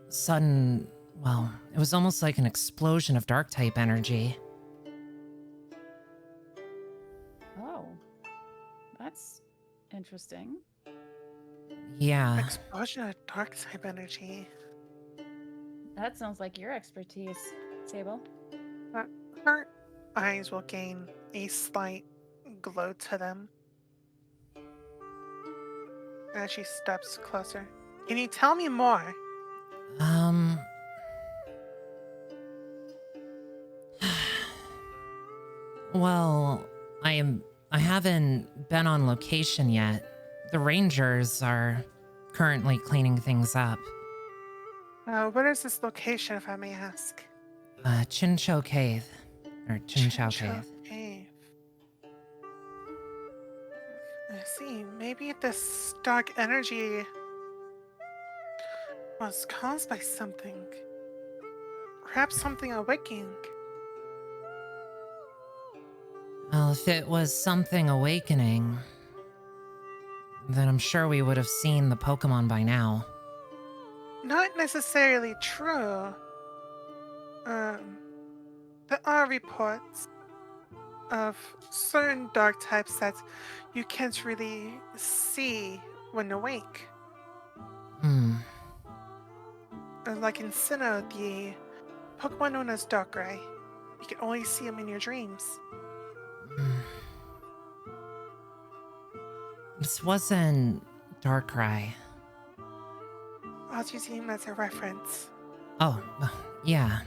sudden, well, it was almost like an explosion of dark type energy. Oh, that's interesting. Yeah. Explosion of dark type energy. That sounds like your expertise, Sable. Her eyes will gain a slight glow to them as she steps closer. Can you tell me more? Well, I haven't been on location yet. The Rangers are currently cleaning things up. Where is this location, if I may ask? Chincho Cave. Or Chinchou Chincho Cave. Cave. I see. Maybe this dark energy was caused by something. Perhaps something awakening. Well, if it was something awakening, then I'm sure we would have seen the Pokemon by now. Not necessarily true. There are reports of certain dark types that you can't really see when awake. Like in Sinnoh, the Pokemon known as Darkrai. You can only see them in your dreams. This wasn't Darkrai. I was using him as a reference. Oh, yeah.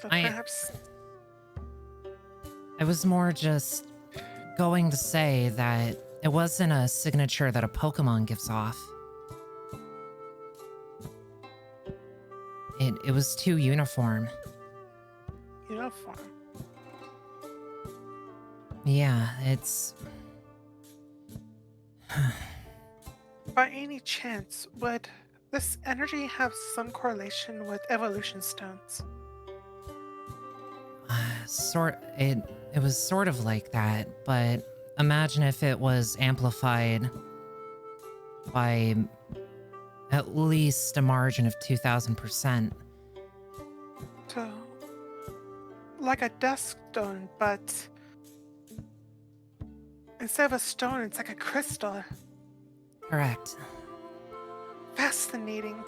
So I perhaps... I was more just going to say that it wasn't a signature that a Pokemon gives off. It was too uniform. Uniform. Yeah, it's... By any chance, would this energy have some correlation with evolution stones? It was sort of like that, but imagine if it was amplified by at least a margin of 2,000%. So, like a dusk stone, but instead of a stone, it's like a crystal. Correct. Fascinating.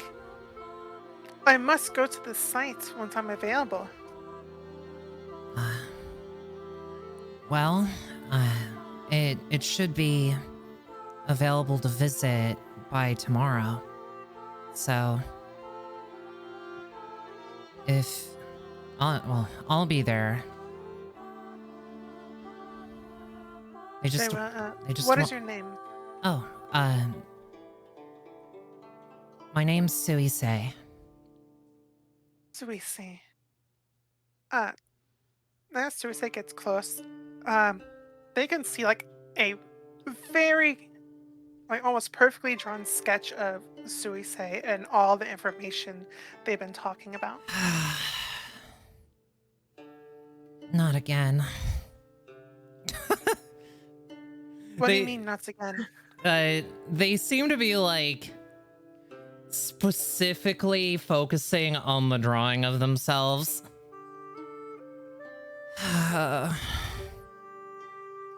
I must go to the site once I'm available. Well, it should be available to visit by tomorrow. So, I'll be there. They just What is your name? Oh, my name's Suisei. Suisei. As Suisei gets close, they can see like a very, like almost perfectly drawn sketch of Suisei and all the information they've been talking about. Not again. What do you mean, not again? They seem to be like specifically focusing on the drawing of themselves.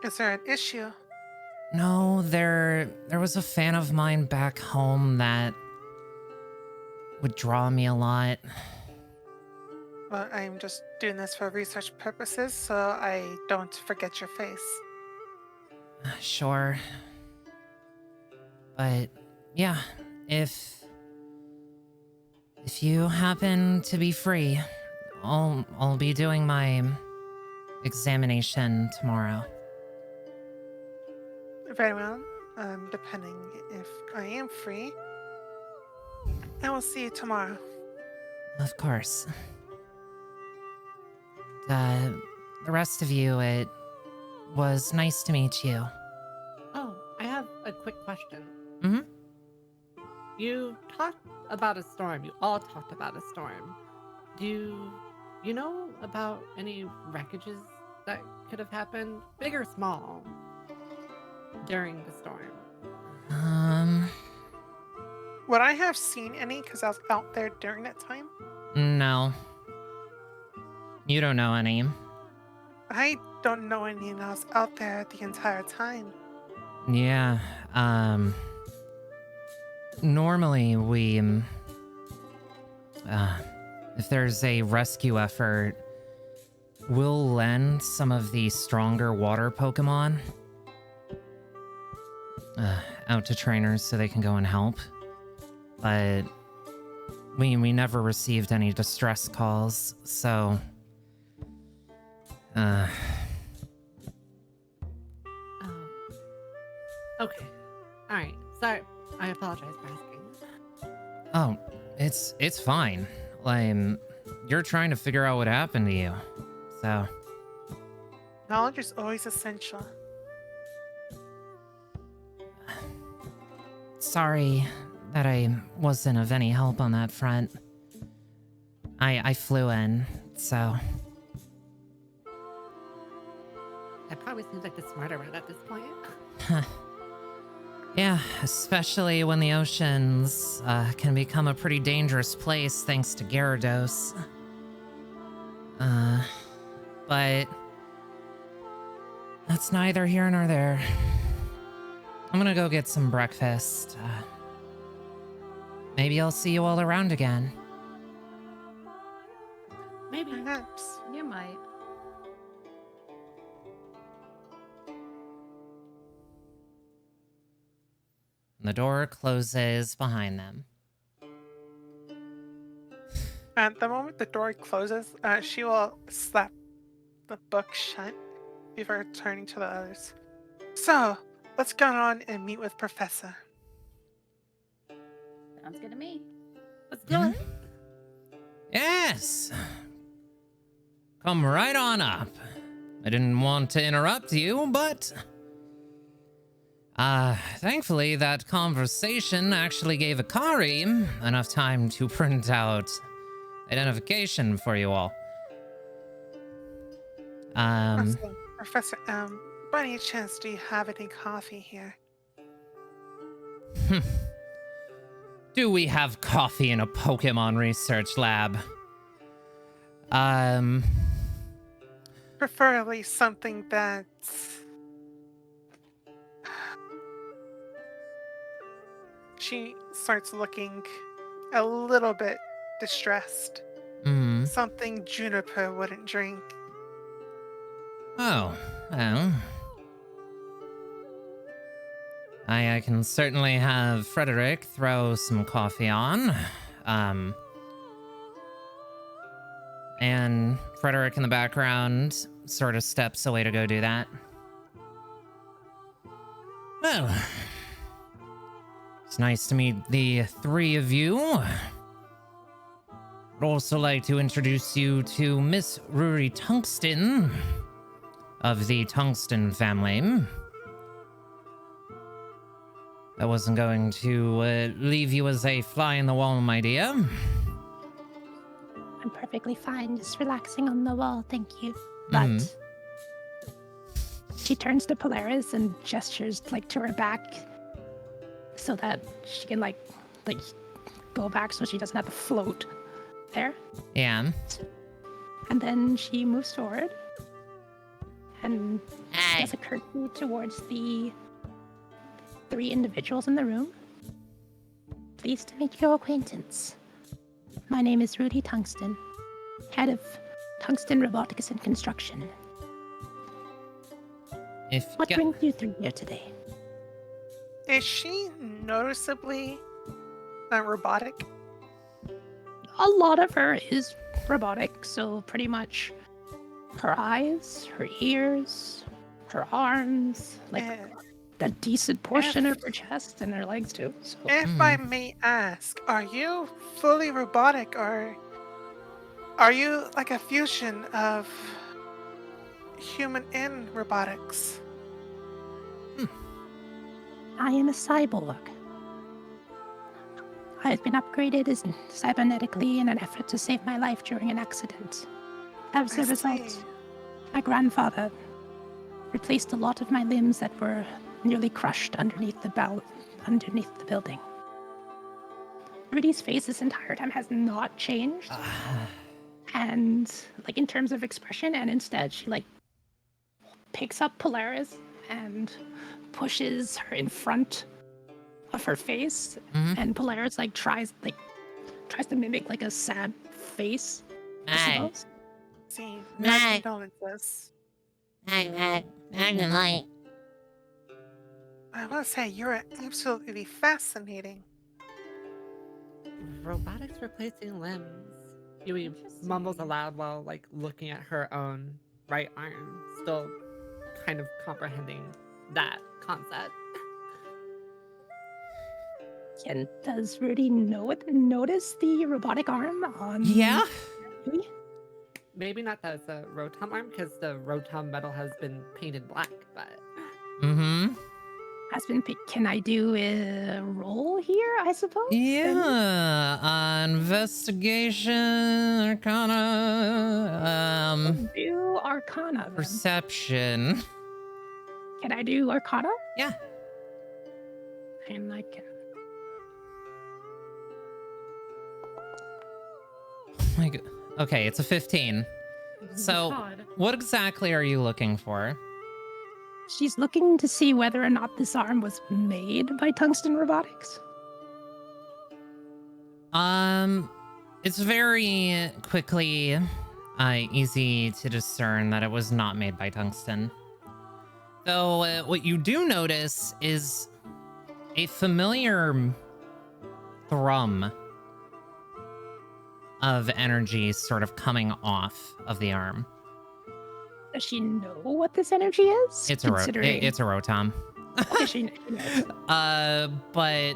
Is there an issue? No, there was a fan of mine back home that would draw me a lot. Well, I'm just doing this for research purposes, so I don't forget your face. Sure. But yeah, if you happen to be free, I'll be doing my examination tomorrow. Very well. Depending if I am free, I will see you tomorrow. Of course. The rest of you, it was nice to meet you. Oh, I have a quick question. Mm-hmm. you talked about a storm. You all talked about a storm. Do you know about any wreckages that could have happened, big or small, during the storm? Would I have seen any because I was out there during that time? No. You don't know any. I don't know any, and I was out there the entire time. Yeah, normally we, if there's a rescue effort, we'll lend some of the stronger water Pokemon out to trainers so they can go and help. But we never received any distress calls, so Okay. All right. Sorry. I apologize for asking. oh, it's fine. Like, you're trying to figure out what happened to you, so Knowledge is always essential. sorry that I wasn't of any help on that front. I flew in, so That probably seems like the smarter route at this point. yeah, especially when the oceans can become a pretty dangerous place thanks to Gyarados. But that's neither here nor there. I'm gonna go get some breakfast. Maybe I'll see you all around again. Maybe. Perhaps. You might. The door closes behind them. At the moment the door closes, she will slap the book shut before turning to the others. So, let's go on and meet with Professor. Sounds good to me. Let's do it. Yes! Come right on up. I didn't want to interrupt you, but thankfully that conversation actually gave Akari enough time to print out identification for you all. Awesome. Professor, by any chance, do you have any coffee here? Do we have coffee in a Pokemon research lab? Preferably something that's... She starts looking a little bit distressed. Something Juniper wouldn't drink. Oh, well. I can certainly have Frederick throw some coffee on. And Frederick in the background sort of steps away to go do that. Well, it's nice to meet the three of you. I'd also like to introduce you to Miss Ruri Tungsten of the Tungsten family. I wasn't going to leave you as a fly in the wall, my dear. I'm perfectly fine, just relaxing on the wall, thank you. But she turns to Polaris and gestures like to her back so that she can like go back so she doesn't have to float there. Yeah. And then she moves forward and Hey. does a curtsy towards the three individuals in the room. Pleased to make your acquaintance. My name is Rudy Tungsten, head of Tungsten Robotics and Construction. What brings you through here today? Is she noticeably robotic? A lot of her is robotic, so pretty much her eyes, her ears, her arms, like Eh, a decent portion of her chest and her legs too. So if I may ask, are you fully robotic or are you like a fusion of human and robotics? I am a cyborg. I've been upgraded cybernetically in an effort to save my life during an accident. As a I result, see. my grandfather replaced a lot of my limbs that were nearly crushed underneath the building. Rudy's face this entire time has not changed. And like in terms of expression, and instead she like picks up Polaris and pushes her in front of her face, and Polaris like tries to mimic like a sad face. I Hey, suppose. See, Nah. my condolences. I'm like, I want to say you're absolutely fascinating. Robotics replacing limbs. Yui mumbles aloud while like looking at her own right arm, still kind of comprehending that concept. And does Rudy notice the robotic arm on? Yeah. Yui? Maybe not that it's a Rotom arm because the Rotom metal has been painted black, but Mm-hmm. Has been picked. Can I do a roll here? I suppose. Yeah. Investigation, Arcana, Do Arcana. Then. perception. Can I do Arcana? Yeah. And I can. My God. Okay, it's a 15. So, God. what exactly are you looking for? She's looking to see whether or not this arm was made by Tungsten Robotics. It's very quickly easy to discern that it was not made by Tungsten. Though, what you do notice is a familiar thrum of energy sort of coming off of the arm. Does she know what this energy is? It's a Rotom. Okay, she knows. But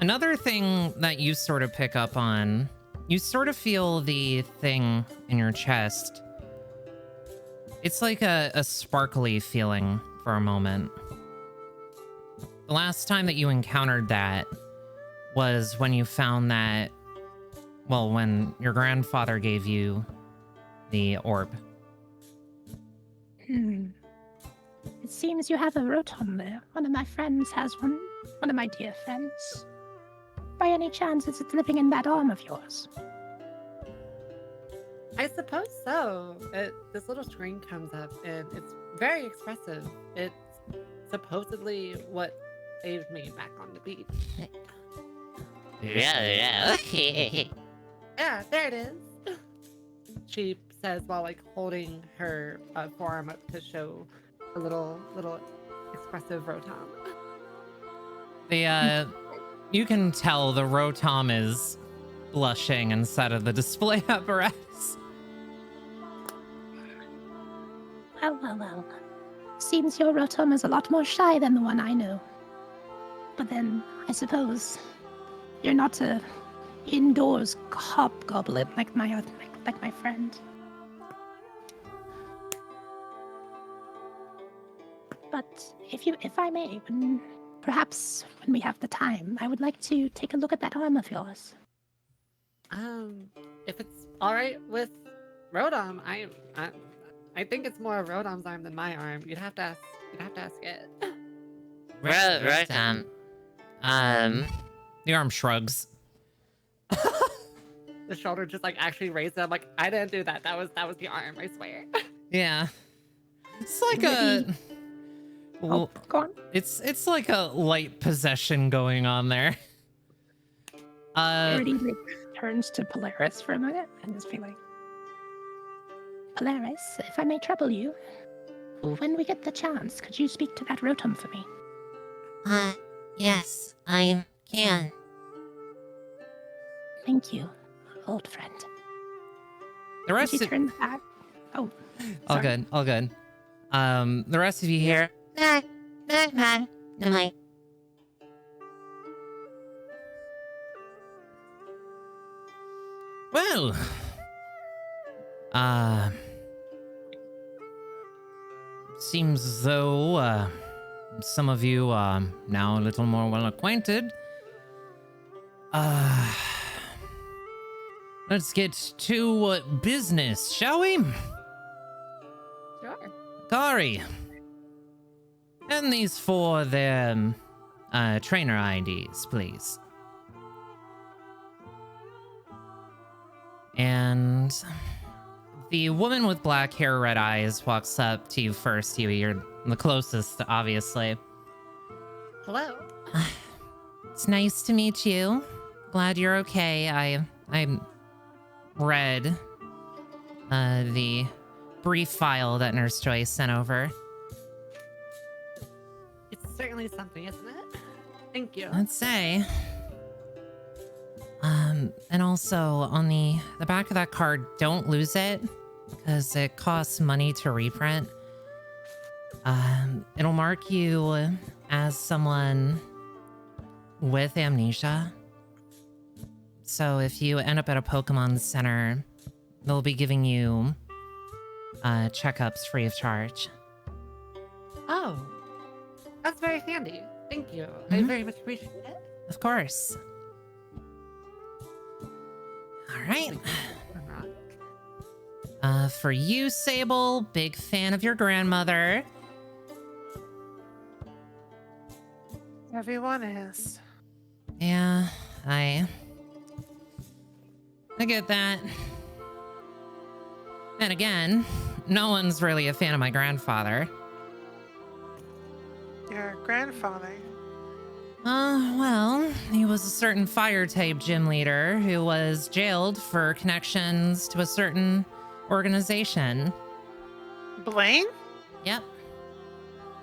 another thing that you sort of pick up on, you sort of feel the thing in your chest. It's like a sparkly feeling for a moment. The last time that you encountered that was when you found that, well, when your grandfather gave you the orb. It seems you have a Rotom there. One of my friends has one. One of my dear friends. By any chance, is it living in that arm of yours? I suppose so. This little screen comes up and it's very expressive. It's supposedly what saved me back on the beach. yeah. Yeah, there it is. She says while like holding her forearm up to show a little expressive Rotom. You can tell the Rotom is blushing inside of the display apparatus. Well. Seems your Rotom is a lot more shy than the one I know. But then, I suppose, you're not a indoors hobgoblin like my friend. But if I may, perhaps when we have the time, I would like to take a look at that arm of yours. If it's all right with Rotom, I think it's more Rotom's arm than my arm. You'd have to ask it. Rotom. The arm shrugs. The shoulder just like actually raised up. Like I didn't do that. That was the arm. I swear. Yeah. It's like a... Oh, go on. It's like a light possession going on there. Rudy turns to Polaris for a minute and is feeling. Polaris, if I may trouble you, when we get the chance, could you speak to that Rotom for me? Yes, I can. Thank you, old friend. The rest She of... turns back. Oh, All sorry. good, all good. The rest of you here... No. Well... Seems as though, some of you are now a little more well acquainted. Let's get to business, shall we? Sure. Kari. And these for their trainer IDs, please. And the woman with black hair, red eyes walks up to you first. You're the closest, obviously. Hello. It's nice to meet you. Glad you're okay. I read the brief file that Nurse Joy sent over. It's certainly something, isn't it? Thank you. Let's say. And also on the back of that card, don't lose it because it costs money to reprint. It'll mark you as someone with amnesia. So if you end up at a Pokemon Center, they'll be giving you checkups free of charge. Oh, that's very handy. Thank you. I very much appreciate it. Of course. All right. For you, Sable, big fan of your grandmother. Everyone is. Yeah, I get that. And again, no one's really a fan of my grandfather. Your grandfather. Well, he was a certain fire-type gym leader who was jailed for connections to a certain organization. Blaine? Yep,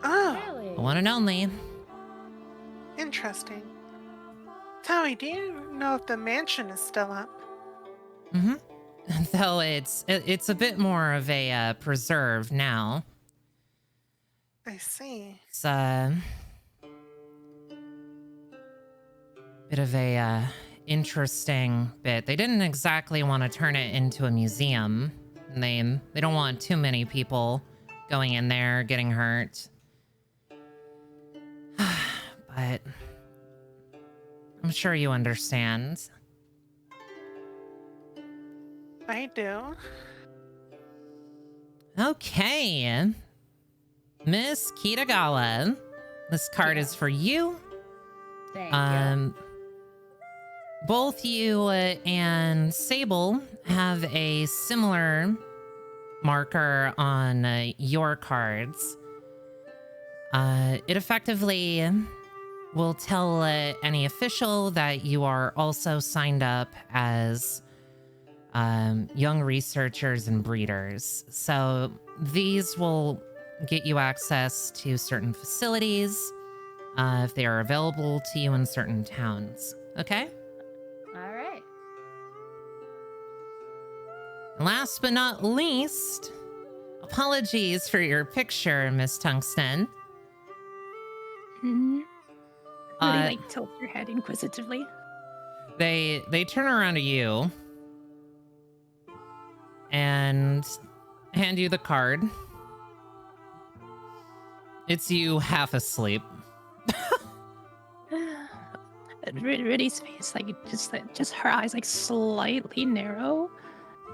Oh, Really? the one and only. interesting. Tell me, do you know if the mansion is still up? Mm-hmm. Though it's a bit more of a preserve now. I see. It's bit of a interesting bit. They didn't exactly want to turn it into a museum. They don't want too many people going in there getting hurt. But I'm sure you understand. I do. Okay. Miss Kitagawa, this card is for you. Thank you. Both you and Sable have a similar marker on your cards. It effectively will tell any official that you are also signed up as young researchers and breeders. So these will get you access to certain facilities if they are available to you in certain towns. Okay? All right. Last but not least, apologies for your picture, Miss Tungsten. Hmm. Uh, Really, like, tilt your head inquisitively. They turn around to you and hand you the card. It's you half asleep. Rudy's face, like, just her eyes, like, slightly narrow,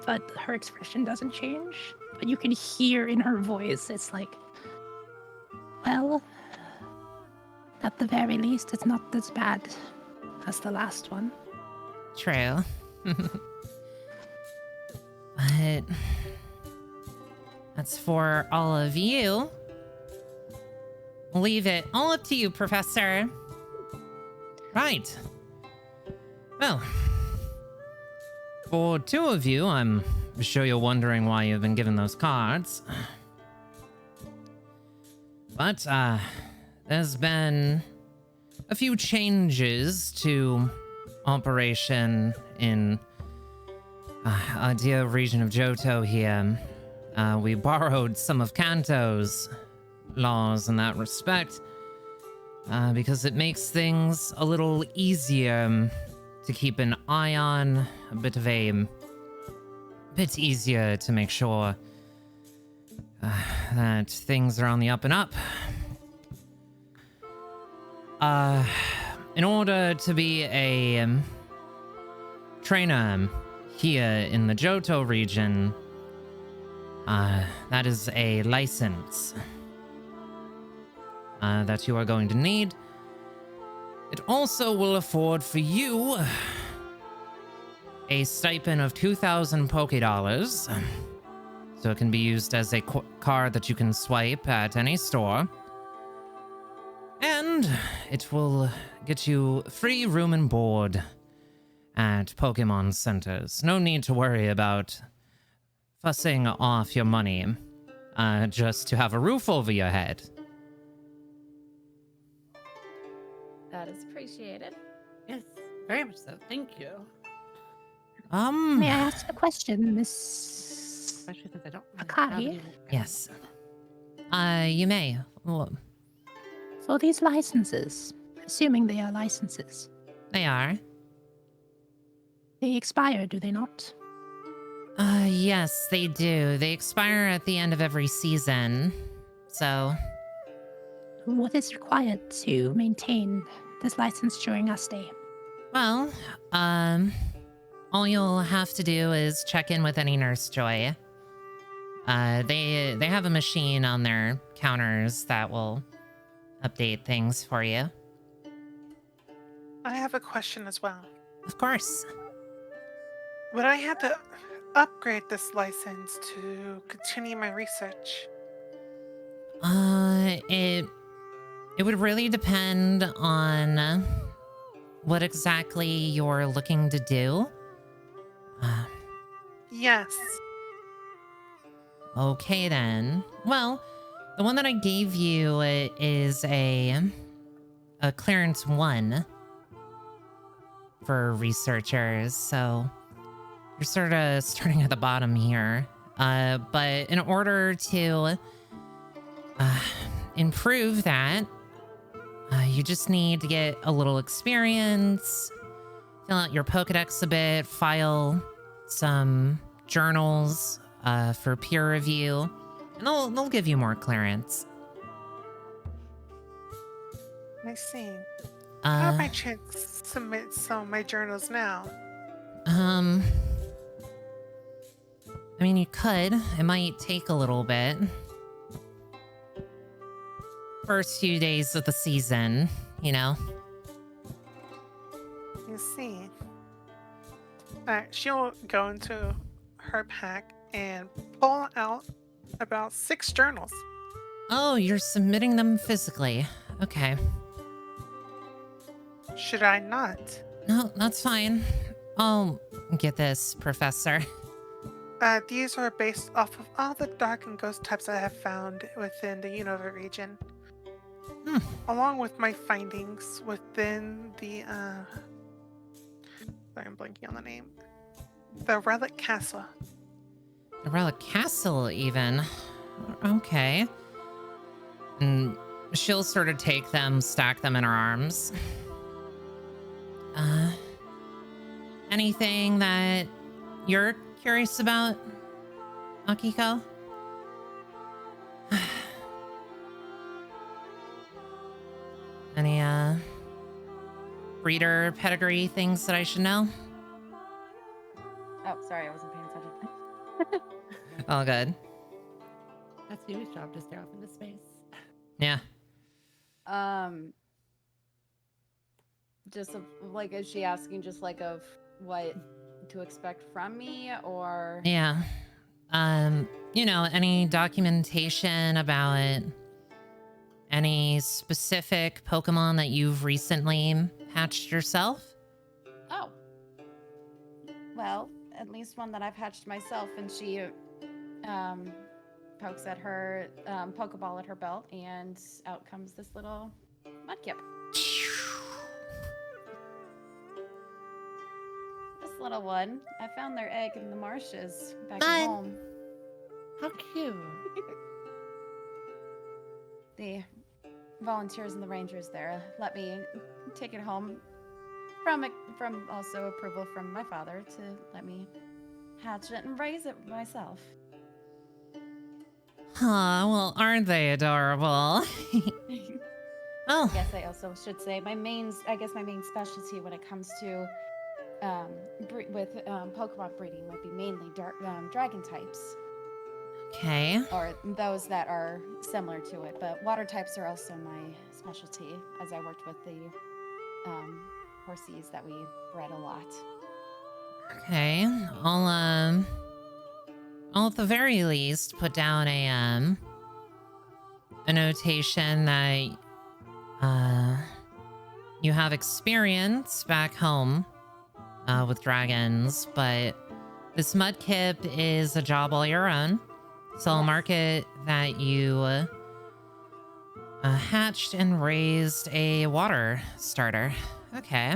but her expression doesn't change. But you can hear in her voice, it's like, well, at the very least, it's not as bad as the last one. True. But that's for all of you. Leave it all up to you, Professor. Right. Well, for two of you, I'm sure you're wondering why you've been given those cards. But, there's been a few changes to operation in our dear region of Johto here. We borrowed some of Kanto's laws in that respect, because it makes things a little easier to keep an eye on, a bit easier to make sure that things are on the up and up. In order to be a trainer here in the Johto region, that is a license that you are going to need. It also will afford for you a stipend of 2,000 Poké-Dollars, so it can be used as a card that you can swipe at any store. And it will get you free room and board at Pokemon centers. No need to worry about fussing off your money just to have a roof over your head. That is appreciated. Yes, very much so. Thank you. May I ask a question, Miss Especially since I don't really Akai? have any- Yes. You may. Well, For these licenses, assuming they are licenses, they are. they expire, do they not? Yes, they do. They expire at the end of every season. So, What is required to maintain this license during our stay? well, all you'll have to do is check in with any Nurse Joy. They have a machine on their counters that will update things for you. I have a question as well. Of course. Would I have to upgrade this license to continue my research? It would really depend on what exactly you're looking to do. Yes. Okay then. Well, the one that I gave you is a clearance 1 for researchers, so you're sort of starting at the bottom here. But in order to improve that, you just need to get a little experience, fill out your Pokedex a bit, file some journals for peer review, and they'll give you more clearance. I see. How Uh, by chance submit some of my journals now? I mean, you could. It might take a little bit. First few days of the season, you know. You see. She'll go into her pack and pull out about 6 journals. Oh, you're submitting them physically. Okay. Should I not? No, that's fine. I'll get this, Professor. These are based off of all the dark and ghost types I have found within the Unova region. Along with my findings within the, sorry, I'm blanking on the name. The Relic Castle. The Relic Castle, even. Okay. And she'll sort of take them, stack them in her arms. Anything that you're curious about, Akiko? Any, breeder pedigree things that I should know? Oh, sorry, I wasn't paying attention. All good. That's Yui's job to stare off into space. Yeah. Just of, like, is she asking just like of what to expect from me, or? Yeah. You know, any documentation about any specific Pokemon that you've recently hatched yourself? Oh. Well, at least one that I've hatched myself, and she pokes at her Pokeball at her belt, and out comes this little Mudkip. This little one, I found their egg in the marshes back at home. How cute. The volunteers and the rangers there let me take it home from also approval from my father to let me hatch it and raise it myself. Aw, well, aren't they adorable? Oh, Yes, I also should say my main specialty when it comes to Pokemon breeding would be mainly dragon types, Okay. or those that are similar to it. But water types are also my specialty, as I worked with the horsies that we bred a lot. Okay. I'll at the very least put down a notation that you have experience back home with dragons, but this Mudkip is a job all your own. So I'll mark it that you hatched and raised a water starter. Okay.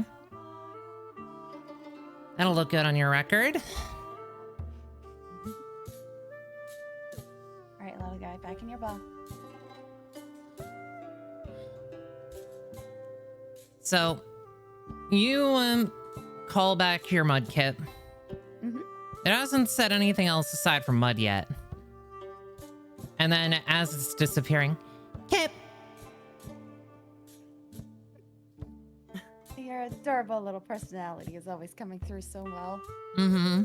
That'll look good on your record. All right, little guy, back in your ball. So, you call back your Mudkip. Mm-hmm. It hasn't said anything else aside from mud yet. And then as it's disappearing, Kip! Your adorable little personality is always coming through so well. Mm-hmm.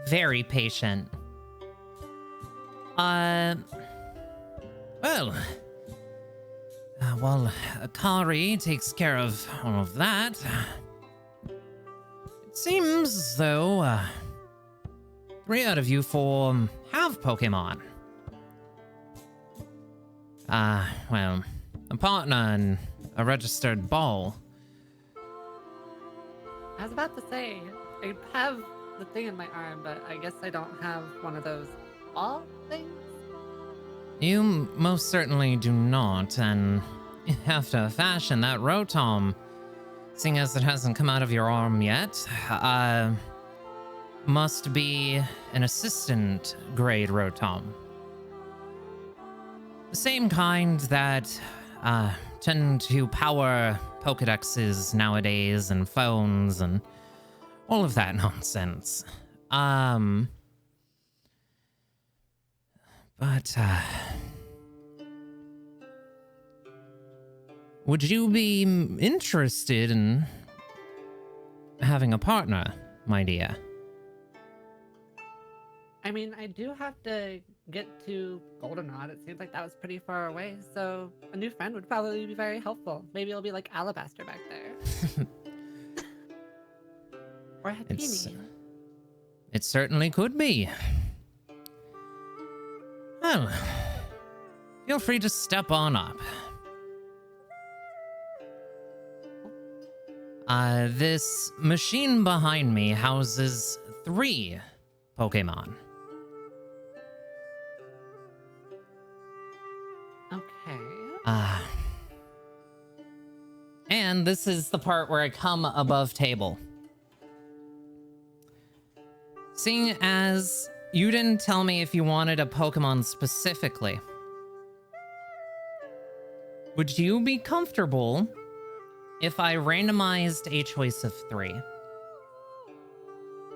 Very patient. Well, Akari takes care of all of that. It seems as though 3 out of you 4 have Pokemon. Well, a partner and a registered ball. I was about to say, I have the thing in my arm, but I guess I don't have one of those ball things. You most certainly do not, and you have to fashion that Rotom, seeing as it hasn't come out of your arm yet. Must be an assistant grade Rotom. The same kind that tend to power Pokedexes nowadays and phones and all of that nonsense. But would you be interested in having a partner, my dear? I mean, I do have to get to Goldenrod. It seems like that was pretty far away, so a new friend would probably be very helpful. Maybe it'll be like Alabaster back there. Or Happini. It certainly could be. Well, feel free to step on up. This machine behind me houses 3 Pokemon. Okay. And this is the part where I come above table. Seeing as you didn't tell me if you wanted a Pokemon specifically, would you be comfortable if I randomized a choice of 3?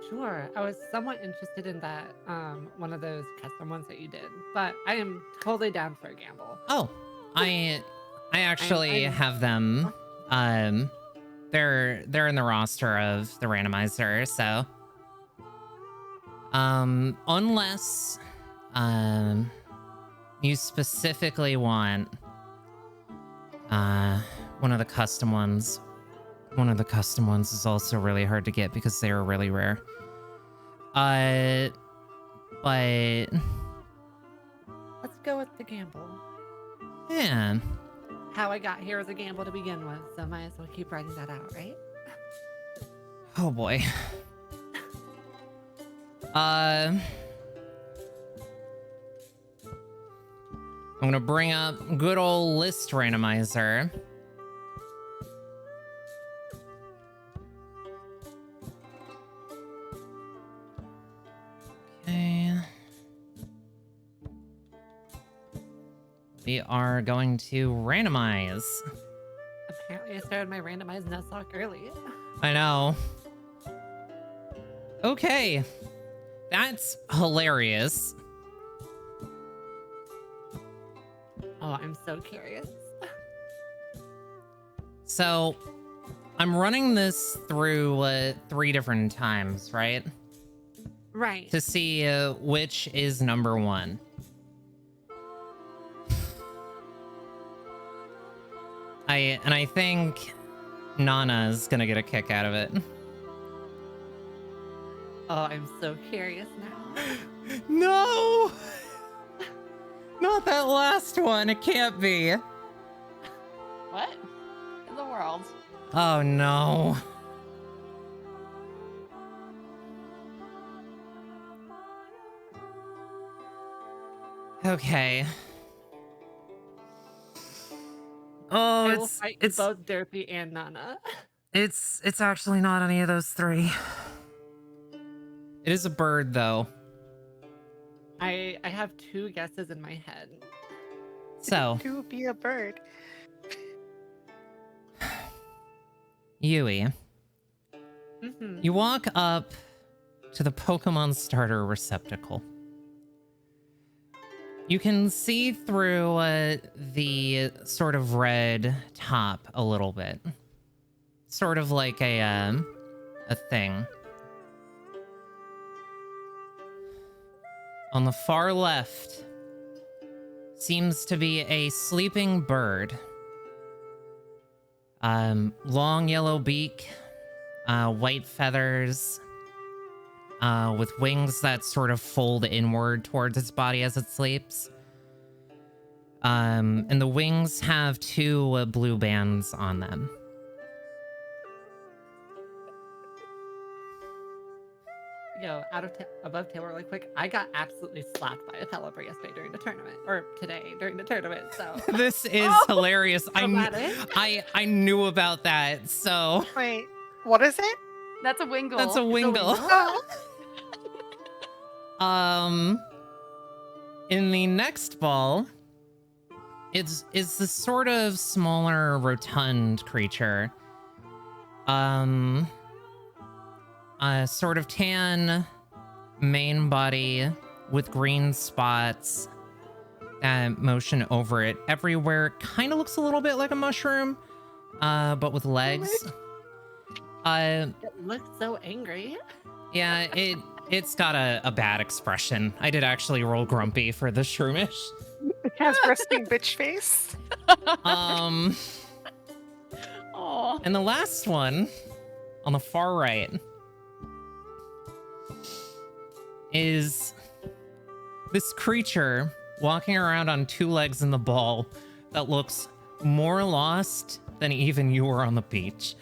Sure. I was somewhat interested in that, one of those custom ones that you did, but I am totally down for a gamble. Oh, I actually have them. They're in the roster of the randomizer, so unless you specifically want one of the custom ones. One of the custom ones is also really hard to get because they are really rare. But Let's go with the gamble. yeah. How I got here was a gamble to begin with, so might as well keep writing that out, right? Oh boy. I'm gonna bring up good old list randomizer. Okay. We are going to randomize. Apparently I started my randomized Nuzlocke early. I know. Okay. That's hilarious. Oh, I'm so curious. So, I'm running this through 3 different times, right? Right. To see which is number 1. I think Nana's gonna get a kick out of it. Oh, I'm so curious now. No! Not that last one. It can't be. What in the world? Oh no. Okay. Oh, I will fight both Derpy and Nana. it's actually not any of those 3. It is a bird though. I have 2 guesses in my head. So, To be a bird. Yui, Mm-hmm. you walk up to the Pokemon starter receptacle. You can see through the sort of red top a little bit. Sort of like a thing. On the far left seems to be a sleeping bird. Long yellow beak, white feathers, with wings that sort of fold inward towards its body as it sleeps. And the wings have 2 blue bands on them. Yo, above Taylor really quick, I got absolutely slapped by a Pelipper yesterday during the tournament, or today during the tournament. So This is hilarious. Dramatic. I knew about that. So Wait, what is it? That's a Wingle. that's a wingle. Oh, In the next ball, it's this sort of smaller, rotund creature. A sort of tan main body with green spots that motion over it everywhere. Kind of looks a little bit like a mushroom, but with legs. It looks so angry. Yeah, it's got a bad expression. I did actually roll grumpy for the shroomish. it has resting bitch face. Oh. And the last one on the far right is this creature walking around on 2 legs in the ball that looks more lost than even you were on the beach.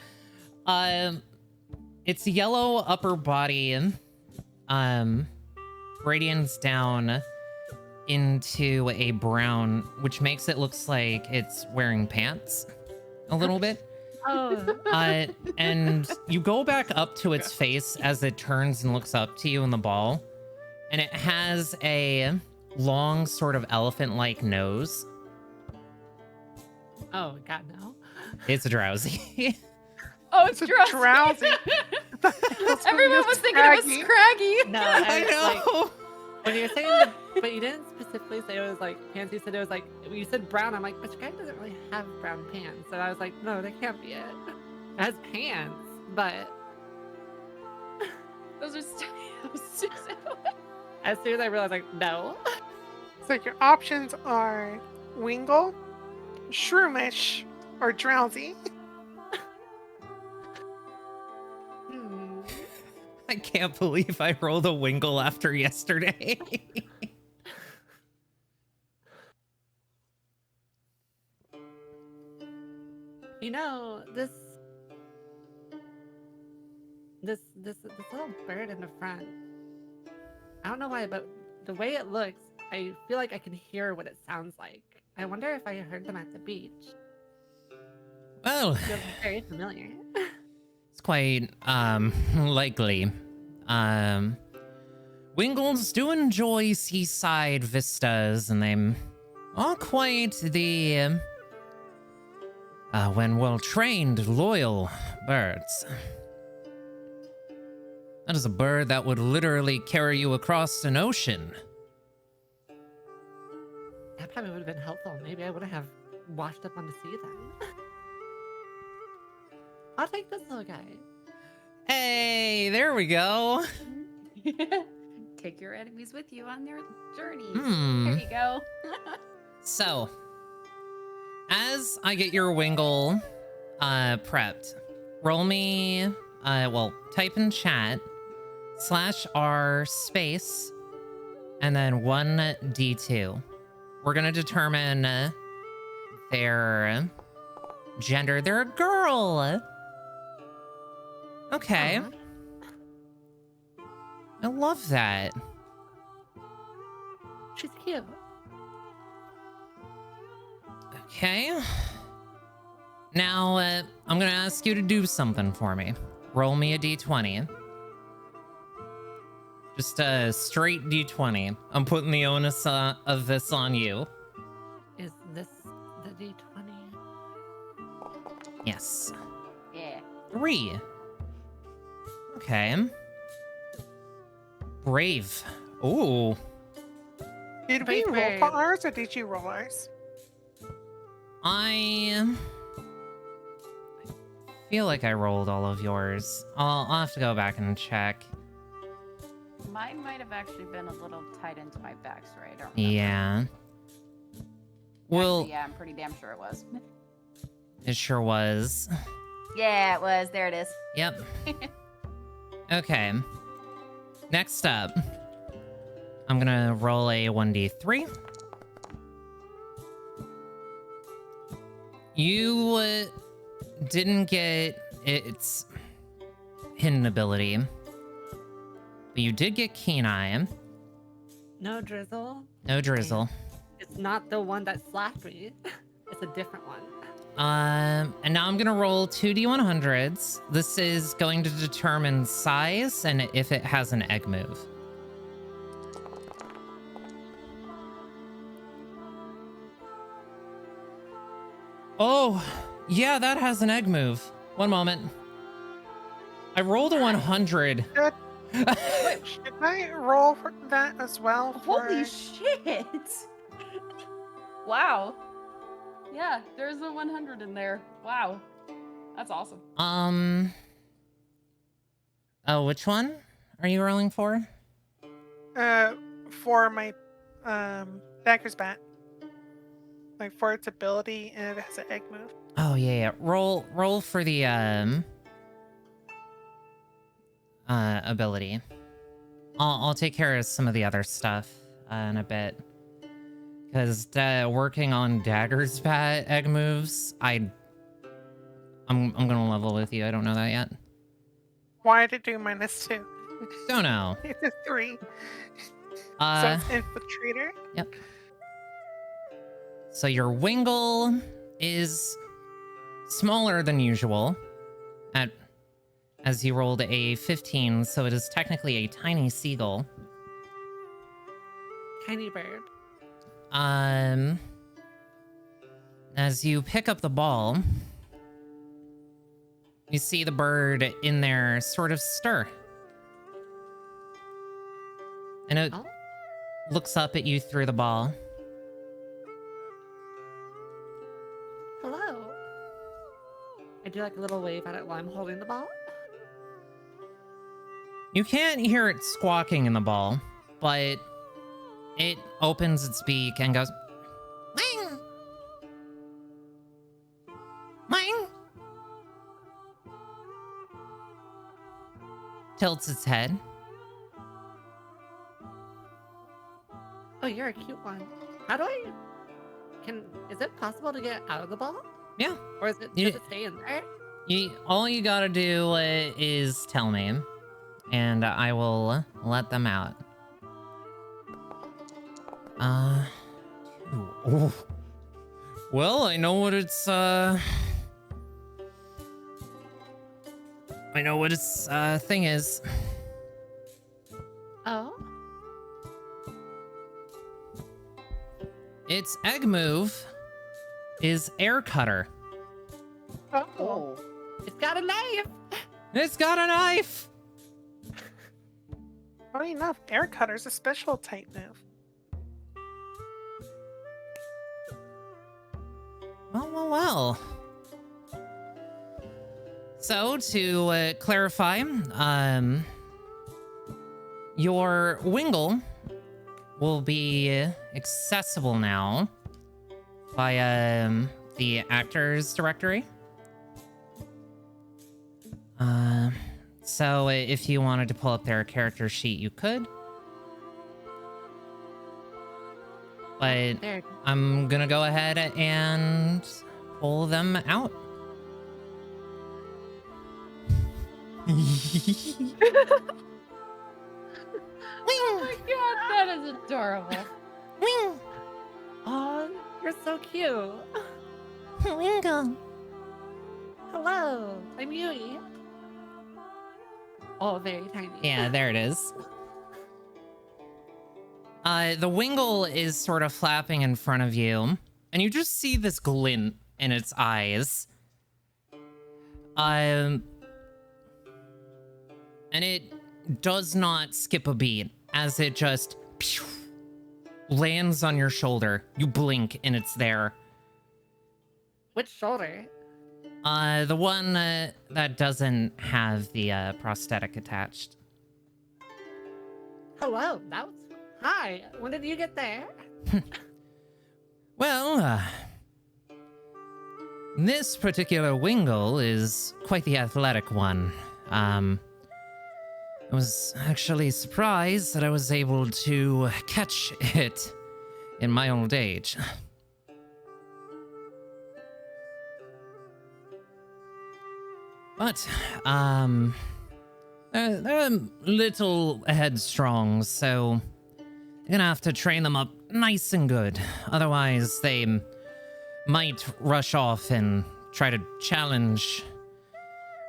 Its yellow upper body radiates down into a brown, which makes it looks like it's wearing pants a little bit. Oh. And you go back up to its face as it turns and looks up to you in the ball, and it has a long sort of elephant-like nose. Oh God, no. It's drowsy. Oh, it's It's drowsy. drowsy. Everyone was thinking it was Scraggy. No, I know. Like, when you're saying but you didn't specifically say it was like pants. You said it was like, you said brown. I'm like, but Scraggy doesn't really have brown pants. So I was like, no, that can't be it. It has pants, but Those are so as soon as I realized, like, no. So your options are Wingle, Shroomish, or Drowsy. I can't believe I rolled a Wingle after yesterday. You know, this little bird in the front. I don't know why, but the way it looks, I feel like I can hear what it sounds like. I wonder if I heard them at the beach. Well, It feels very familiar. it's quite likely. Wingles do enjoy seaside vistas, and they are quite the when well trained, loyal birds. That is a bird that would literally carry you across an ocean. That probably would have been helpful. Maybe I would have washed up on the sea then. I'll take this little guy. Hey, there we go. Take your enemies with you on their journeys. Hmm. There you go. So, as I get your Wingle prepped, roll me, well, type in chat /r space and then 1d2. We're gonna determine their gender. They're a girl. Okay. Aw. I love that. She's cute. Okay. Now, I'm gonna ask you to do something for me. Roll me a d20. Just a straight d20. I'm putting the onus of this on you. Is this the D20? Yes. Yeah. 3. Okay. Brave. Ooh. Did we roll Brave. for ours or did you roll ours? I feel like I rolled all of yours. I'll have to go back and check. Mine might have actually been a little tied into my backstory. I don't remember. Yeah. Well, Actually, yeah, I'm pretty damn sure it was. it sure was. Yeah, it was. There it is. Yep. Okay. Next up, I'm gonna roll a 1d3. You didn't get its hidden ability, but you did get Keen Eye. No drizzle. No drizzle. It's not the one that slapped me. It's a different one. And now I'm gonna roll 2d100s. This is going to determine size and if it has an egg move. Oh, yeah, that has an egg move. One moment. I rolled a 100. Should I roll for that as well? Holy for- shit! Wow. Yeah, there's a 100 in there. Wow. That's awesome. Oh, which one are you rolling for? For my dagger's bat. Like for its ability and it has an egg move. Oh, yeah. Roll for the, ability. I'll take care of some of the other stuff in a bit. Because working on Dagger's bat egg moves, I'm gonna level with you. I don't know that yet. Why did it do -2? Don't know. It's a 3. So Uh, it's infiltrator. yep. So your Wingle is smaller than usual, as you rolled a 15, so it is technically a tiny seagull. Tiny bird. As you pick up the ball, you see the bird in there sort of stir. And it Oh. looks up at you through the ball. Hello. I do like a little wave at it while I'm holding the ball. You can't hear it squawking in the ball, but it opens its beak and goes, "Wing! Wing!" Tilts its head. Oh, you're a cute one. How do I... Is it possible to get out of the ball? Yeah. Or is it, You- does it stay in there? All you gotta do is tell me, and I will let them out. Ooh. Well, I know what its thing is. Oh. Its egg move is Air Cutter. Oh. It's got a knife. It's got a knife. Funny enough, air cutter's a special type move. Well. So, to clarify, your Wingle will be accessible now via the actors directory. So if you wanted to pull up their character sheet, you could. But There. I'm gonna go ahead and pull them out. Oh my god, that is adorable. Oh, you're so cute. Wingle. Hello, I'm Yui. Oh, very tiny. Yeah, there it is. The Wingle is sort of flapping in front of you, and you just see this glint in its eyes. And it does not skip a beat as it just lands on your shoulder. You blink and it's there. Which shoulder? The one that doesn't have the prosthetic attached. Hello, that was... Hi, when did you get there? Well, this particular Wingle is quite the athletic one. I was actually surprised that I was able to catch it in my old age. But, they're a little headstrong, so you're gonna have to train them up nice and good. Otherwise, they might rush off and try to challenge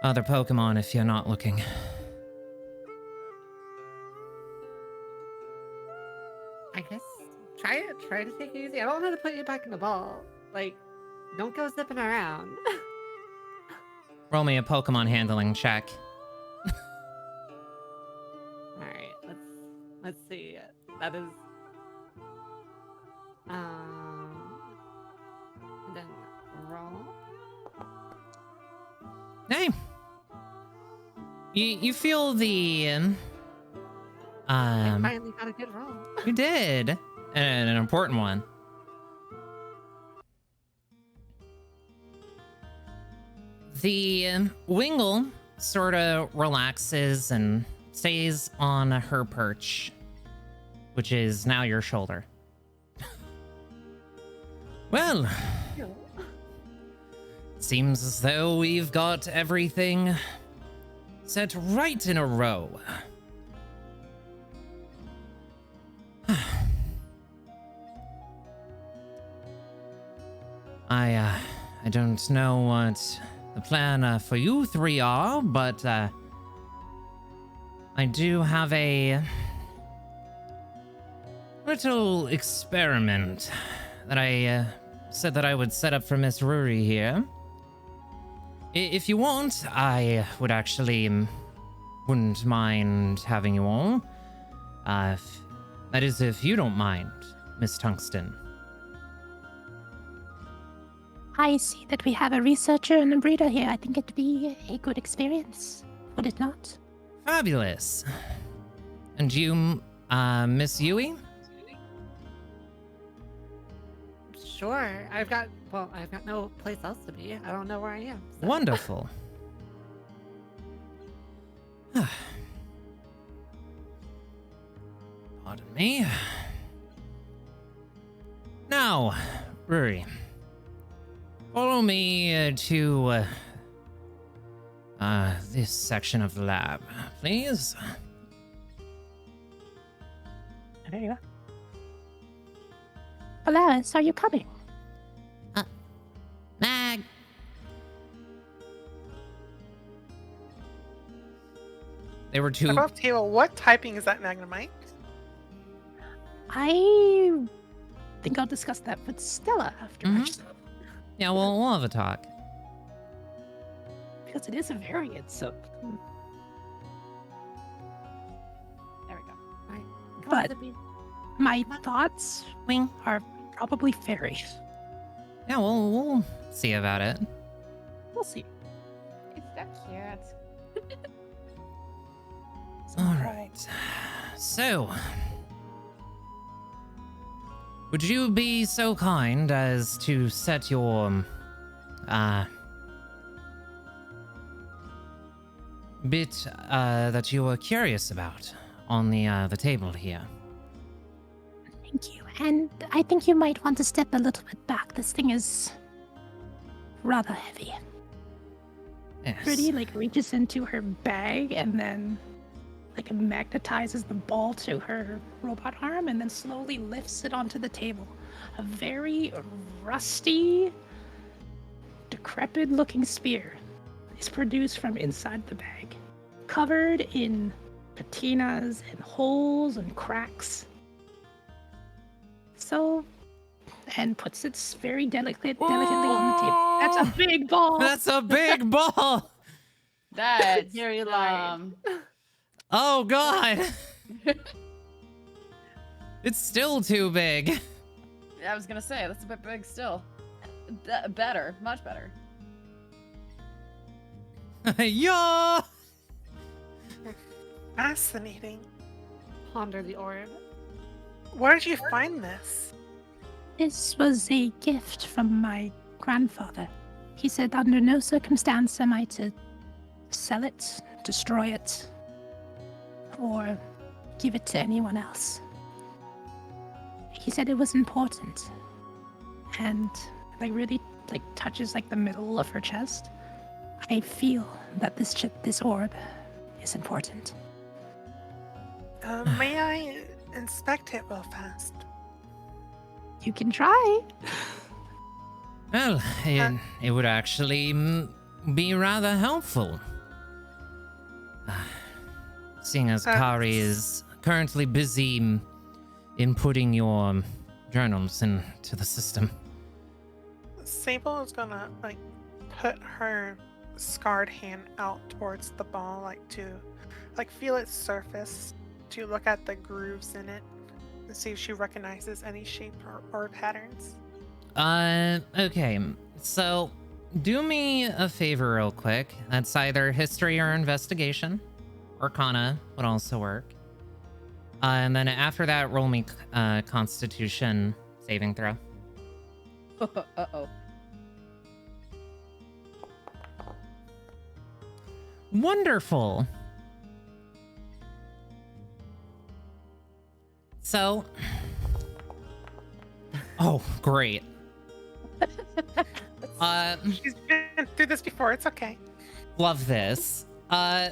other Pokemon if you're not looking. I guess try to take it easy. I don't know how to put you back in the ball. Like, don't go zipping around. Roll me a Pokemon handling check. All right, let's see. That is and then roll. Hey, you feel the I finally got a good roll. you did, and an important one. The Wingle sort of relaxes and stays on her perch, which is now your shoulder. Well, seems as though we've got everything set right in a row. I don't know what the plan for you three are, but I do have a little experiment that I said that I would set up for Miss Ruri here. If you want, I would actually wouldn't mind having you all. That is, if you don't mind, Miss Tungsten. I see that we have a researcher and a breeder here. I think it'd be a good experience, would it not? Fabulous. And you, Miss Yui? Sure. I've got no place else to be. I don't know where I am. So. Wonderful. Pardon me. Now, Ruri, follow me to this section of the lab, please. There you are. Polaris, are you coming? Mag. They were two. Above table, what typing is that Magnemite? I think I'll discuss that with Stella afterwards. Yeah, we'll have a talk. Because it is a variant, so... There we go. But my thoughts, Wing, are probably fairy. Yeah, we'll see about it. We'll see. It's that cute. that. All right. So, would you be so kind as to set your bit that you were curious about on the table here? Thank you. And I think you might want to step a little bit back. This thing is rather heavy. Yes. Pretty reaches into her bag and then magnetizes the ball to her robot arm and then slowly lifts it onto the table. A very rusty, decrepit looking spear is produced from inside the bag, covered in patinas and holes and cracks. So, and puts it very delicately on the table. That's a big ball. That's a big ball. That's Very large. Oh God. It's still too big. I was gonna say that's a bit big still. Better, much better. Yeah. Fascinating. Ponder the orb. Where did you find this? This was a gift from my grandfather. He said under no circumstance am I to sell it, destroy it, or give it to anyone else. He said it was important, and really touches the middle of her chest. I feel that this orb is important. May I inspect it real fast? You can try. Well, it would actually be rather helpful. Seeing as Kari is currently busy inputting your journals into the system. Sable is gonna put her scarred hand out towards the ball, to feel its surface, to look at the grooves in it, and see if she recognizes any shape or patterns. Okay, so do me a favor real quick. That's either history or investigation. Arcana would also work. And then after that, roll me Constitution saving throw. Uh-oh. Wonderful. So, oh, great. She's been through this before, it's okay. Love this. I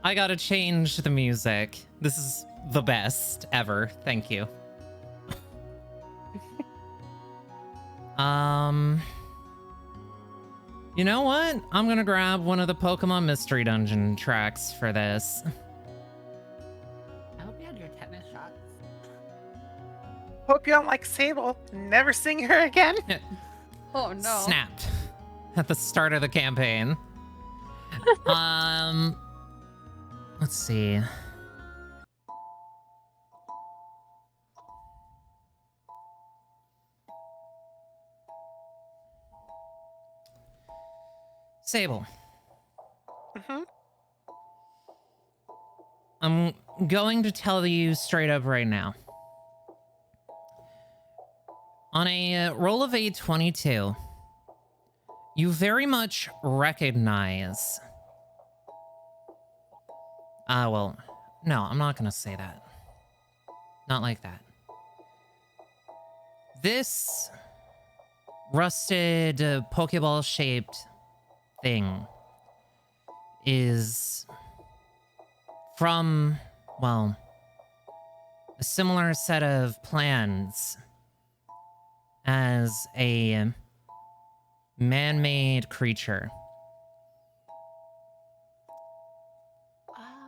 gotta change the music. This is the best ever. Thank you. You know what? I'm gonna grab one of the Pokemon Mystery Dungeon tracks for this. I hope you had your tennis shots. Hope you don't like Sable. Never sing her again. Oh no. Snapped at the start of the campaign. Let's see. Sable. Mm-hmm. I'm going to tell you straight up right now. On a roll of a 22, you very much recognize... well, no, I'm not gonna say that. Not like that. This rusted Pokeball-shaped thing is from, well, a similar set of plans as a man-made creature.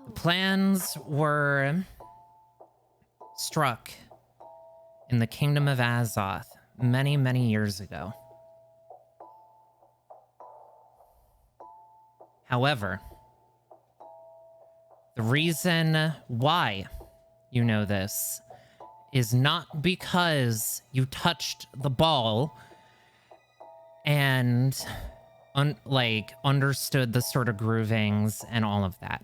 The plans were struck in the kingdom of Azoth many, many years ago. However, the reason why you know this is not because you touched the ball and understood the sort of groovings and all of that.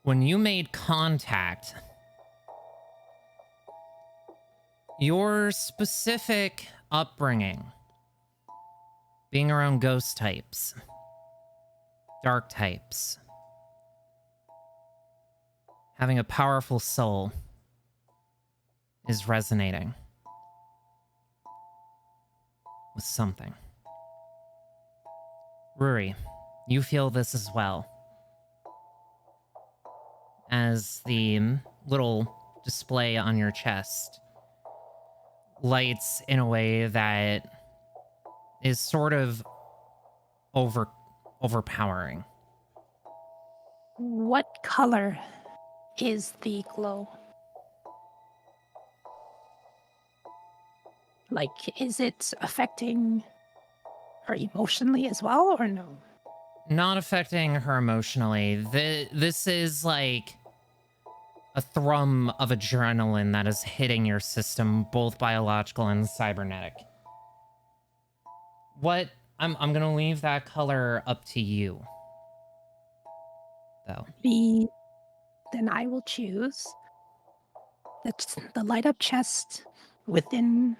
When you made contact, your specific upbringing, being around ghost types, dark types, having a powerful soul is resonating with something. Ruri, you feel this as well. As the little display on your chest lights in a way that is sort of overpowering. What color is the glow? Like, is it affecting her emotionally as well, or no? Not affecting her emotionally. This is like a thrum of adrenaline that is hitting your system, both biological and cybernetic. What? I'm gonna leave that color up to you, though. Then I will choose the light up chest within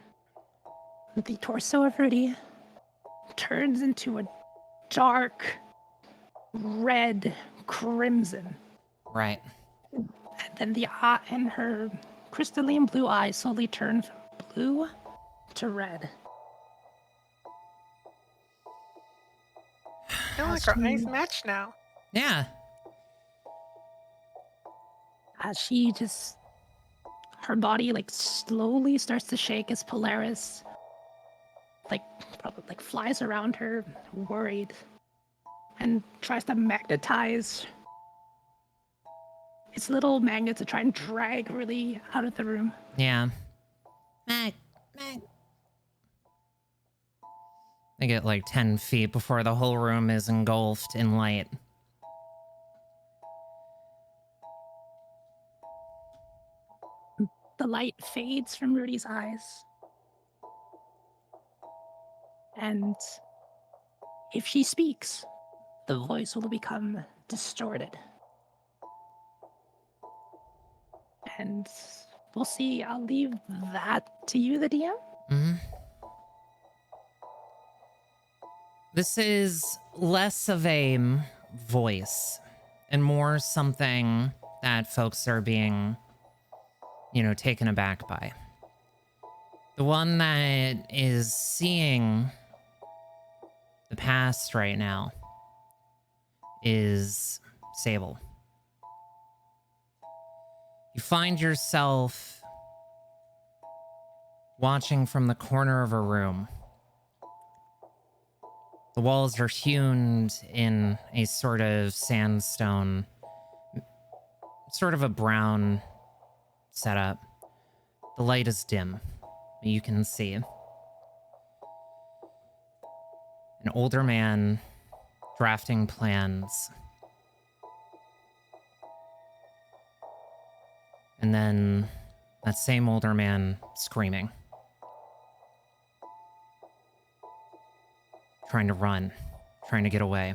the torso of Rudy turns into a dark red crimson. Right. And then the eye and her crystalline blue eyes slowly turn from blue to red. I feel like our eyes match now. Yeah. As she just, her body like slowly starts to shake as Polaris probably flies around her, worried, and tries to magnetize its little magnet to try and drag Rudy out of the room. Yeah. They get like 10 feet before the whole room is engulfed in light. The light fades from Rudy's eyes. And if she speaks, the voice will become distorted. And we'll see. I'll leave that to you, the DM. Mm-hmm. This is less of a voice and more something that folks are being, taken aback by. The one that is seeing the past right now is Sable. You find yourself watching from the corner of a room. The walls are hewn in a sort of sandstone, sort of a brown setup. The light is dim. You can see an older man drafting plans. And then that same older man screaming. Trying to run. Trying to get away.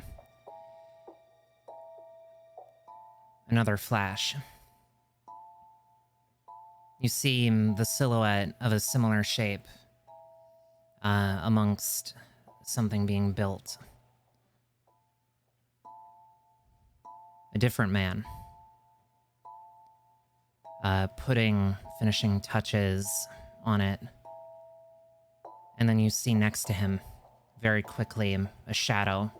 Another flash. You see the silhouette of a similar shape amongst something being built. A different man. Finishing touches on it. And then you see next to him, very quickly, a shadow.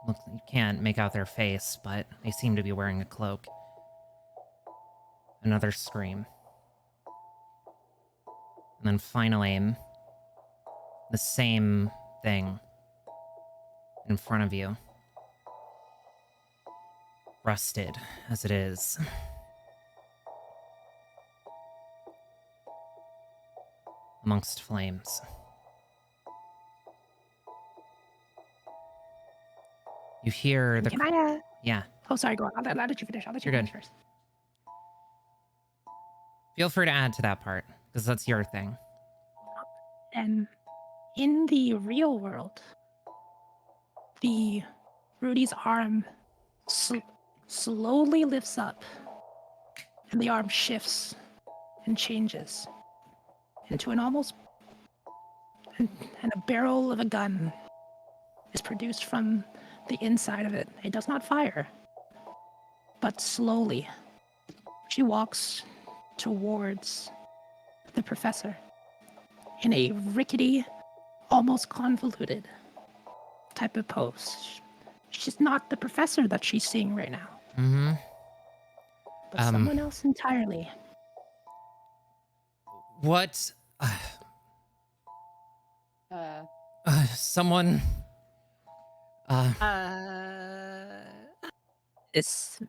Look, you can't make out their face, but they seem to be wearing a cloak. Another scream. And then finally, the same thing in front of you. Rusted as it is. Amongst flames. You hear the... Can I, Yeah. Oh, sorry, go on. I'll let you finish. I'll let you You're finish good. first. Feel free to add to that part, because that's your thing. And In the real world, Rudy's arm slowly lifts up, and the arm shifts and changes into an almost and a barrel of a gun is produced from the inside of it. It does not fire, but slowly she walks towards the professor in a rickety, almost convoluted type of pose. She's not the professor that she's seeing right now, Mm-hmm. but someone else entirely. What? Someone.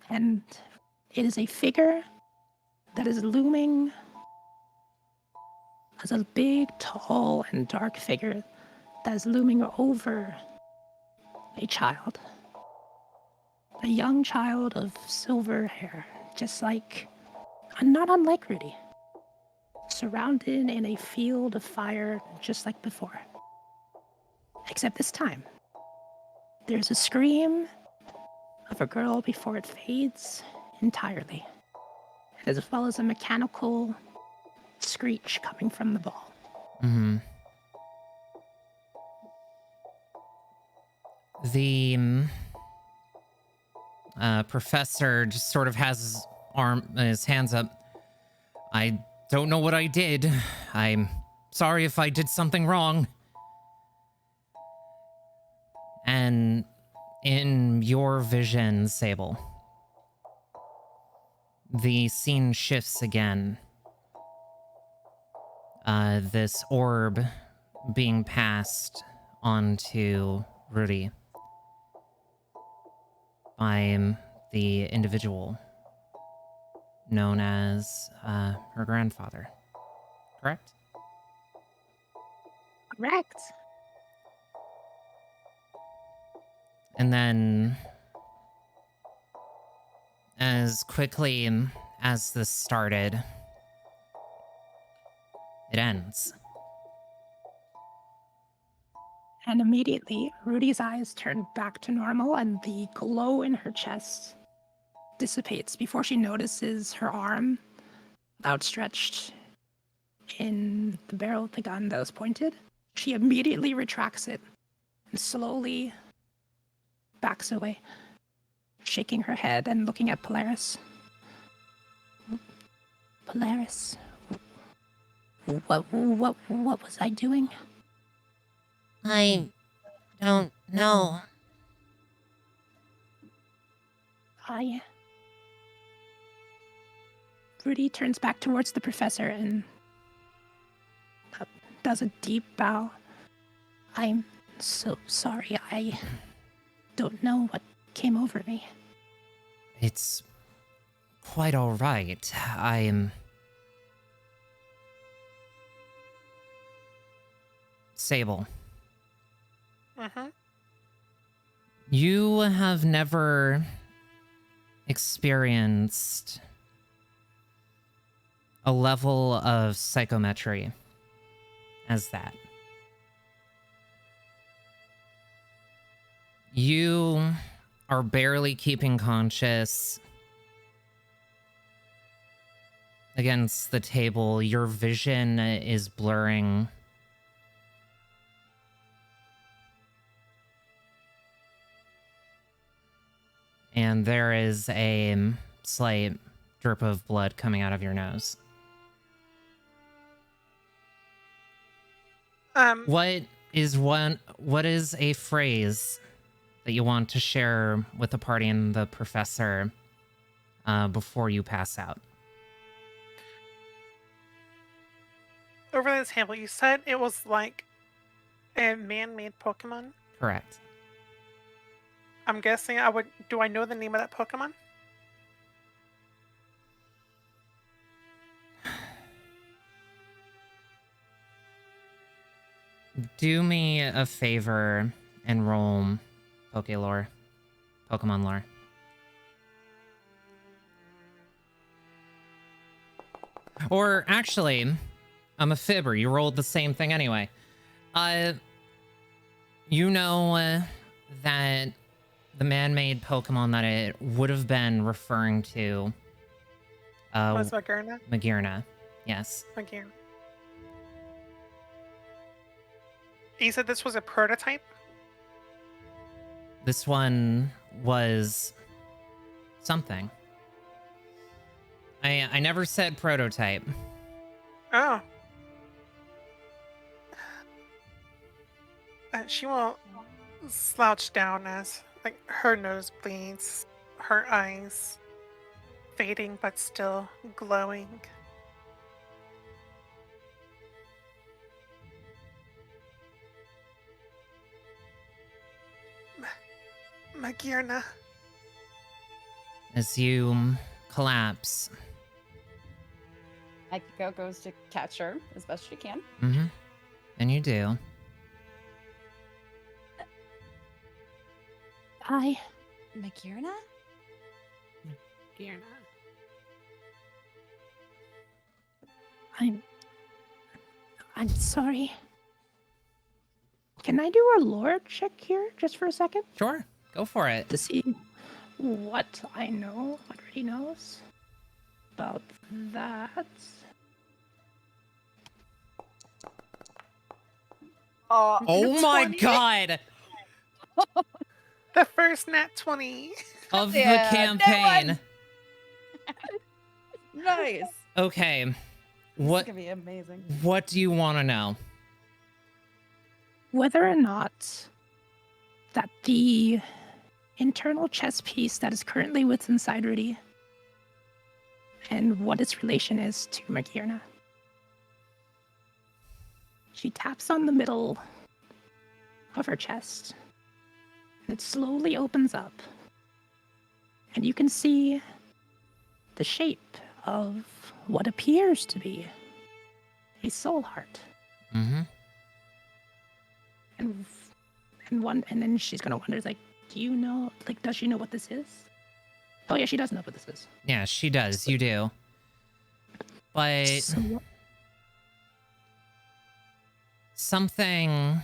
And it is a figure that is looming as a big, tall, and dark figure that is looming over a child. A young child of silver hair, just like, not unlike Rudy. Surrounded in a field of fire, just like before. Except this time, there's a scream of a girl before it fades entirely, as well as a mechanical screech coming from the ball. Mm-hmm. The professor just sort of has his hands up. I don't know what I did. I'm sorry if I did something wrong. And in your vision, Sable, the scene shifts again. This orb being passed onto Rudy by the individual known as her grandfather. Correct? Correct. And then, as quickly as this started, it ends. And immediately, Rudy's eyes turn back to normal, and the glow in her chest dissipates before she notices her arm outstretched in the barrel of the gun that was pointed. She immediately retracts it and slowly backs away, shaking her head and looking at Polaris. Polaris, what was I doing? I don't know. Rudy turns back towards the professor and does a deep bow. I'm so sorry. I don't know what came over me. It's quite all right. I'm Sable. Mm-hmm. You have never experienced a level of psychometry as that. You are barely keeping conscious against the table. Your vision is blurring. And there is a slight drip of blood coming out of your nose. What is a phrase that you want to share with the party and the professor before you pass out? Over this table, you said it was like a man-made Pokemon? Correct. I'm guessing do I know the name of that Pokemon? Do me a favor and roll Pokemon lore. Or actually, I'm a fibber. You rolled the same thing anyway. You know that the man-made Pokemon that it would have been referring to Was Magerna? Magearna. Yes. Magearna. You said this was a prototype? This one was something. I never said prototype. Oh. She will slouch down as like her nose bleeds, her eyes fading but still glowing. Magearna. As you collapse. Akiko goes to catch her as best she can. Mm-hmm. And you do. Hi. Magearna? Gearna. I'm sorry. Can I do a lore check here just for a second? Sure. Go for it. To see what I know, what he knows about that. Oh my god! The first nat 20. Of the Yeah, campaign. Nice. Okay. This What is gonna be amazing. what do you want to know? Whether or not that the internal chess piece that is currently within inside Rudy and what its relation is to Magearna. She taps on the middle of her chest, and it slowly opens up, and you can see the shape of what appears to be a soul heart. Mm-hmm. And then she's gonna wonder, like, do you know, like, does she know what this is? Oh yeah, she does know what this is. Yeah, she does. You do. But So, something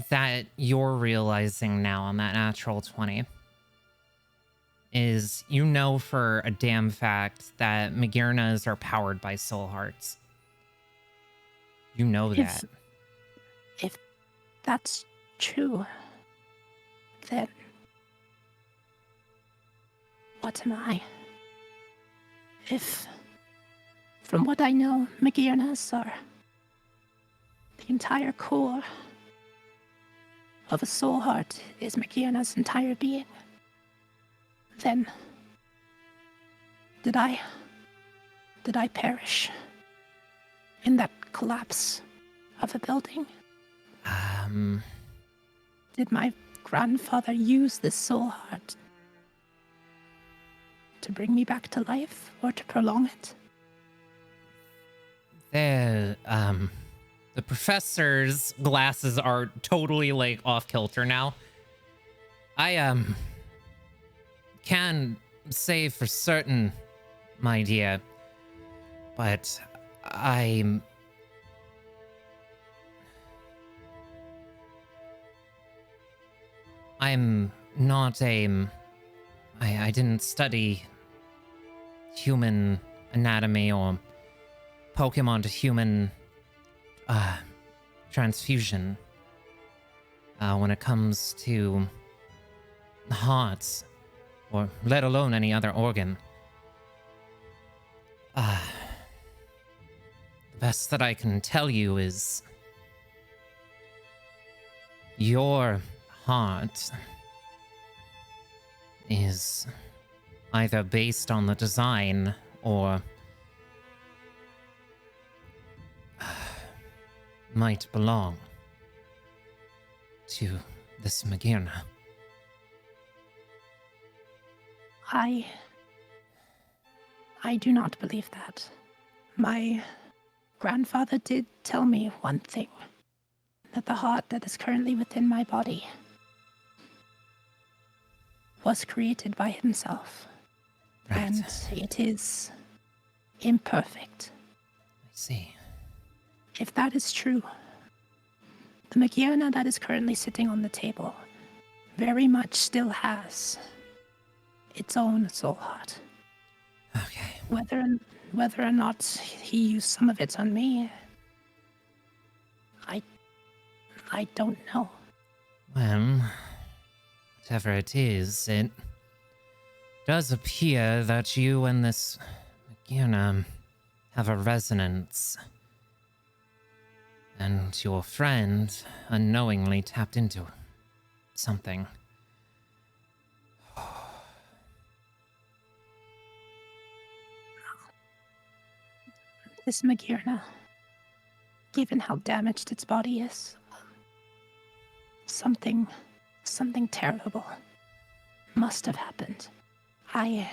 that you're realizing now on that natural 20 is you know for a damn fact that Magearnas are powered by soul hearts. You know that. if that's true, then what am I? If, from what I know, Magearnas are the entire core of a soul heart is Magearna's entire being, then did I perish in that collapse of a building? Did my grandfather use this soul heart to bring me back to life or to prolong it? The professor's glasses are totally like off kilter now. I can say for certain, my dear, but I'm not I didn't study human anatomy or Pokemon to human transfusion when it comes to hearts, or let alone any other organ. The best that I can tell you is your heart is either based on the design or might belong to this Magearna. I do not believe that. My grandfather did tell me one thing, that the heart that is currently within my body was created by himself. Right. And it is imperfect. I see. If that is true, The Magiona that is currently sitting on the table very much still has its own soul heart. Okay. Whether or not he used some of it on me, I don't know. Well, whatever it is, it does appear that you and this Magiona have a resonance. And your friend unknowingly tapped into something. This Magirna, given how damaged its body is, something terrible must have happened. I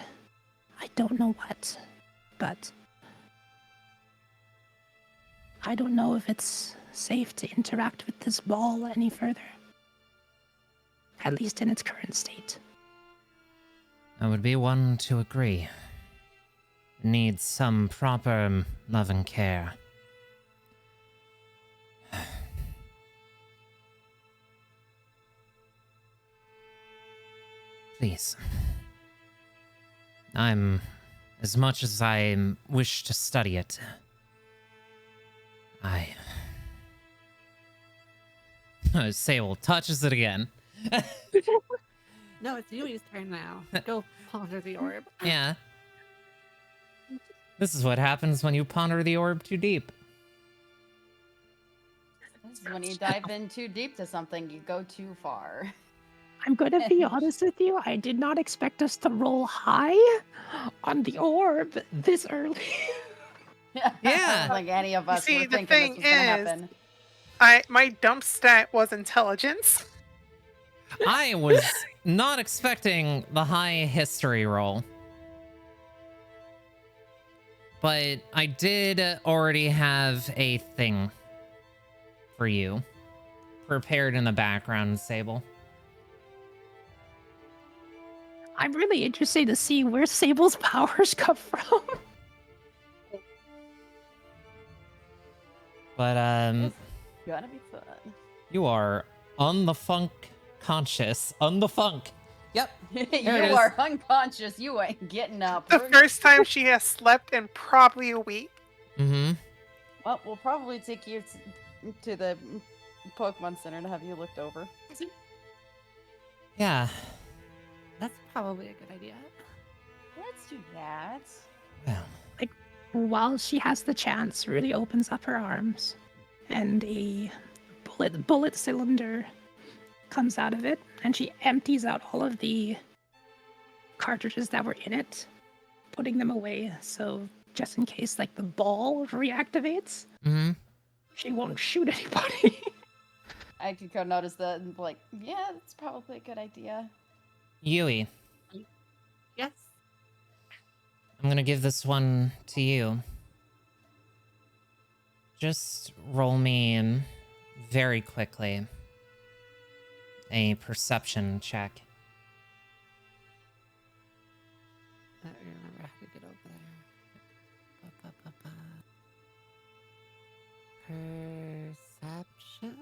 don't know what, but I don't know if it's safe to interact with this ball any further. At least in its current state. I would be one to agree. It needs some proper love and care. Please. As much as I wish to study it, Sable touches it again. No, it's Yui's turn now. Go ponder the orb. Yeah. This is what happens when you ponder the orb too deep. This is when you dive in too deep to something, you go too far. I'm gonna be honest with you, I did not expect us to roll high on the orb this early. Yeah. Like any of us See, were the thinking thing this was gonna is, happen. My dump stat was intelligence. I was not expecting the high history roll. But I did already have a thing for you prepared in the background, Sable. I'm really interested to see where Sable's powers come from. But It's gonna be fun. you are on the funk conscious. On the funk. Yep. You it is. are unconscious. You ain't getting up. The first time she has slept in probably a week. Mm-hmm. Well, we'll probably take you to the Pokemon Center to have you looked over. Yeah. That's probably a good idea. Let's do that. Well, While she has the chance, Rudy opens up her arms, and a bullet cylinder comes out of it, and she empties out all of the cartridges that were in it, putting them away, so just in case, like, the ball reactivates, mm-hmm. she won't shoot anybody. I could go notice that and be like, yeah, that's probably a good idea. Yui, Yes. I'm gonna give this one to you. Just roll me in very quickly a perception check. Let me remember how to get over there. Perception?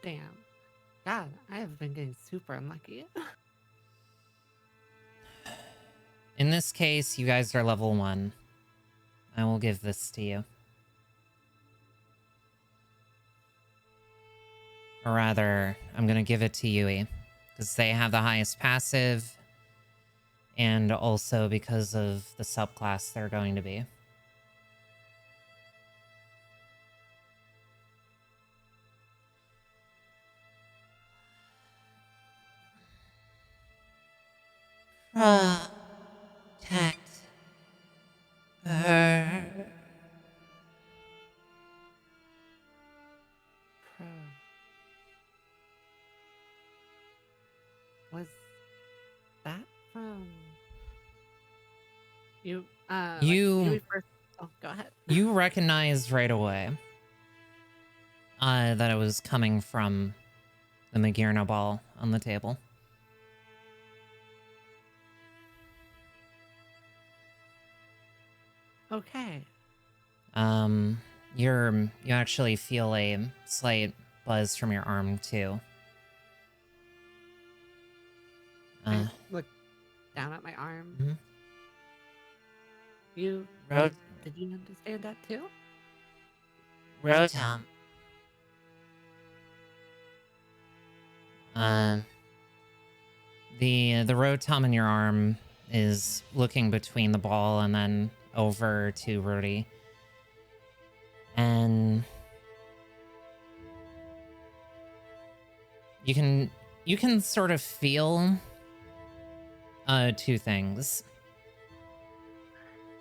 Damn. God, I have been getting super unlucky. In this case, you guys are level 1. I will give this to you. Or rather, I'm gonna give it to Yui, because they have the highest passive, and also because of the subclass they're going to be. Protect her. Pro. Was that from you? You first. Oh, go ahead. you recognized right away that it was coming from the Magirna ball on the table. Okay. You actually feel a slight buzz from your arm too. I look down at my arm. Mhm. You Ro- did you understand that too? Rotom. The rotom in your arm is looking between the ball and then over to Rudy. And you can sort of feel two things.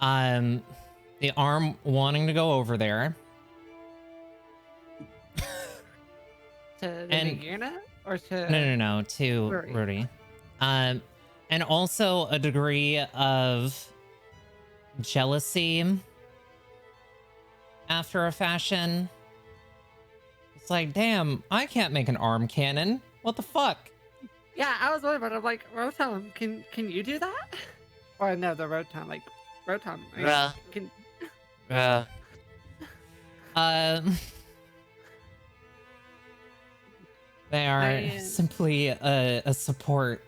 The arm wanting to go over there. To the And- Nagirna or to No, to Rudy. Rudy. And also a degree of jealousy after a fashion. It's like, damn, I can't make an arm cannon. What the fuck? Yeah, I was wondering, but I'm like, Rotom, can you do that? Or no, the Rotom, like Rotom. Ro- Can Ro- They are I- simply a support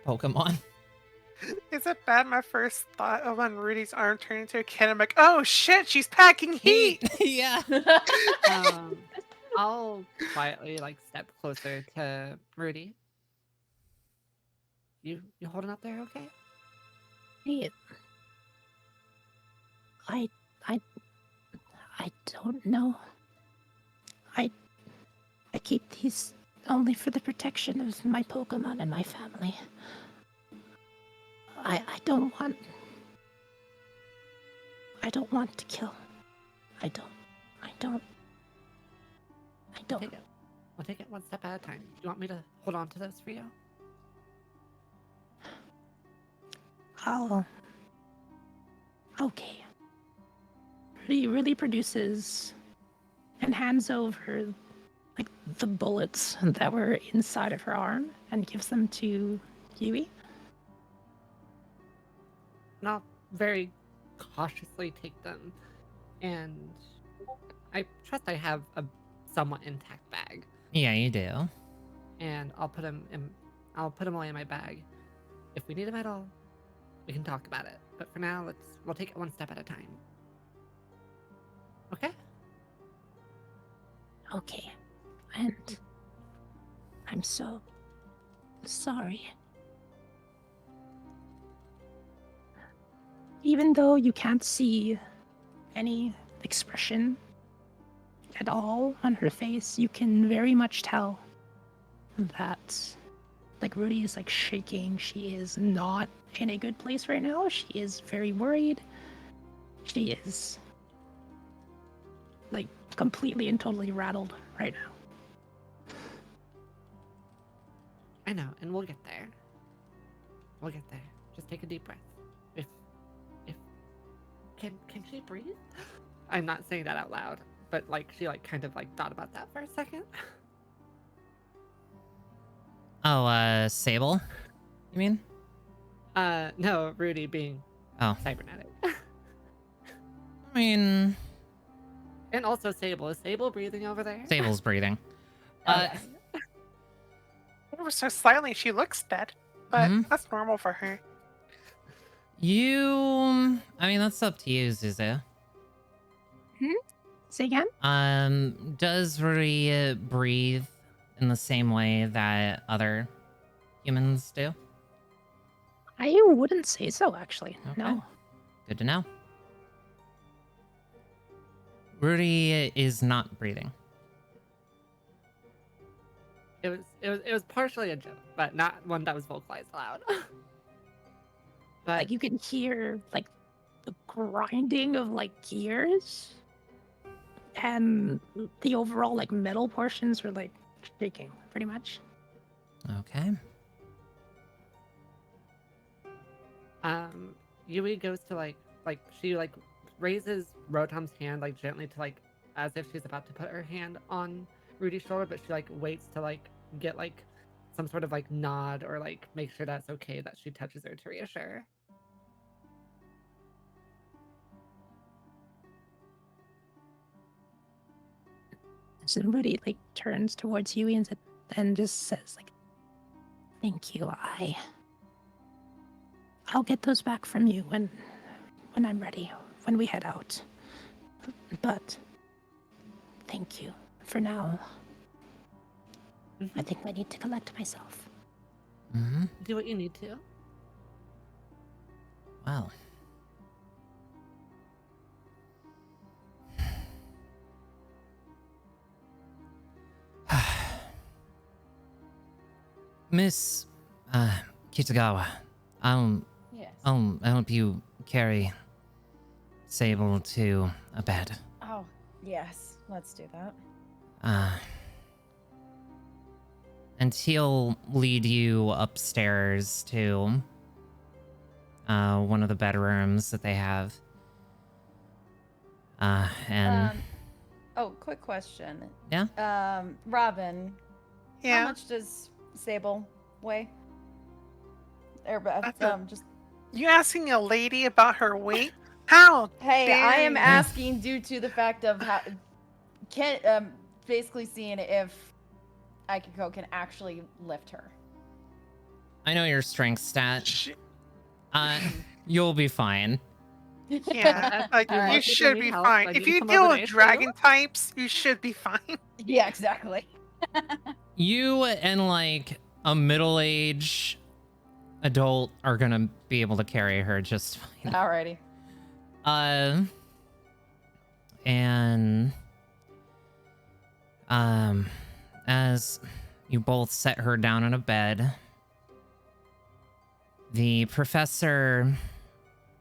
Pokemon. Is it bad? My first thought of when Rudy's arm turned into a cannon, I'm like, oh shit, she's packing heat. Yeah. I'll quietly like step closer to Rudy. You holding up there okay? Hey, I don't know. I keep these only for the protection of my Pokemon and my family. I don't want to kill. I don't. We'll take it one step at a time. Do you want me to hold on to this for you? Okay. He really produces and hands over like the bullets that were inside of her arm and gives them to Yui. And I'll very cautiously take them, and I trust I have a somewhat intact bag, Yeah, you do. and I'll put them away in my bag. If we need them at all, we can talk about it. But for now, we'll take it one step at a time. Okay? Okay. And I'm so sorry. Even though you can't see any expression at all on her face, you can very much tell that like Rudy is like shaking. She is not in a good place right now. She is very worried. She is like completely and totally rattled right now. I know, and we'll get there. We'll get there. Just take a deep breath. If can she breathe? I'm not saying that out loud, but like she like kind of like thought about that for a second. Oh, Sable? You mean? No, Rudy being Oh, cybernetic. I mean, And also Sable. Is Sable breathing over there? Sable's breathing. Okay. Ever so slightly, she looks dead, but Mhm. that's normal for her. I mean, that's up to you, Zuzu. Say again? Does Rudy breathe in the same way that other humans do? I wouldn't say so, actually. Okay. No. Good to know. Rudy is not breathing. It was partially a joke, but not one that was vocalized loud. But Like you can hear like the grinding of like gears, and the overall like metal portions were like shaking pretty much. Okay. Yui goes to like she like raises Rotom's hand like gently to like as if she's about to put her hand on Rudy's shoulder, but she like waits to like get like some sort of like nod or like make sure that's okay that she touches her to reassure. Somebody like turns towards Yui and just says like, "Thank you. I'll get those back from you when I'm ready, when we head out. But thank you for now. I think I need to collect myself." Mm-hmm. Do what you need to. Well. Miss Kitagawa, Yes. I'll help you carry Sable to a bed. Oh, yes. Let's do that. And he'll lead you upstairs to one of the bedrooms that they have. And Oh, quick question. yeah, Robin, how Yeah. much does Sable weigh? Or That's a- just You asking a lady about her weight? How? hey, I am dare you. asking due to the fact of how basically seeing if Akiko can actually lift her. I know your strength stat. Sh- You'll be fine. Yeah, like All right. you should Need be help, fine. like, If you you come deal over with there, dragon types, you should be fine. Yeah, exactly. You and like a middle-aged adult are gonna be able to carry her just fine. Alrighty. And as you both set her down in a bed, the professor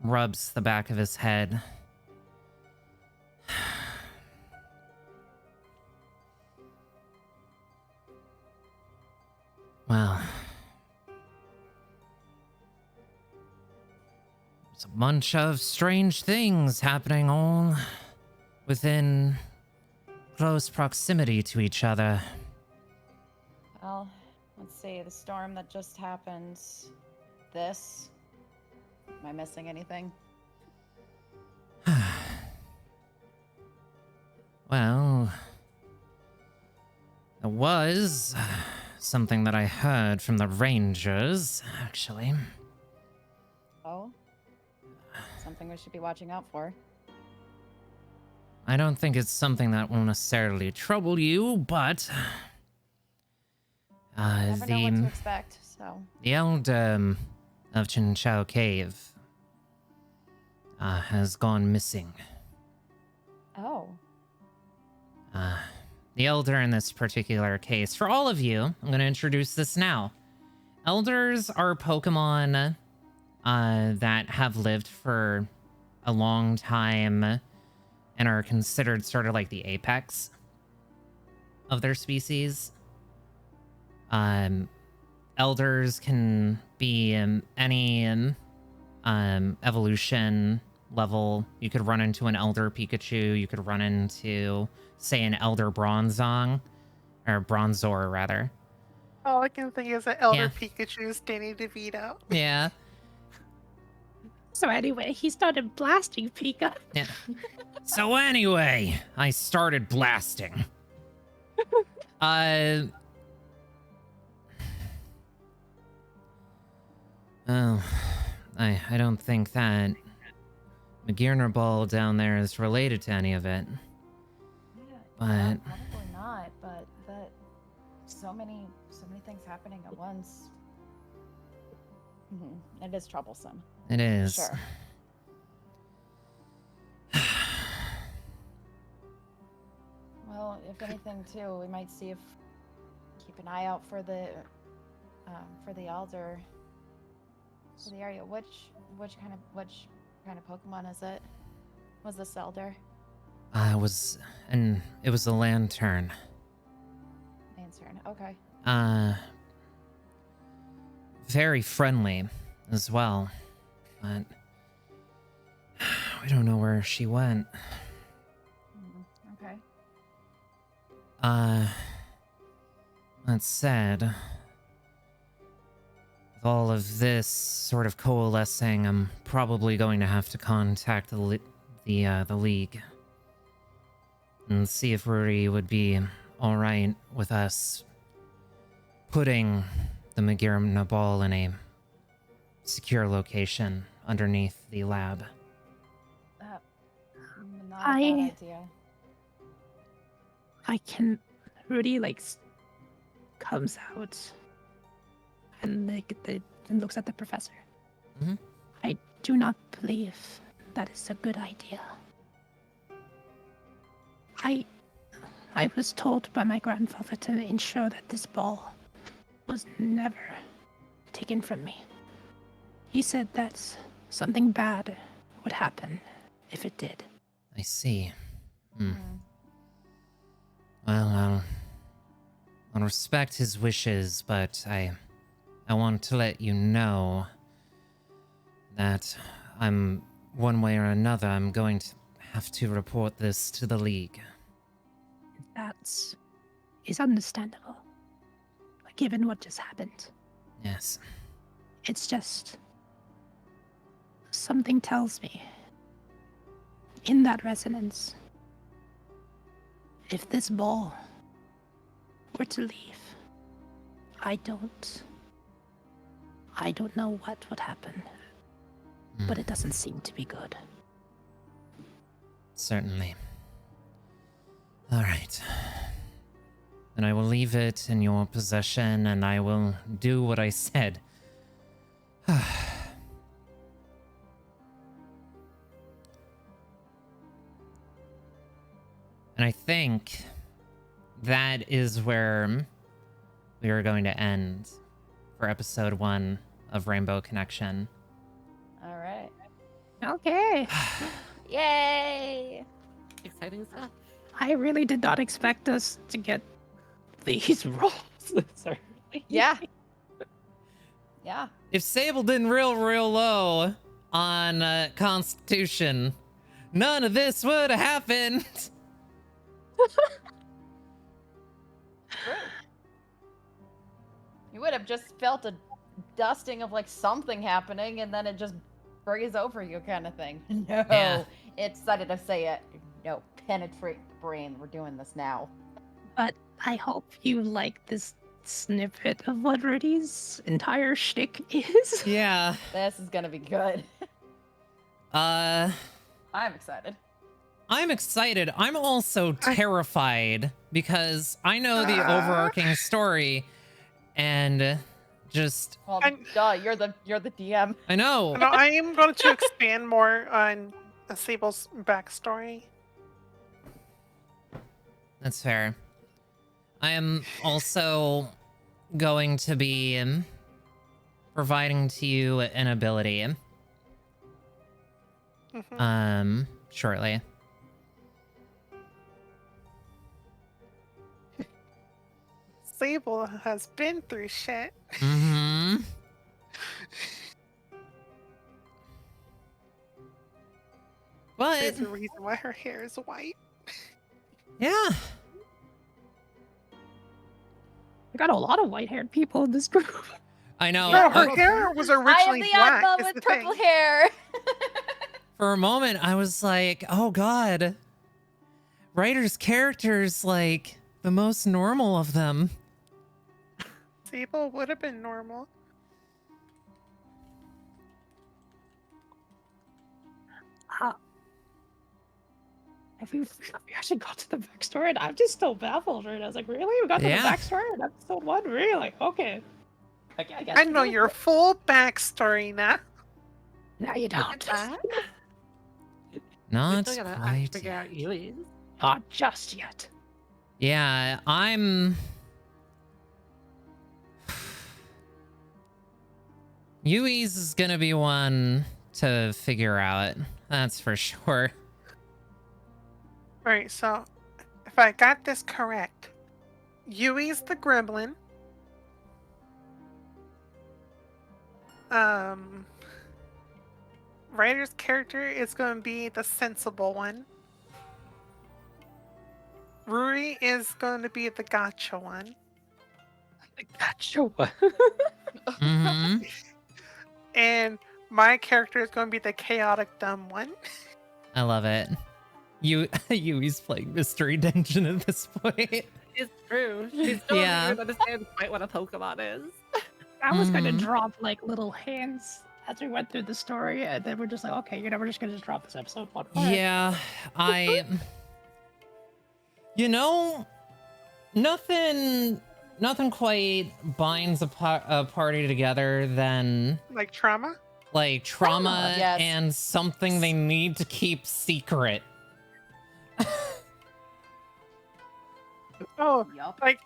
rubs the back of his head. Well, there's a bunch of strange things happening all within close proximity to each other. Well, let's see. The storm that just happened. This. Am I missing anything? Well, there was something that I heard from the Rangers, actually. Oh? Something we should be watching out for. I don't think it's something that will necessarily trouble you, but Never know what to expect, so. the elder of Chinchao Cave has gone missing. Oh. The elder in this particular case, for all of you, I'm going to introduce this now. Elders are Pokemon that have lived for a long time and are considered sort of like the apex of their species. Elders can be any evolution level. You could run into an Elder Pikachu. You could run into, say, an Elder Bronzong, or Bronzor, rather. All I can think is that Elder Yeah. Pikachu's Danny DeVito. Yeah. So anyway, he started blasting Pika. Yeah. So anyway, I started blasting. Oh, I don't think that McGearner Ball down there is related to any of it. Yeah, But probably not, but so many things happening at once. It is troublesome. it is. Sure. Well, if anything, too, we might see if keep an eye out for the elder for the area. Which kind of Pokemon is it? Was this elder? It was a lantern. Lantern. Okay. Very friendly as well, but we don't know where she went. Okay. That said, with all of this sort of coalescing, I'm probably going to have to contact the League. and see if Rory would be all right with us putting the Magirna ball in a secure location underneath the lab. Not a bad I- idea. I can. Rudy comes out and and looks at the professor. Mhm. I do not believe that is a good idea. I was told by my grandfather to ensure that this ball was never taken from me. He said that something bad would happen if it did. I see. Hmm. Hmm. Well, I'll respect his wishes, but I want to let you know that one way or another, I'm going to have to report this to the League. That is understandable, given what just happened. Yes. It's just something tells me in that resonance, if this ball were to leave, I don't know what would happen, but it doesn't seem to be good. Certainly. All right. Then I will leave it in your possession, and I will do what I said. And I think that is where we are going to end for episode 1 of Rainbow Connection. All right. Okay. Yay! Exciting stuff. I really did not expect us to get these rolls this early. Yeah. Yeah. If Sable didn't real low on Constitution, none of this would have happened. True. You would have just felt a dusting of something happening, and then it just breeze over you, kind of thing. No, Yeah. excited to say it. No, penetrate the brain. We're doing this now. But I hope you like this snippet of what Rudy's entire shtick is. Yeah. This is gonna be good. I'm excited. I'm excited. I'm also terrified because I know the overarching story and just Well, And- duh, you're the DM. I know. No, I am going to expand more on Sable's backstory. That's fair. I am also going to be providing to you an ability Mhm. shortly. Sable has been through shit. Mm-hmm. But There's a reason why her hair is white. yeah. We got a lot of white-haired people in this group. I know. No, her uh, hair was I am originally the black. oddball is with the purple thing. hair. For a moment, I was like, oh god. Writer's characters like the most normal of them. Sable would have been normal. If we actually got to the backstory, and I'm just still baffled right now. I was like, really? We got to Yeah. the backstory in episode 1? Really? Okay. Okay, I guess I we know did. your full backstory now. No, you don't. We Not still gotta quite. figure out Yui's. Not just yet. Yeah, I'm. Yui's is gonna be one to figure out. That's for sure. Alright, so if I got this correct, Yui's the gremlin. Ryder's character is going to be the sensible one. Ruri is going to be the gotcha one. Gotcha. What? hmm And my character is going to be the chaotic dumb one. I love it. Yui's playing Mystery Dungeon at this point. It's true. She still Yeah. doesn't understand quite what a Pokemon is. I was gonna Mhm. drop like little hints as we went through the story, and then we're just like, okay, we're just gonna drop this episode. But Yeah, nothing quite binds a party together than Like trauma? like trauma yes. and something they need to keep secret. Oh, Yup. like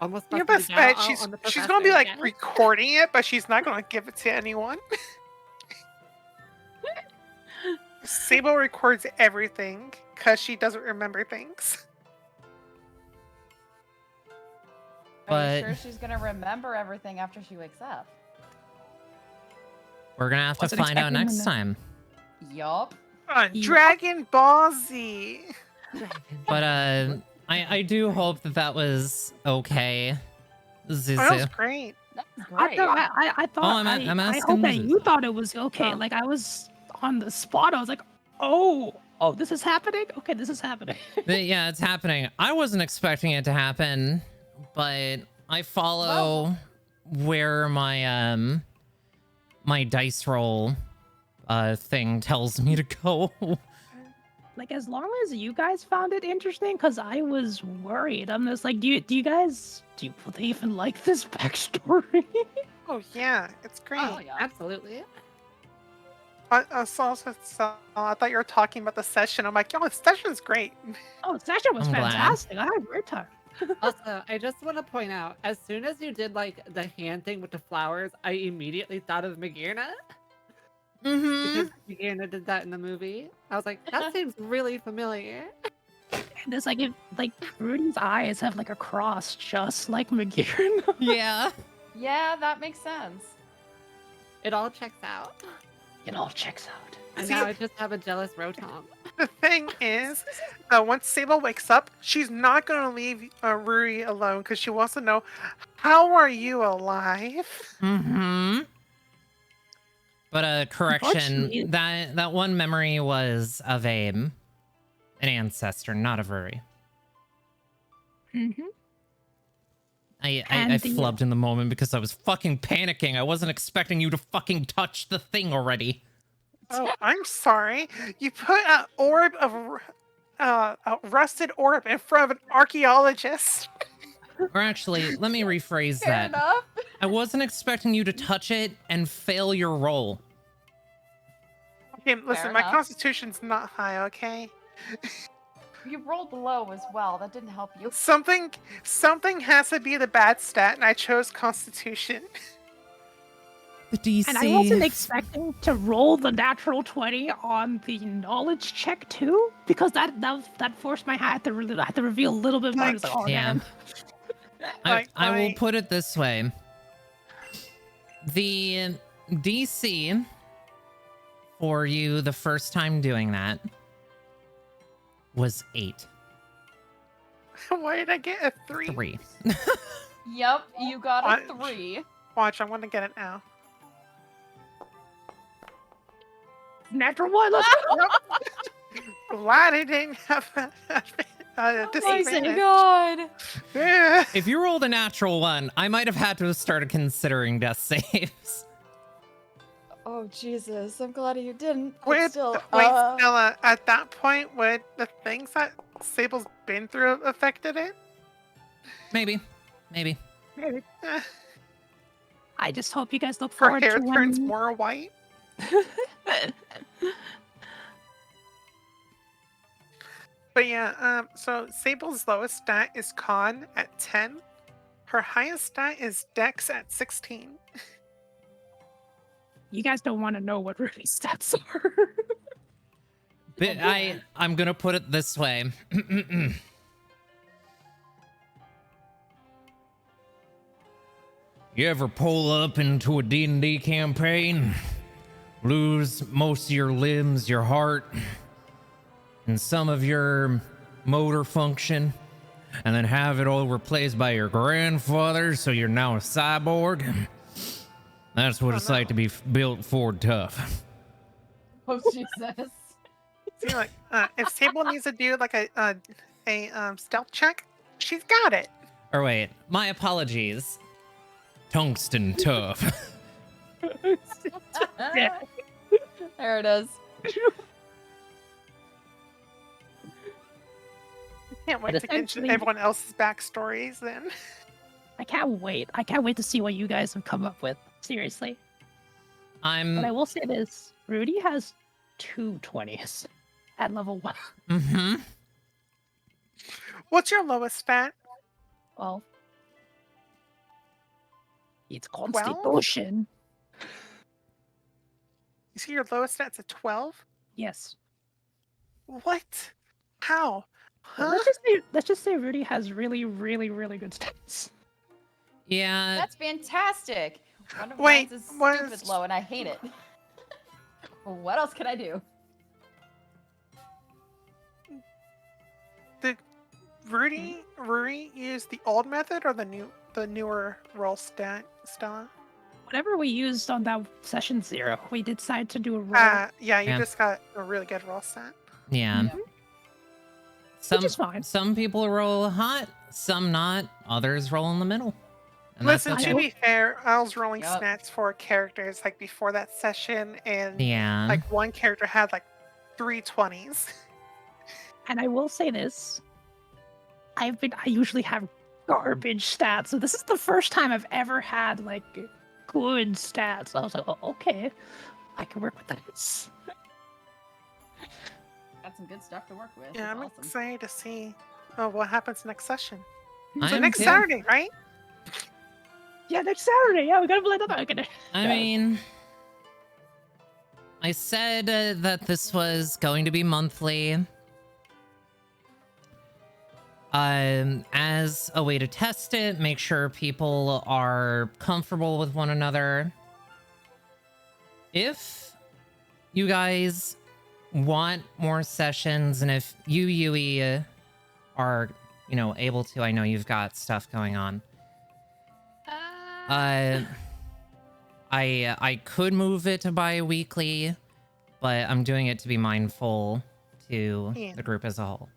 Almost your busted best me bet. out She's on the she's gonna be professor like again. recording it, but she's not gonna give it to anyone. Sable records everything because she doesn't remember things. Are you But sure she's gonna remember everything after she wakes up? we're gonna have to Wasn't find out expecting next that. time. Yup. On Yeah. Dragon Ball Z. But I do hope that was okay, Oh, that was Zuzu. great. That's I great. thought, I thought, I'm I hope asking that you Zuzu. thought it was okay. Oh. Like I was on the spot. I was like, oh, this is happening. Okay, this is happening. But yeah, it's happening. I wasn't expecting it to happen, but I follow where my my dice roll thing tells me to go. Like as long as you guys found it interesting, because I was worried. I'm just like, do you they even like this backstory? Oh yeah, it's great. Oh, yeah, absolutely. I thought you were talking about the session. I'm like, yo, the session's great. Oh, the session was I'm glad. fantastic. I had a great time. Also, I just want to point out, as soon as you did like the hand thing with the flowers, I immediately thought of Magirna because Magirna did that in the movie. I was like, that seems really familiar. And it's like, Rudy's eyes have like a cross, just like McGearn. Yeah. Yeah, that makes sense. It all checks out. It all checks out. And See- now I just have a jealous Rotom. The thing is, once Sable wakes up, she's not gonna leave Ruri alone because she wants to know, how are you alive? Mm-hmm. But correction, Unfortunately- that one memory was of an ancestor, not a Vuri. Mm-hmm. I And the- flubbed in the moment because I was fucking panicking. I wasn't expecting you to fucking touch the thing already. Oh, I'm sorry. You put an orb of a rusted orb in front of an archaeologist. Or actually, let me rephrase Fair that. enough. I wasn't expecting you to touch it and fail your roll. Okay, listen, Fair my enough. constitution's not high, okay? You rolled low as well. That didn't help you. Something has to be the bad stat, and I chose constitution. The DC. And I wasn't expecting to roll the natural 20 on the knowledge check too, because that forced my hat to I had to reveal a little bit more. I was like, oh Yeah. man. I will Like- put it this way. The DC for you the first time doing that was 8. Why did I get a 3? 3. Yep, you got a What? 3. Watch, I'm gonna get it now. Natural 1. Let's go. Glad I didn't have a disadvantage. god. Yeah. If you rolled a natural 1, I might have had to have started considering death saves. Oh Jesus, I'm glad you didn't. But Wait, still, Stella, at that point, would the things that Sable's been through affected it? Maybe. Maybe. Eh, I just hope you guys look her forward hair to turns when... more white. But yeah, so Sable's lowest stat is Con at 10. Her highest stat is Dex at 16. You guys don't want to know what Rudy's stats are. But I'm gonna put it this way. You ever pull up into a D&D campaign, lose most of your limbs, your heart, and some of your motor function, and then have it all replaced by your grandfather, so you're now a cyborg? That's what it's like to be built Ford tough. oh Jesus. See, like, if Sable needs to do like a stealth check, she's got it. Or wait, my apologies. Tungsten tough. Yeah. There it is. Can't wait But to get into essentially- everyone else's backstories then. I can't wait. I can't wait to see what you guys have come up with. Seriously. But I I'm. will say this: Rudy has 2 20s at level 1. Mm-hmm. What's your lowest stat? Well, it's 12? Constitution. You see your lowest stat's a 12? Yes. What? How? But Huh? let's just say Rudy has really, really, really good stats. Yeah. That's fantastic. One of Wait, mine's is was- stupid low, and I hate it. What else can I do? Did Rudy use the old method or the newer roll stat style? Whatever we used on that session 0, we decided to do a roll, Yeah, you Yeah. just got a really good roll stat. Yeah. Yeah. Some, is fine. Some people roll hot, some not. Others roll in the middle. And Listen, that's to okay. be fair, I was rolling Yup. stats for characters like before that session, and Yeah. like one character had like 3 20s. and I will say this: I usually have garbage stats, so this is the first time I've ever had like good stats. I was like, oh, okay, I can work with this. Got some good stuff to work with. Yeah, That's I'm awesome. excited to see what happens next session. I So am next too. Saturday, right? Yeah, next Saturday. Yeah, we gotta play that. Okay. I mean, I said that this was going to be monthly. As a way to test it, make sure people are comfortable with one another. If you guys want more sessions, and if you, Yui, are, able to, I know you've got stuff going on. I could move it to bi-weekly, but I'm doing it to be mindful to Yeah. the group as a whole.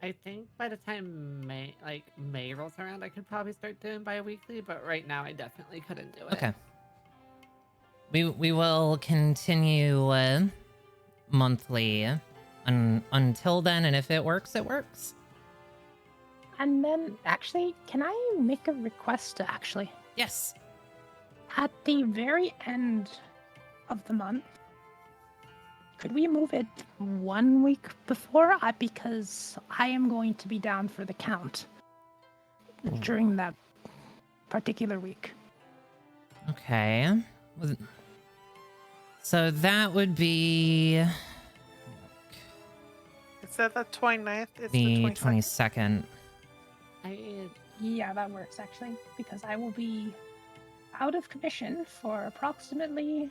I think by the time May rolls around, I could probably start doing bi-weekly, but right now I definitely couldn't do it. Okay. We will continue monthly until then, and if it works, it works. And then, actually, can I make a request? Actually, Yes. at the very end of the month, could we move it 1 week before? Because I am going to be down for the count during that particular week. Okay. So that would be Instead of the 29th, it's the the 22nd. 22nd. Yeah, that works actually, because I will be out of commission for approximately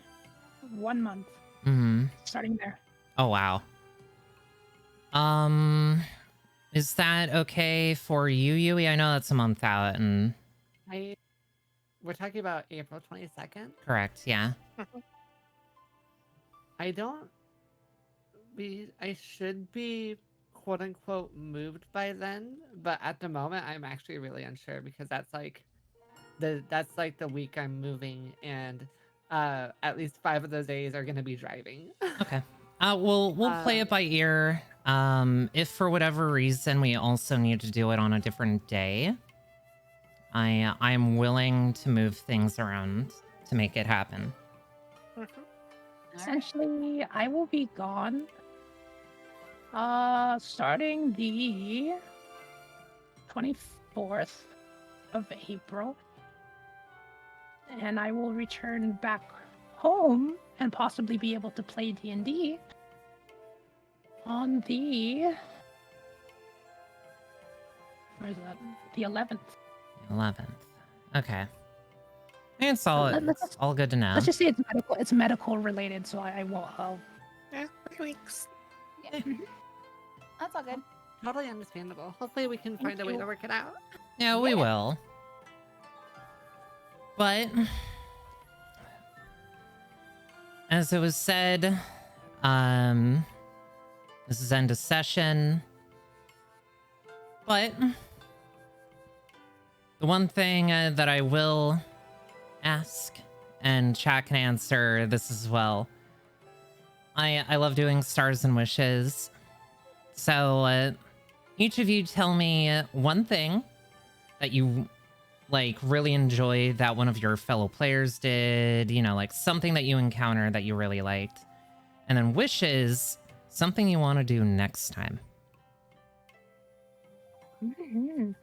1 month, Mm-hmm. starting there. Oh, wow. Is that okay for you, Yui? I know that's a month out, and We're talking about April 22nd. correct, yeah. I should be quote unquote moved by then, but at the moment I'm actually really unsure because that's like the week I'm moving, and at least 5 of those days are gonna be driving. Okay. We'll play it by ear. If for whatever reason we also need to do it on a different day, I'm willing to move things around to make it happen. Essentially, I will be gone starting the 24th of April. And I will return back home and possibly be able to play D&D on the... Where's that? The 11th. 11th. Okay. It's all good to know. Let's just say it's medical related, so I won't... Yeah, 3 weeks. That's all good. Totally understandable. Hopefully we can find a way you. to work it out. Yeah, we Yeah. will. But as it was said, This is end of session. But the one thing that I will ask, and chat can answer this as well. I love doing stars and wishes. So each of you tell me one thing that you like really enjoy that one of your fellow players did, you know, like something that you encountered that you really liked. And then wishes, something you want to do next time. Mhm.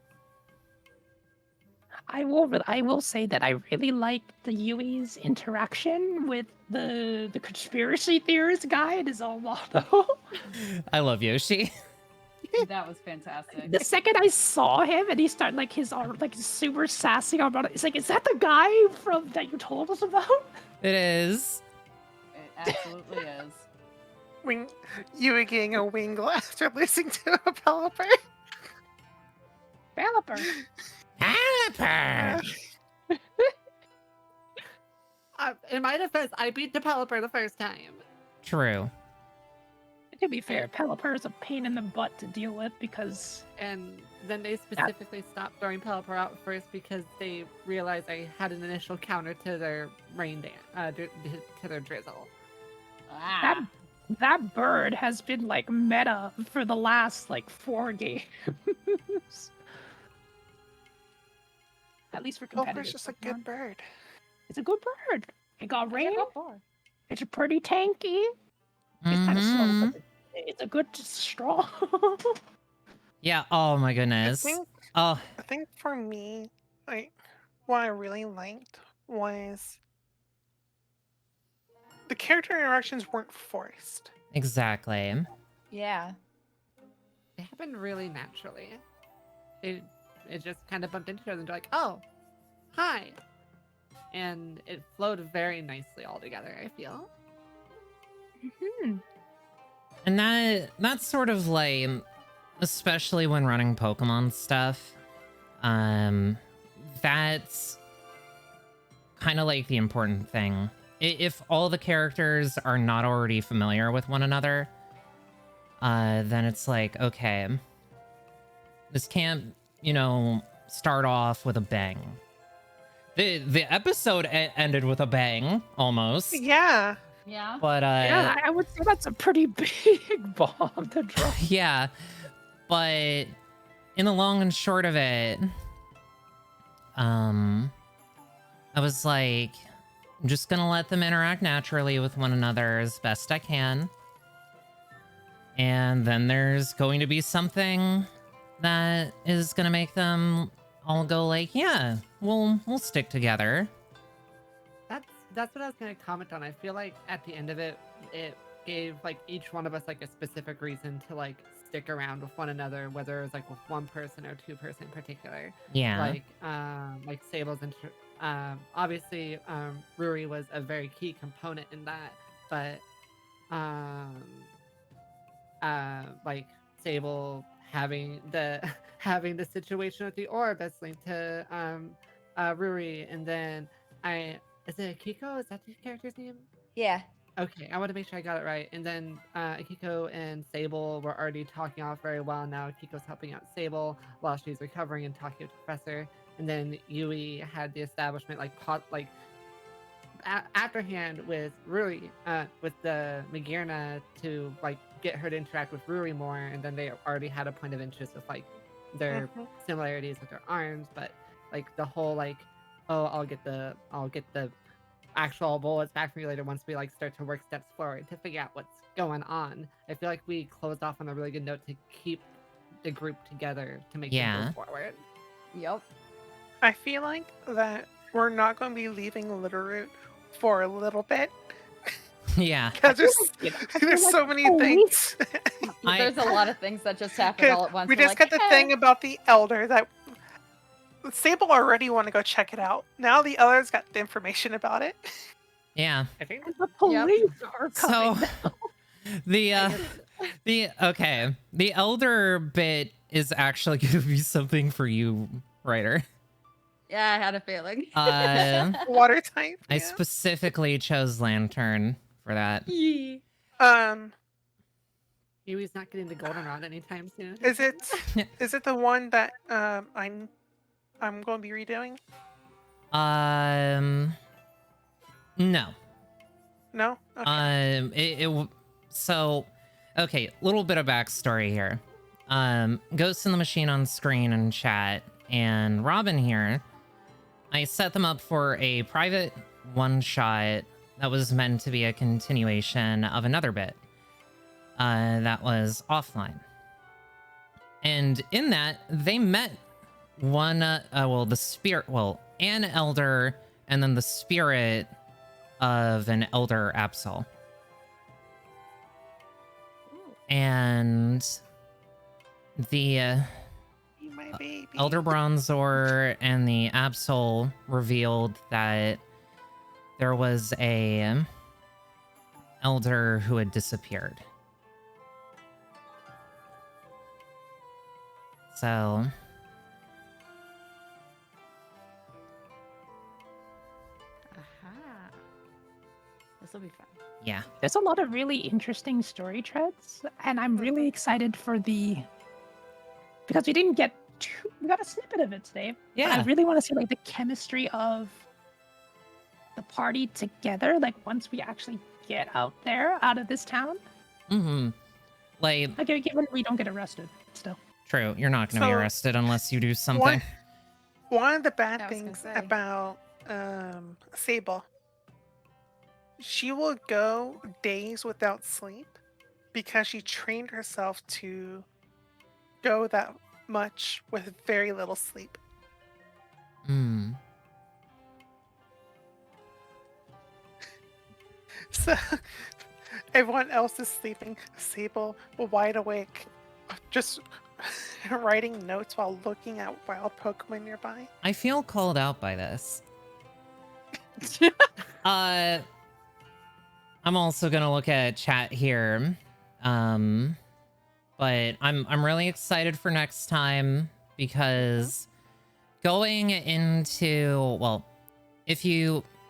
I will say that I really liked the Yui's interaction with the conspiracy theorist guy and his own motto. I love Yoshi. That was fantastic. The second I saw him and he started like his arm like super sassy about it, it's like, is that the guy from that you told us about? It is. It absolutely is. You were getting a wingle after listening to a developer. Developer. Caliper! In my defense, I beat Developer the first time. True. To be fair, Pelipper is a pain in the butt to deal with because And then they specifically stopped throwing Pelipper out first because they realized I had an initial counter to their rain dance, to their drizzle. that bird has been like meta for the last like 4 games. At least for competitive. Pilfer's just a good bird. It's a good bird. It got rain. Go for it. It's pretty tanky. It's kind of slow, Mhm. but it's a good straw. Yeah, oh my goodness. Oh, I think for me, like, what I really liked was the character interactions weren't forced. exactly. Yeah. They happened really naturally. It just kind of bumped into each other and they're like, oh, hi. And it flowed very nicely all together, I feel. Mhm. And that's sort of like, especially when running Pokemon stuff, that's kind of like the important thing. If all the characters are not already familiar with one another, then it's like, okay, this can't, you know, start off with a bang. The episode ended with a bang, almost. Yeah. Yeah. But Yeah, I would say that's a pretty big bomb to drop. yeah, but in the long and short of it, I was like, I'm just gonna let them interact naturally with one another as best I can. And then there's going to be something that is gonna make them all go like, yeah, we'll stick together. That's what I was gonna comment on. I feel like at the end of it, it gave like each one of us like a specific reason to like stick around with one another, whether it was like with one person or two person in particular. Yeah. Like Sable's obviously Ruri was a very key component in that, but like Sable having the situation with the orb that's linked to Ruri, and then is it Akiko? Is that the character's name? Yeah. Okay, I want to make sure I got it right. And then Akiko and Sable were already talking off very well. Now Akiko's helping out Sable while she's recovering and talking with the professor. And then Yui had the establishment afterhand with Ruri, with the Magirna to like get her to interact with Ruri more. And then they already had a point of interest with like their similarities with their arms, but like the whole like, oh, I'll get the actual bullets back from you later once we like start to work steps forward to figure out what's going on. I feel like we closed off on a really good note to keep the group together to make them move forward. Yep. I feel like that we're not going to be leaving Litterroot for a little bit Yeah. because there's so many things. There's a lot of things that just happened all at once. We We're just like, got the "Eh." thing about the Elder that Sable already want to go check it out. Now the others got the information about it. Yeah. I think The police are coming. So the elder bit is actually going to be something for you, writer. Yeah, I had a feeling. Water type. I Yeah. specifically chose Lantern for that. Yui's not getting the goldenrod anytime soon. Is it the one that I'm going to be redoing? No. No. Okay. So, okay, little bit of backstory here. Ghost in the Machine on screen and chat, and Robin here. I set them up for a private one-shot that was meant to be a continuation of another bit that was offline. And in that, they met an elder, and then the spirit of an elder Absol. And the My baby. Elder Bronzor and the Absol revealed that there was a elder who had disappeared. So Aha. This will be fun. yeah. There's a lot of really interesting story threads, and I'm really excited for because we didn't get we got a snippet of it today. But I Yeah. really want to see like the chemistry of the party together, like once we actually get out of this town. Mm-hmm. Like, Okay, given we don't get arrested still. true, you're not gonna be So, arrested unless you do something. One of the bad I was gonna things say. about Sable, she will go days without sleep because she trained herself to go that much with very little sleep. Mm. So everyone else is sleeping. Sable, wide awake, just writing notes while looking at wild Pokemon nearby. I feel called out by this. I'm also gonna look at chat here. But I'm really excited for next time because going into, well,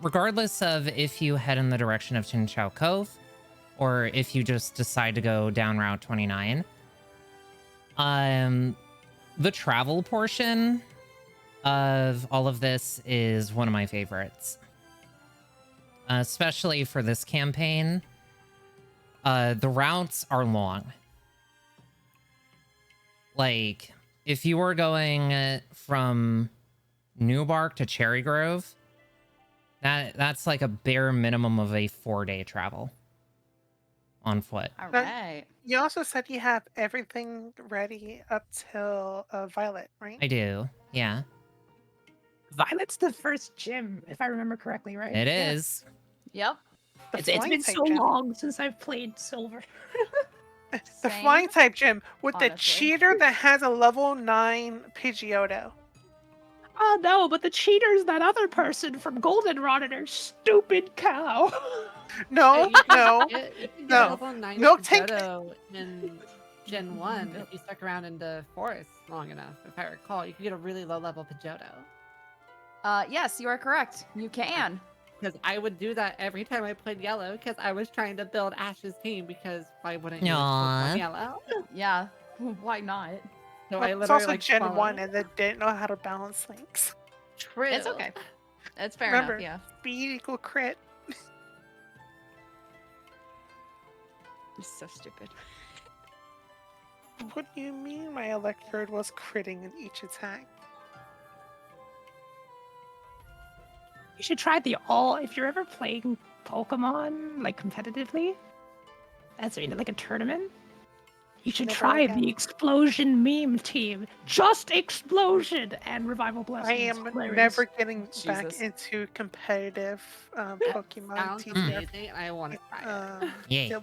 regardless of if you head in the direction of Chinchou Cove or if you just decide to go down Route 29, the travel portion of all of this is one of my favorites. Especially for this campaign. The routes are long. Like, if you were going from Newbark to Cherry Grove, that's like a bare minimum of a 4-day travel on foot. All But- right. You also said you have everything ready up till Violet, right? I do, yeah. Violet's the first gym, if I remember correctly, right? It is. Yep. The It's been flying so type gym. long since I've played Silver. The Same. flying type gym with the honestly. cheater that has a level 9 Pidgeotto. Oh no, but the cheater's that other person from Goldenrod and her stupid cow. No, no. You can get No. level 9 Milk tank- Pidgeotto in Gen 1 if you stuck around in the forest long enough. If I recall, you can get a really low level Pidgeotto. Yes, you are correct. You can. Because I would do that every time I played Yellow because I was trying to build Ash's team because why wouldn't you Aw. on Yellow? Yeah. Why not? So Well, I it's literally also like Gen followed- 1 and they didn't know how to balance links. True. It's okay. That's fair Remember, enough. speed equal crit. Yeah. It's so stupid. What do you mean my Electrode was critting in each attack? You should try if you're ever playing Pokemon like competitively, like a tournament, you should Never try again. the Explosion meme team. Just Explosion and Revival Blessings. I am Hilarious. never getting back Jesus. into competitive Pokemon Sounds TCG. amazing. I want to try it. Yay.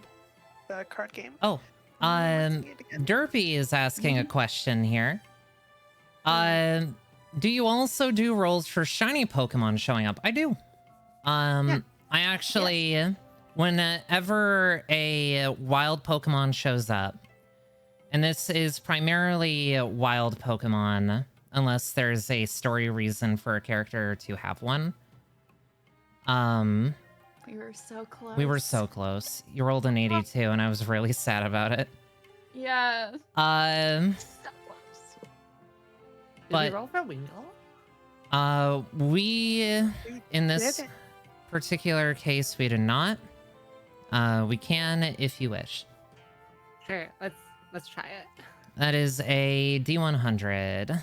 The card game. Oh, Derpy is asking a question here. Do you also do rolls for shiny Pokemon showing up? I do. I actually, whenever a wild Pokemon shows up, and this is primarily wild Pokemon, unless there's a story reason for a character to have one. We were so close. We were so close. You rolled an 82, and I was really sad about it. Yeah. So close. Did But we roll for Wingle? we in this Did it. particular case we did not. We can if you wish. Sure, let's try it. That is a D100.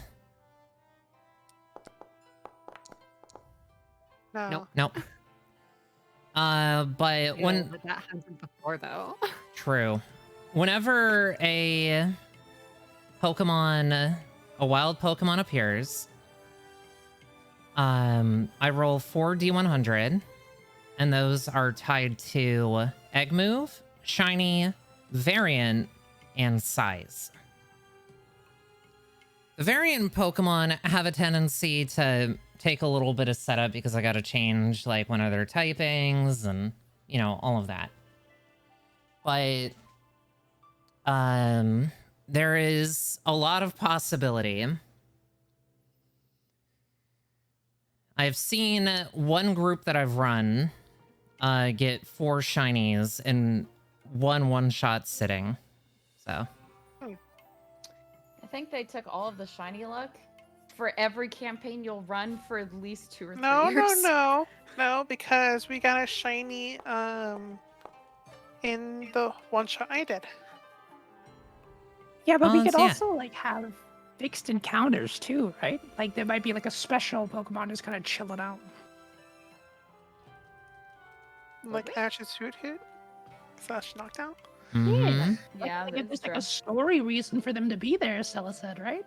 No. Nope. Nope. But Yeah, when but that happened before though. true, whenever a wild Pokemon appears, I roll 4 D100, and those are tied to egg move, shiny, variant, and size. The variant Pokemon have a tendency to take a little bit of setup because I gotta change like one of their typings and, you know, all of that. But there is a lot of possibility. I've seen one group that I've run get 4 shinies in one-shot sitting. So I think they took all of the shiny luck. For every campaign you'll run for at least 2 or 3 No, years. no, because we got a shiny in the one shot I did. Yeah, but we could yeah. also like have fixed encounters too, right? Like there might be like a special Pokemon just kind of chilling out. Like Ash's Hoot Hoot / Knockdown. mhm. Yeah, Like, if that's there's like true. a story reason for them to be there, Stella said, right?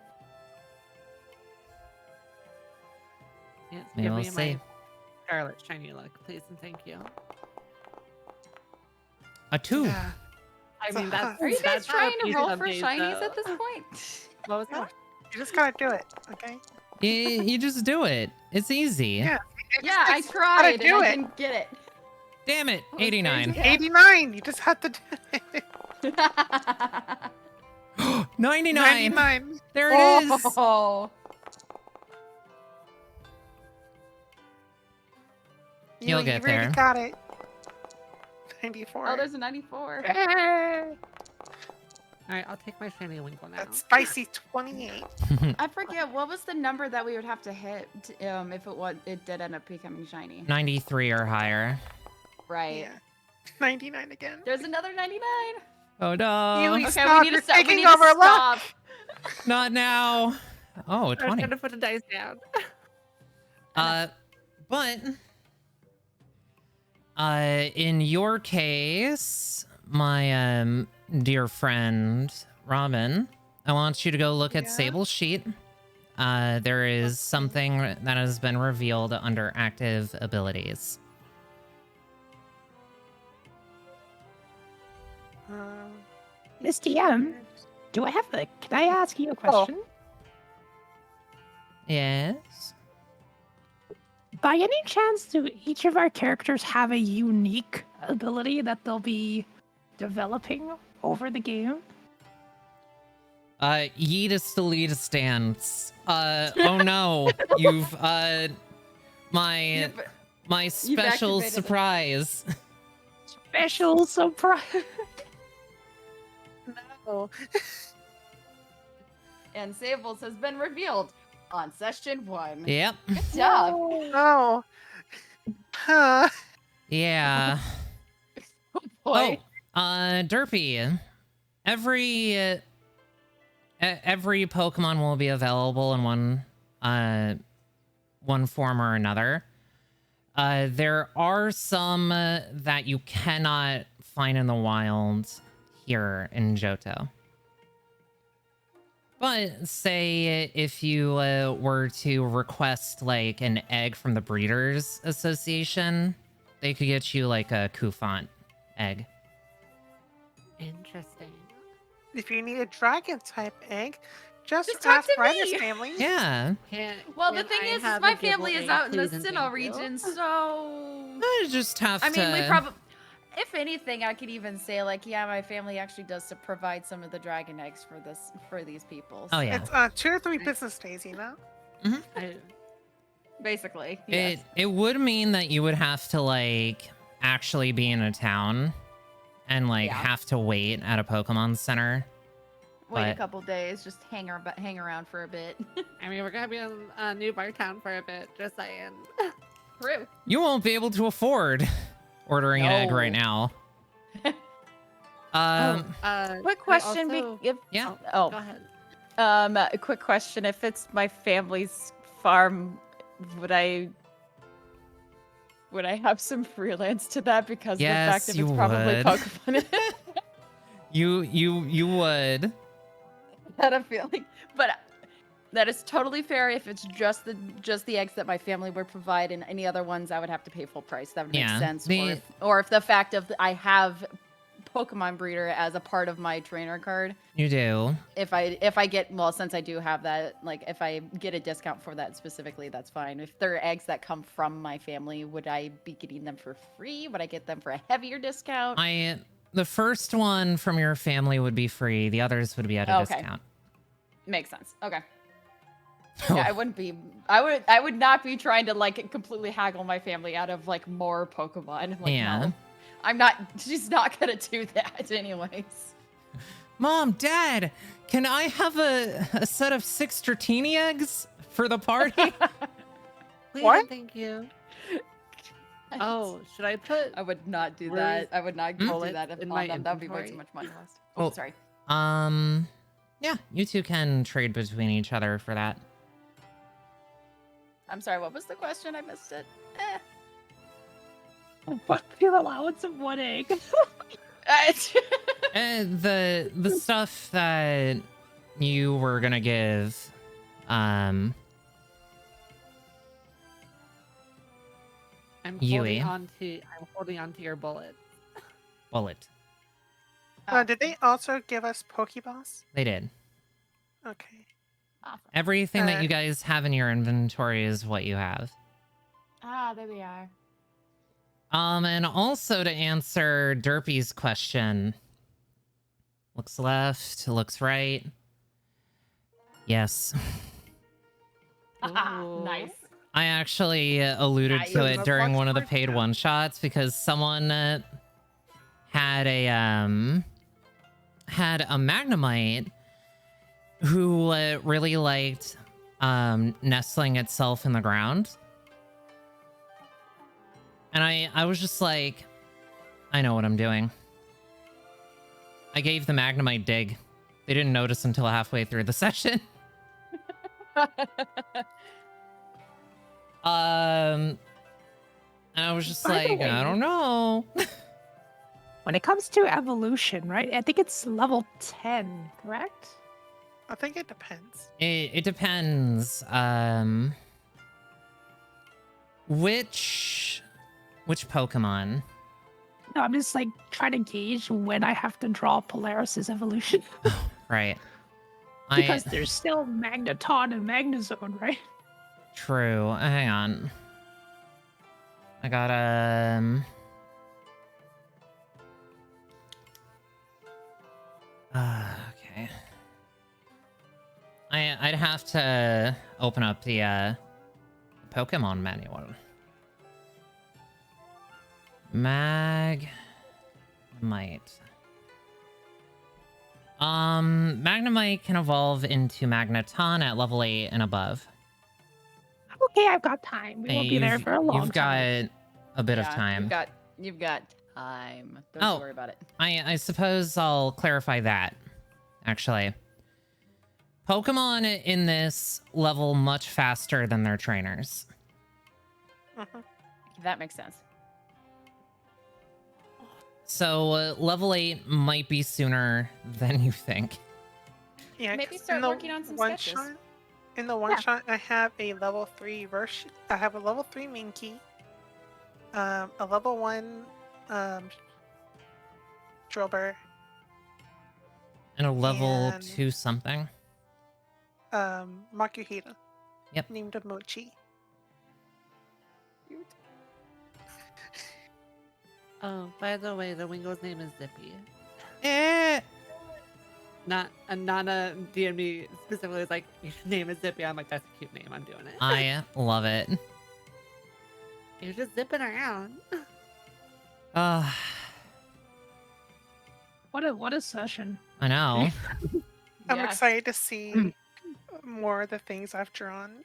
Yes, We give will me see. my Scarlet shiny luck, please and thank you. A 2. Yeah. I mean, that's Are you guys that's not trying to easy roll some for days, shinies though. at this point? What was Yeah. that? You just gotta do it, okay? You just do it. It's easy. Yeah. Yeah, I Just tried gotta and do I it. didn't get Damn it. What was 89. yours? 89. You just have to do it. it. 99. 99. There it is. Oh. You'll get you really there. got it. 94. Oh, there's a 94. Alright, I'll take my shiny Winkle now. That's spicy 28. I forget what was the number that we would have to hit if it did end up becoming shiny. 93 or higher. Right. Yeah. 99 again. There's another 99. Oh no. You Okay, stop, we need you're to stop. We taking need to over stop. luck. Not now. Oh, I was 20. trying to put the dice down. But in your case, my dear friend Robin, I want you to go look at Yeah? Sable's sheet. There is something that has been revealed under active abilities. Miss DM, can I ask you a question? Yes. By any chance, do each of our characters have a unique ability that they'll be developing over the game? Yeetus to lead a stance. Oh no, you've my special activated it. surprise. Special surprise. No. And Sables has been revealed on session 1. Yep. Good job. No. Huh. Yeah. Boy. Derpy. Every Pokemon will be available in one form or another. There are some that you cannot find in the wild here in Johto. But say if you were to request like an egg from the Breeders Association, they could get you like a Kufant egg. Interesting. If you need a dragon type egg, just talk ask to Ryder's me. family. Yeah. Well, the Can thing I is have my a Gibble family is egg, out in the please and Sinnoh thank you? region, so I just have I to. mean, we probably, if anything, I could even say like, yeah, my family actually does provide some of the dragon eggs for these people. Oh yeah. It's 2 or 3 business days, you know? Basically, yes. It would mean that you would have to like actually be in a town and like Yeah. have to wait at a Pokemon Center wait a But- couple days, just hang around for a bit. I mean, we're gonna be in New Bar Town for a bit. Just saying. True. You won't be able to afford ordering an egg No. right now. Quick question. Also, Yeah. go Oh, ahead. a quick question. If it's my family's farm, would I have some freelance to that because of the fact that Yes, it's you probably would. Pokemon? You would. Had a feeling, but that is totally fair. If it's just the eggs that my family would provide, and any other ones, I would have to pay full price. That would make Yeah, sense. the- Or if the fact of I have Pokemon breeder as a part of my trainer card. You do. If I get, well, since I do have that, like if I get a discount for that specifically, that's fine. If there are eggs that come from my family, would I be getting them for free? Would I get them for a heavier discount? The first one from your family would be free. The others would be at a Okay. discount. Makes sense. Okay. Yeah, I wouldn't be. I would not be trying to like completely haggle my family out of like more Pokemon. Like, Yeah. no. I'm not. She's not gonna do that, anyways. Mom, Dad, can I have a set of 6 Dratini eggs for the party? Please, What? thank you. Oh, should I put? I would not do Where's that. I would not do bullets that in on my them. That would be way too inventory? much money lost. Oh, Oh. sorry. Yeah, you two can trade between each other for that. I'm sorry. What was the question? I missed it. What your allowance of 1 egg? And the stuff that you were gonna give, I'm Yui. holding on to your bullet. bullet. Did they also give us Pokeballs? They did. Okay. Awesome. Everything that Uh, you guys have in your inventory is what you have. Ah, there we are. And also to answer Derpy's question. Looks left, looks right. Yes. Ooh. Nice. I actually alluded to Nice. it during one of the Lunch paid break? one-shots because someone had a Magnemite who really liked nestling itself in the ground. And I was just like, I know what I'm doing. I gave the Magnemite dig. They didn't notice until halfway through the session. And I was just By the like, way- I don't know. When it comes to evolution, right? I think it's level 10, correct? I think it depends. It depends. Which Pokemon? No, I'm just like trying to gauge when I have to draw Polaris's evolution. Right. Because there's still Magneton and Magnezone, right? True. Hang on. I got okay. I'd have to open up the Pokemon manual. Magnemite. Magnemite can evolve into Magneton at level 8 and above. Okay, I've got time. We won't be there for a long You've time. got a bit of Yeah, time. You've got time. Don't Oh. worry about it. I suppose I'll clarify that, actually. Pokemon in this level much faster than their trainers. Mhm. That makes sense. So level 8 might be sooner than you think. Yeah, Maybe 'cause start in the working on some one sketches. shot, in the one shot, I have a level 3 version. I have a level 3 Minky, a level 1 Drillbur, And a level And- 2 something. Makuhita. Yep. Named Mochi. Oh, by the way, the Wingo's name is Zippy. Eh. Not a D&D specifically is like, your name is Zippy. I'm like, that's a cute name. I'm doing it. I love it. You're just zipping around. What a session. I know. I'm Yes. excited to see more of the things I've drawn.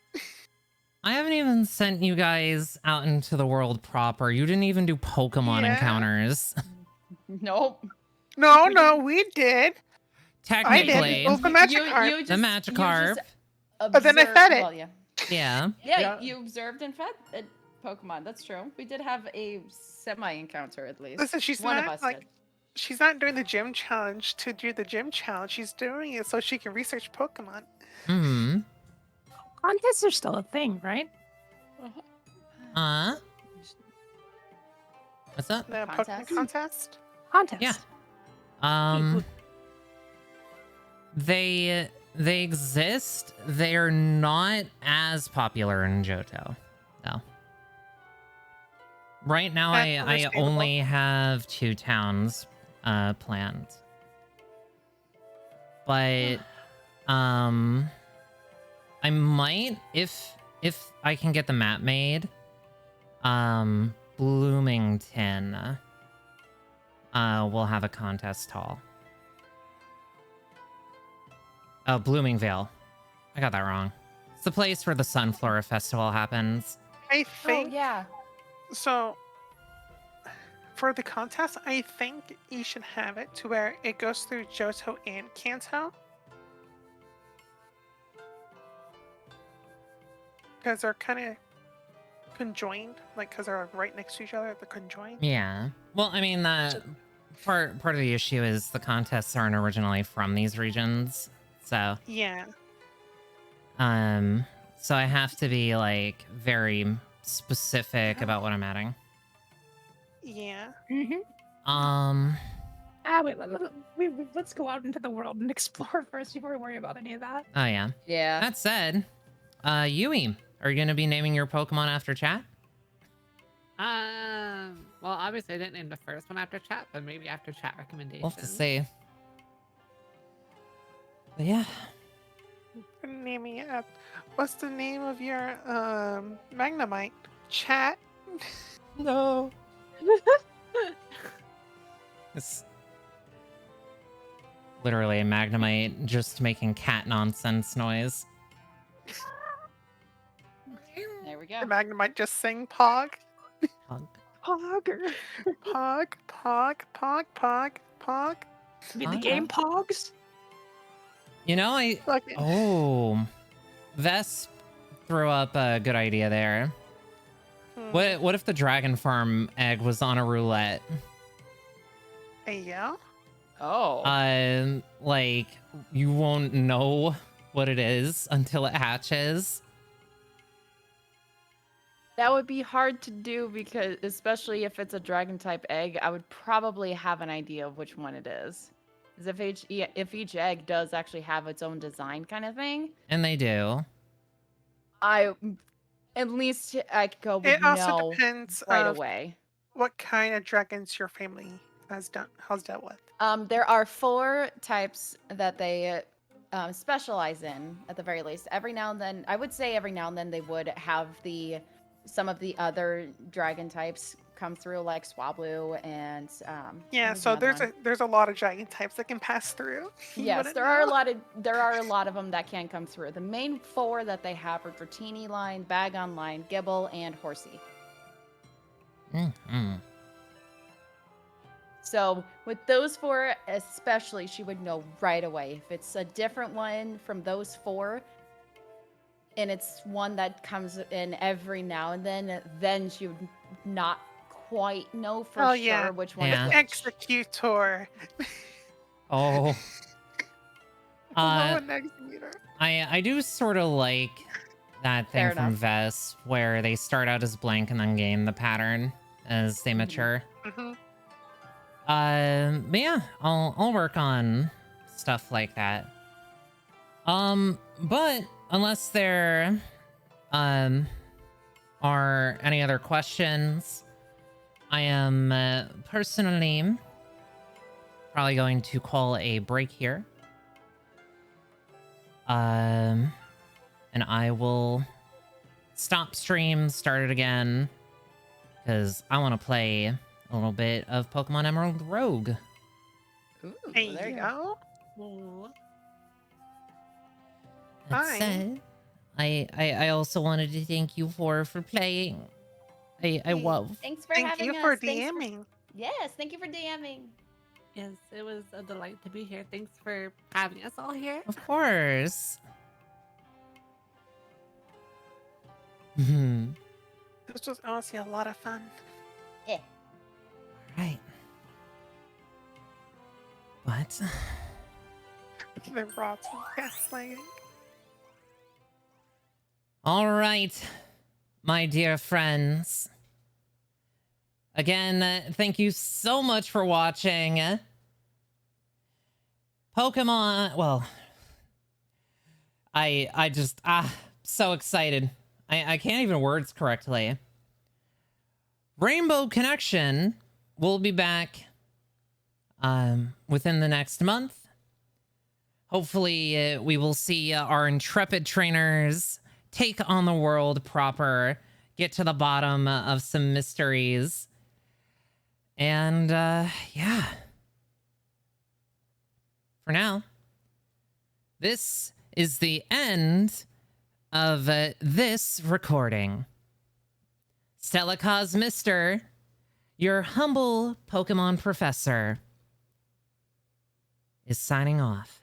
I haven't even sent you guys out into the world proper. You didn't even do Pokemon Yeah. encounters. Nope. No, we did. I did. Technically, Both the Magikarp. the Magikarp. But then I fed it. Well, yeah. Yeah. Yeah, you observed and fed a Pokemon. That's true. We did have a semi-encounter at least. Listen, she's One not of us like did. she's not doing the gym challenge to do the gym challenge. She's doing it so she can research Pokemon. Hmm. Contests are still a thing, right? What's that? The Pokemon Contest? contest. Contests. Yeah. They exist. They're not as popular in Johto, though. Right now, That's I understandable. only have 2 towns planned. But I might, if I can get the map made, Bloomington will have a contest hall. Oh, Bloomingvale. I got that wrong. It's the place where the Sunflora Festival happens. I Oh think yeah. so. For the contest, I think you should have it to where it goes through Johto and Kanto. Because they're kind of conjoined, like because they're right next to each other, they're conjoined. Yeah. Well, I mean, that part of the issue is the contests aren't originally from these regions. So, Yeah. so I have to be like very specific about what I'm adding. Yeah. Let's go out into the world and explore first before we worry about any of that. Oh yeah. Yeah. That said, Yui, are you gonna be naming your Pokemon after chat? Well, obviously I didn't name the first one after chat, but maybe after chat recommendations. We'll have to see. But yeah. Naming it up. What's the name of your Magnemite? Chat. No. It's literally a Magnemite just making cat nonsense noise. There we go. The Magnemite just sing Pog. Pogger. Pog, Pog, Pog, Pog, Pog. I mean, the game Pogs? You know, Oh. Vesp threw up a good idea there. What if the Dragon Farm egg was on a roulette? Yeah. Oh. Like, you won't know what it is until it hatches. That would be hard to do because, especially if it's a dragon type egg, I would probably have an idea of which one it is. Because if each egg does actually have its own design kind of thing, And they do. at least I could go with It also no depends right of away. what kind of dragons your family has dealt with. There are 4 types that they specialize in at the very least. Every now and then, I would say every now and then they would have some of the other dragon types come through, like Swablu and Yeah, what was so the other one? there's a lot of dragon types that can pass through. You Yes, wouldn't there are a know. lot of them that can come through. The main 4 that they have are Dratini line, Bagon line, Gibble, and Horsey. Mm-hmm. So with those 4 especially, she would know right away. If it's a different one from those 4, and it's one that comes in every now and then she would not quite know for Oh, sure yeah. which one Yeah. is which. Executor. Oh. Hello, an executor. I do sort of like that thing Fair from enough. Vesp where they start out as blank and then gain the pattern as they mature. Mm-hmm. But yeah, I'll work on stuff like that. But unless there are any other questions, I am personally probably going to call a break here. And I will stop stream, start it again, because I want to play a little bit of Pokemon Emerald Rogue. Ooh, There there you you go. go. That Fine. said, I also wanted to thank you for playing. I love. Thanks for Thank having you us. for Thanks DMing. Yes, thank you for DMing. Yes, it was a delight to be here. Thanks for having us all here. Of course. Hmm. This was honestly a lot of fun. Yeah. Right. But The rots and gaslighting. all right, my dear friends. Again, thank you so much for watching. Pokemon, well, I just, so excited. I can't even words correctly. Rainbow Connection will be back within the next month. Hopefully, we will see our intrepid trainers take on the world proper, get to the bottom of some mysteries. And, yeah. For now, this is the end of this recording. Stella Cosmister, your humble Pokemon professor, is signing off.